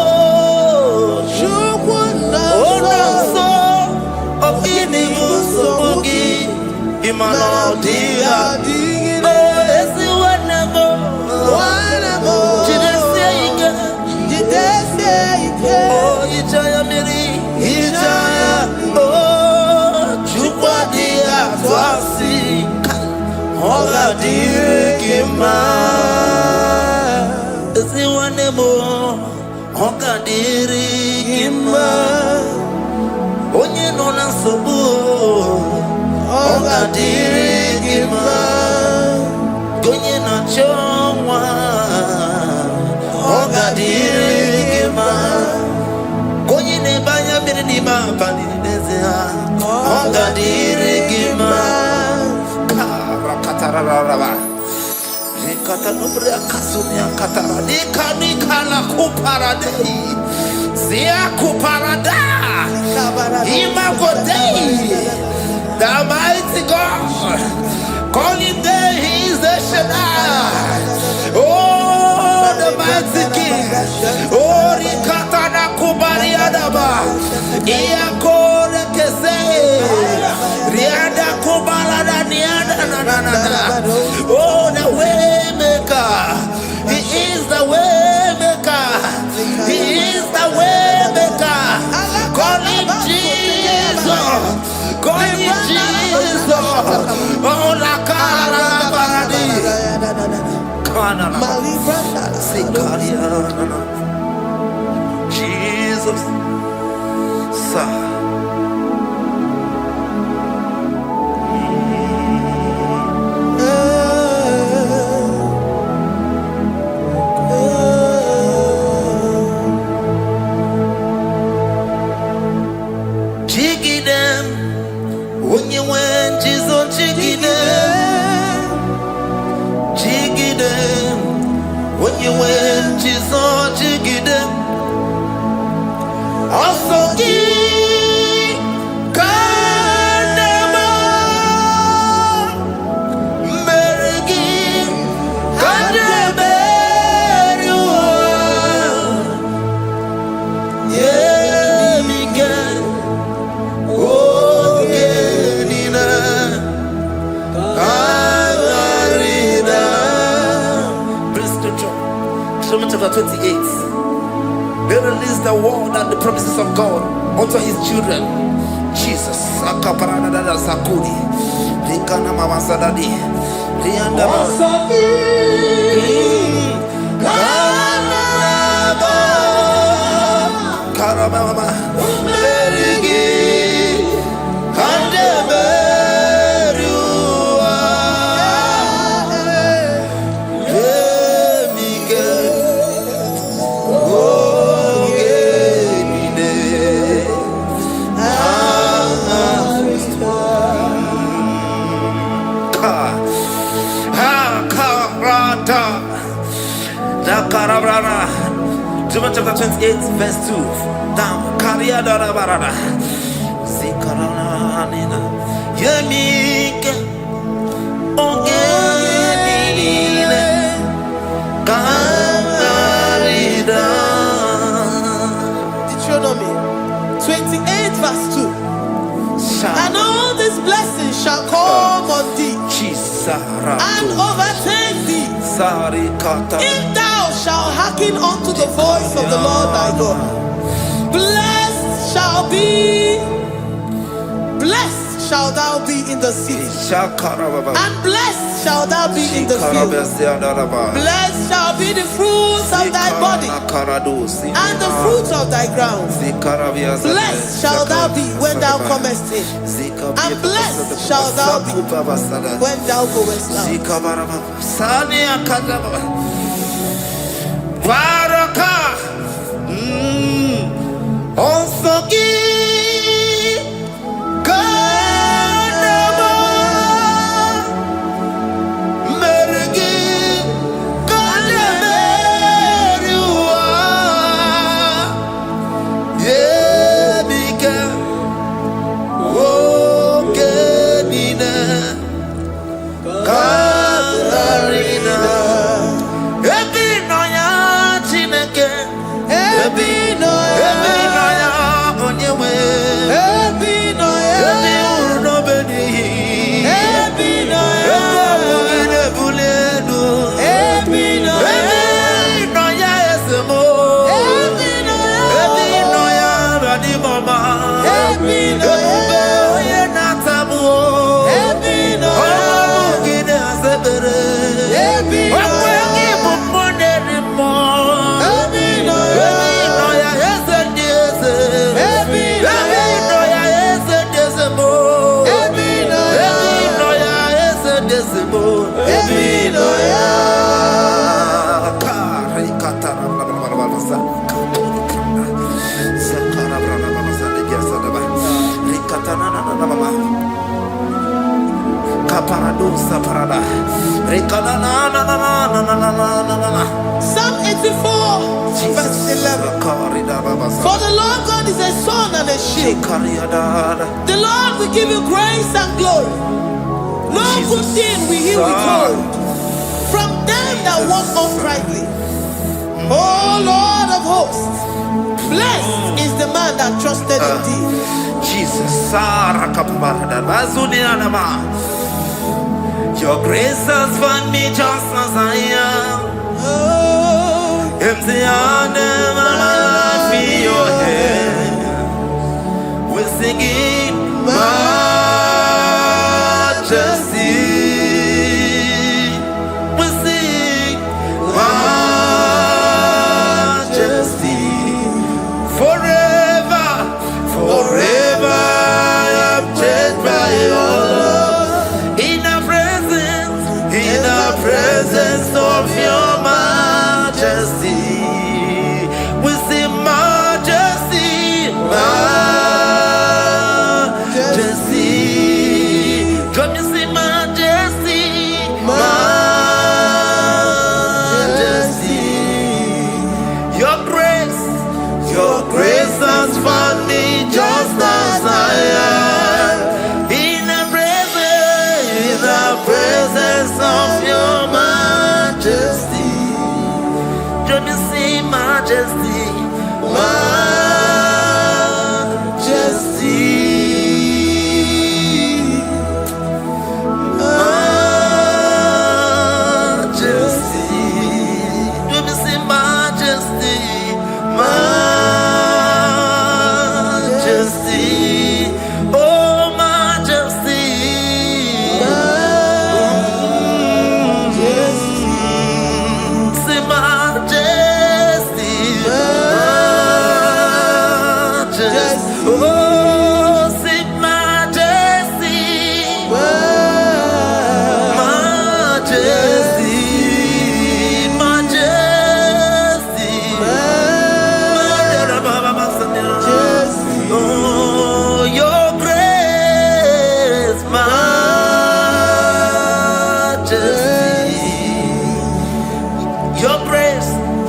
of evil so boogie. Imanodia, oh, it's the one more. Oh, Ijaya Miri, Ijaya, oh, Chupadia, Twasi, Hola Dirikima, is the one more, Hoka Dirikima, Onye Nona Sobu, Hoka Dirikima, Gonye na Chongwa, Hoka Dirikima. Ne banya miri ma bani nezia onga dirigima karakatara rekatanobre akasunya katara nikala kupara dei zia kuparada imagodei the mighty God calling there he is the Shaddai. Oh, the mighty King. Oh, rikatana kubariadaba iakore kese riada kubalada niada na. Oh, the way maker. He is the way maker. He is the way maker. Call him Jesus. Call him Jesus. Oh, la cara paradi. Kana Jesus. Sa. When you went, you saw Jiggy. Also, give Deuteronomy chapter 28. They release the word and the promises of God unto his children. Jesus. Akaparadada sakuri. Likana mama sadadi. Lianda Karababa. Merigi. Kandeberua. Emige. Ogenide. Karabrana. Deuteronomy chapter 28, verse 2. Down. Kariada barada. Zikarana nina. Yemike. Ogenine. Kanarida. Deuteronomy 28 verse 2. And all these blessings shall come on thee and overtake thee if thou shalt hearken unto the voice of the Lord thy God. Blessed shall thou be in the city, and blessed shall thou be in the field. Blessed shall be the fruits of thy body and the fruits of thy ground. Blessed shall thou be when thou comest in, and blessed shall thou be when thou goest out. Psalm 84 verse 11. For the Lord God is a sun and a shield. The Lord will give you grace and glory. No good thing will he withhold from them that walk uprightly. O Lord of hosts, blessed is the man that trusted in thee. Jesus, your grace has found me just as I am. Empty handed, my life in your hand. We're singing majesty. We sing majesty. Forever, forever I'm changed by your love. In the presence of your majesty. majesty, oh majesty. Say majesty, majesty. Oh, say majesty, majesty, majesty. Oh, your grace, majesty.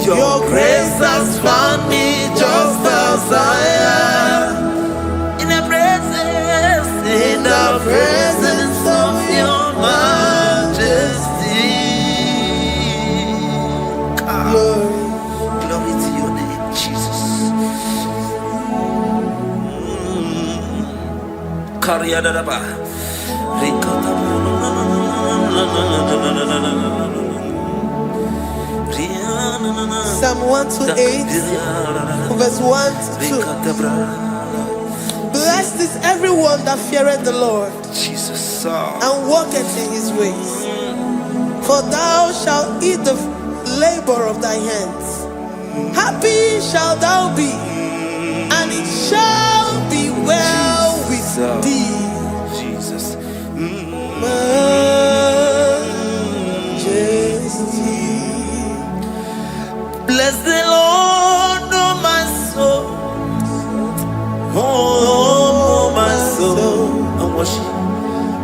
Your grace has found me just as I am. In the presence of your majesty. Glory to your name, Jesus. Kariyadadaba. Psalm 128, verse 1 to 2. Blessed is everyone that feareth the Lord, Jesus. and walketh in his ways. For thou shalt eat the labor of thy hands. Happy shalt thou be, and it shall be well with thee. Jesus. Majesty. Bless the Lord, oh my soul. Oh, my soul.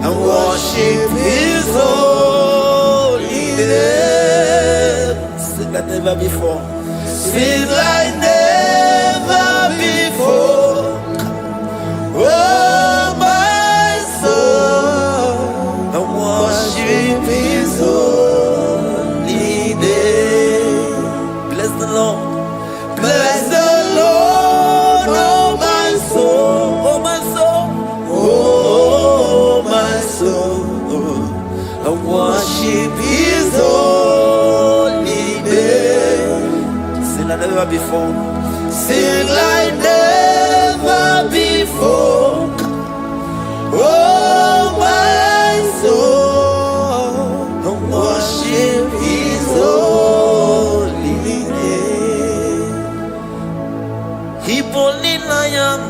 And worship his holy name. Sing like never before. Sing like never before. Oh, my soul. And worship his holy name. Bless the Lord. Bless the Lord, oh my soul. Oh my soul. Oh my soul. I worship his holy name. Sing like never before. Sing like never before. Oh my soul. I worship his holy name. Hipoli layam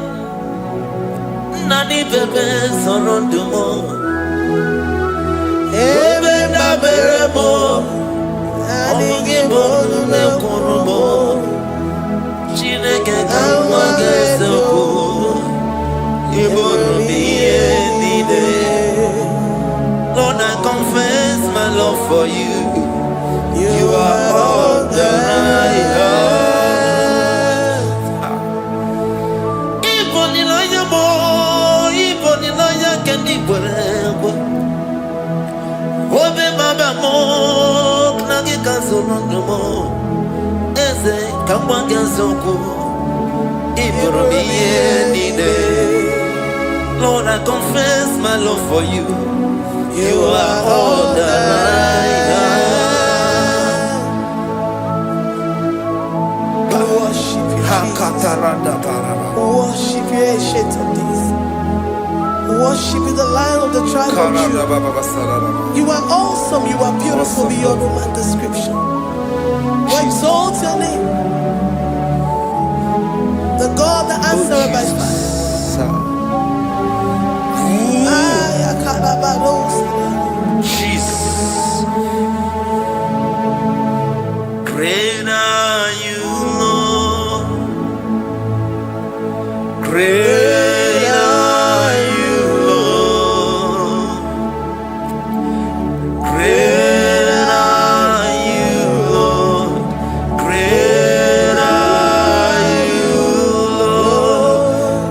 nani bebe sorondumo. Ebe na beremo omugi bonu ne kurumo. Chineke kama gesoko ibonu miye nide. Lord, I confess my love for you. You are all that I have. Iboni laya mo, iboni laya kendi bwerebo. Obe maba mo, knagi kazono mo. Eze kamba gazoko, ibonu miye nide. Lord, I confess my love for you. You are all that I have. Worship you, worship you, ancient of days. Worship you, the Lion of the tribe of Judah. You are awesome, you are beautiful beyond human description. We exalt your name, the God that answered by fire. Jesus. Great are you, Lord. Great are you, Lord. Great are you, Lord. Great are you, Lord.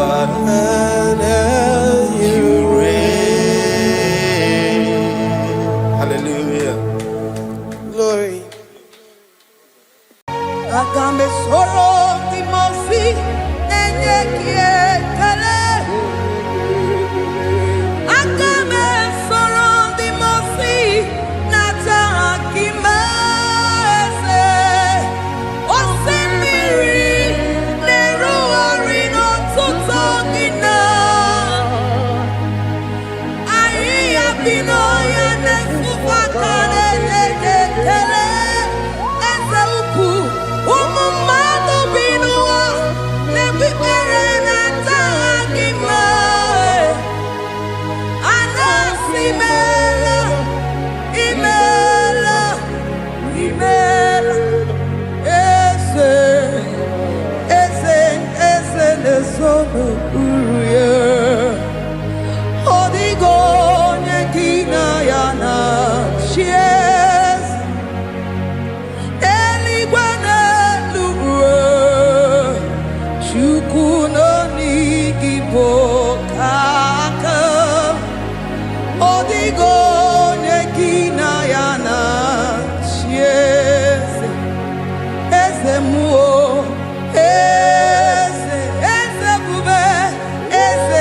God, and you reign. Hallelujah. Glory. Agambe soro timosi enye kietele. Agambe soro timosi nata akimese. Osemiri neru orino tutogina. Ayi abino ya nesufakane lekele. Eze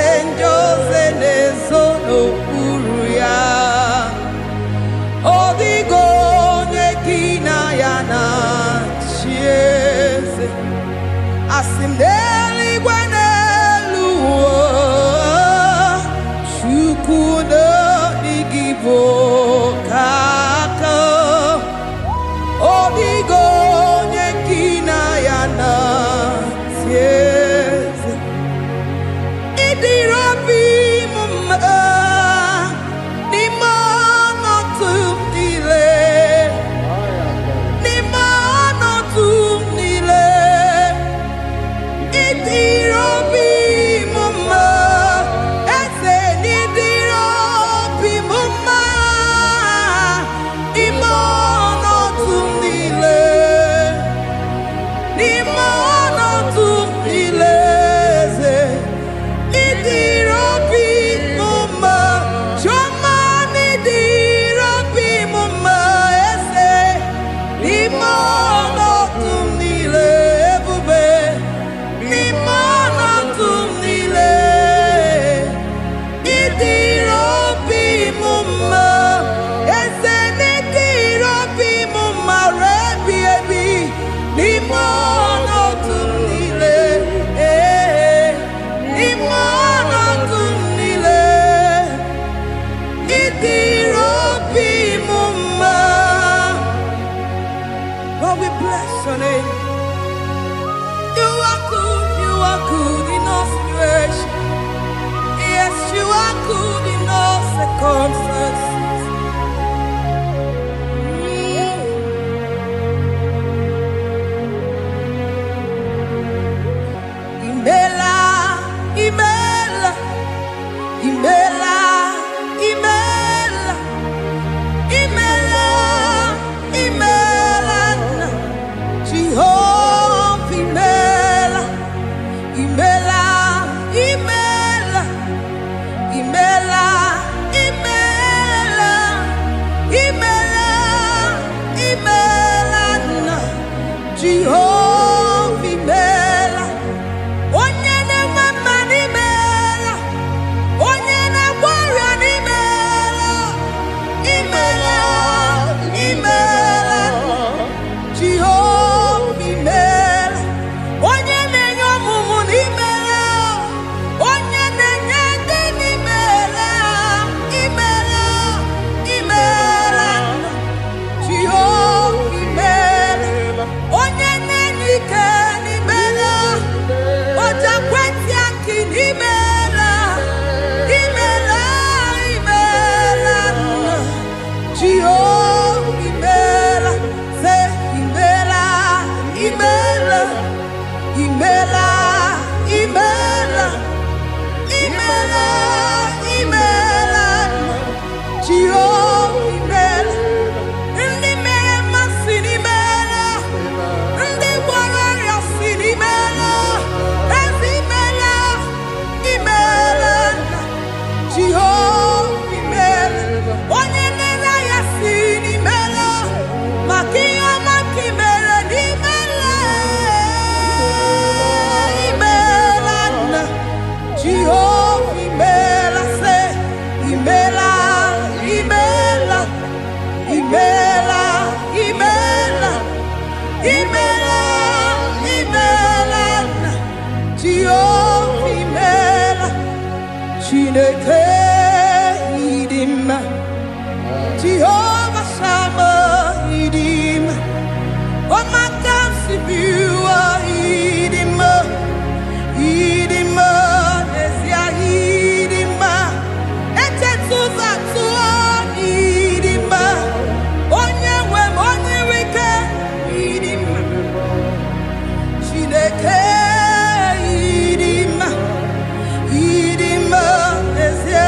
Jehovah, imela se, imela, imela, imela, imela, imela, imela, Jehovah, imela, Chineke idima, Jehovah Sama idima, Omakansibua idima, idima, Nesia idima, Etetuza tua idima, Onyewe Moniwike idima, Chineke idima, idima, Nesia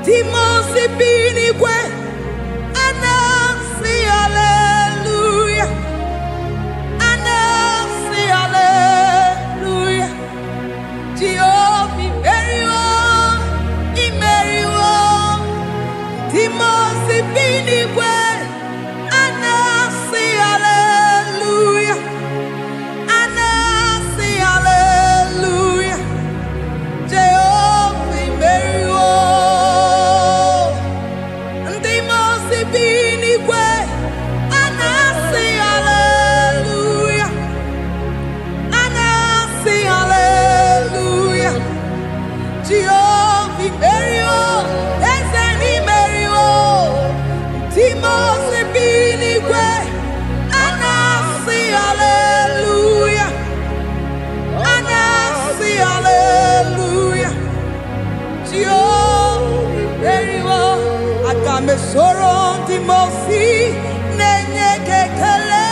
Demons be in Igwe, Soro di mosi nenye kekele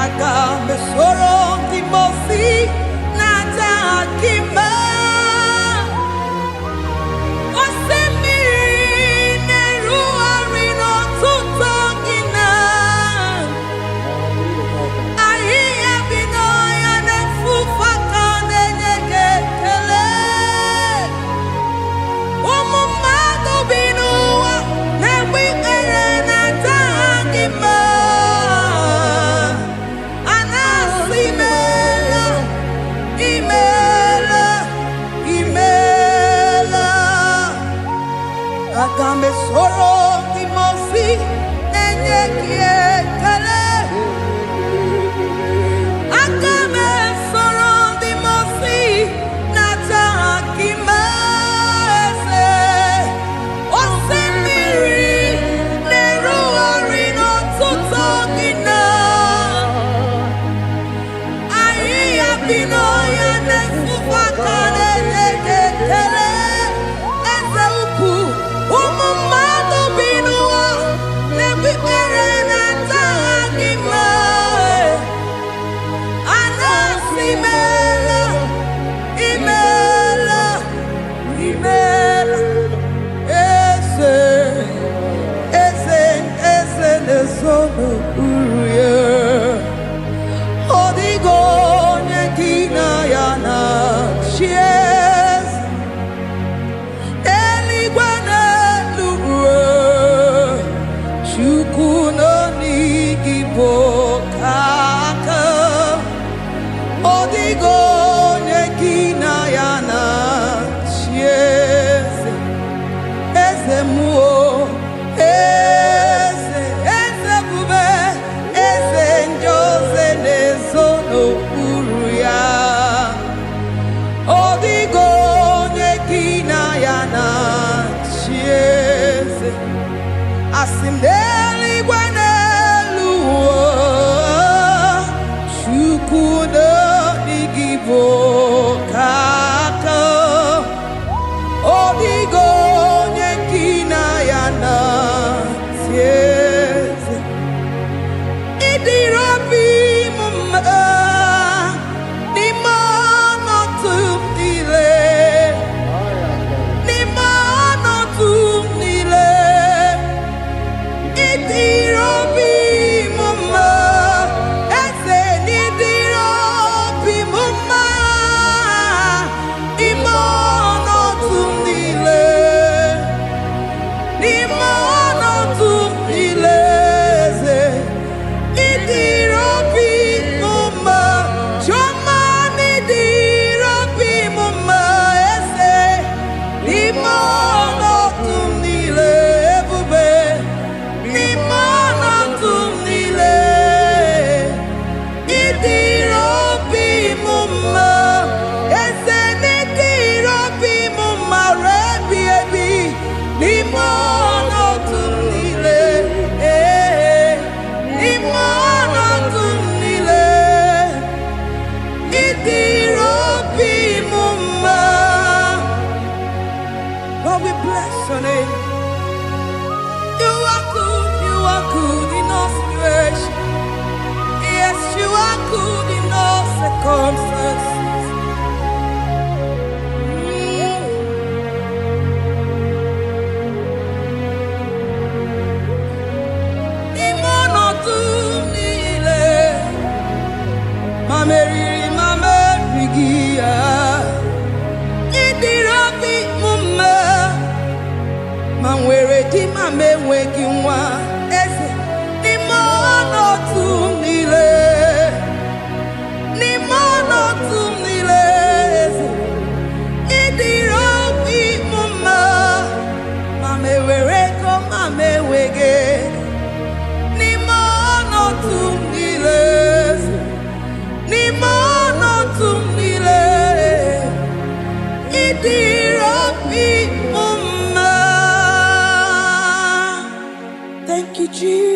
Aga me soro di mosi nata akima Osemiri neru arino tuto gina Ahiya binoya nefufaka nenye kekele Agame soro di mosi nenye kiekele Agame soro di mosi nata akima ese Osemiri neru arino tuto gina Ahiya binoya nefufaka nenye kiekele Asimdeli gwanelu Shukudo digibo kaka Odigo nyekina yana tieze Idirobi mumma Nimano tumdile Nimano tumdile Lord, we bless your name. You are good in all situations. Yes, you are good in all circumstances. Manwere di mame weki nwa eze ni mono tumile eze idiro bi mama mame were ko mame wege ni mono tumile idiro bi mama. Thank you, Jesus.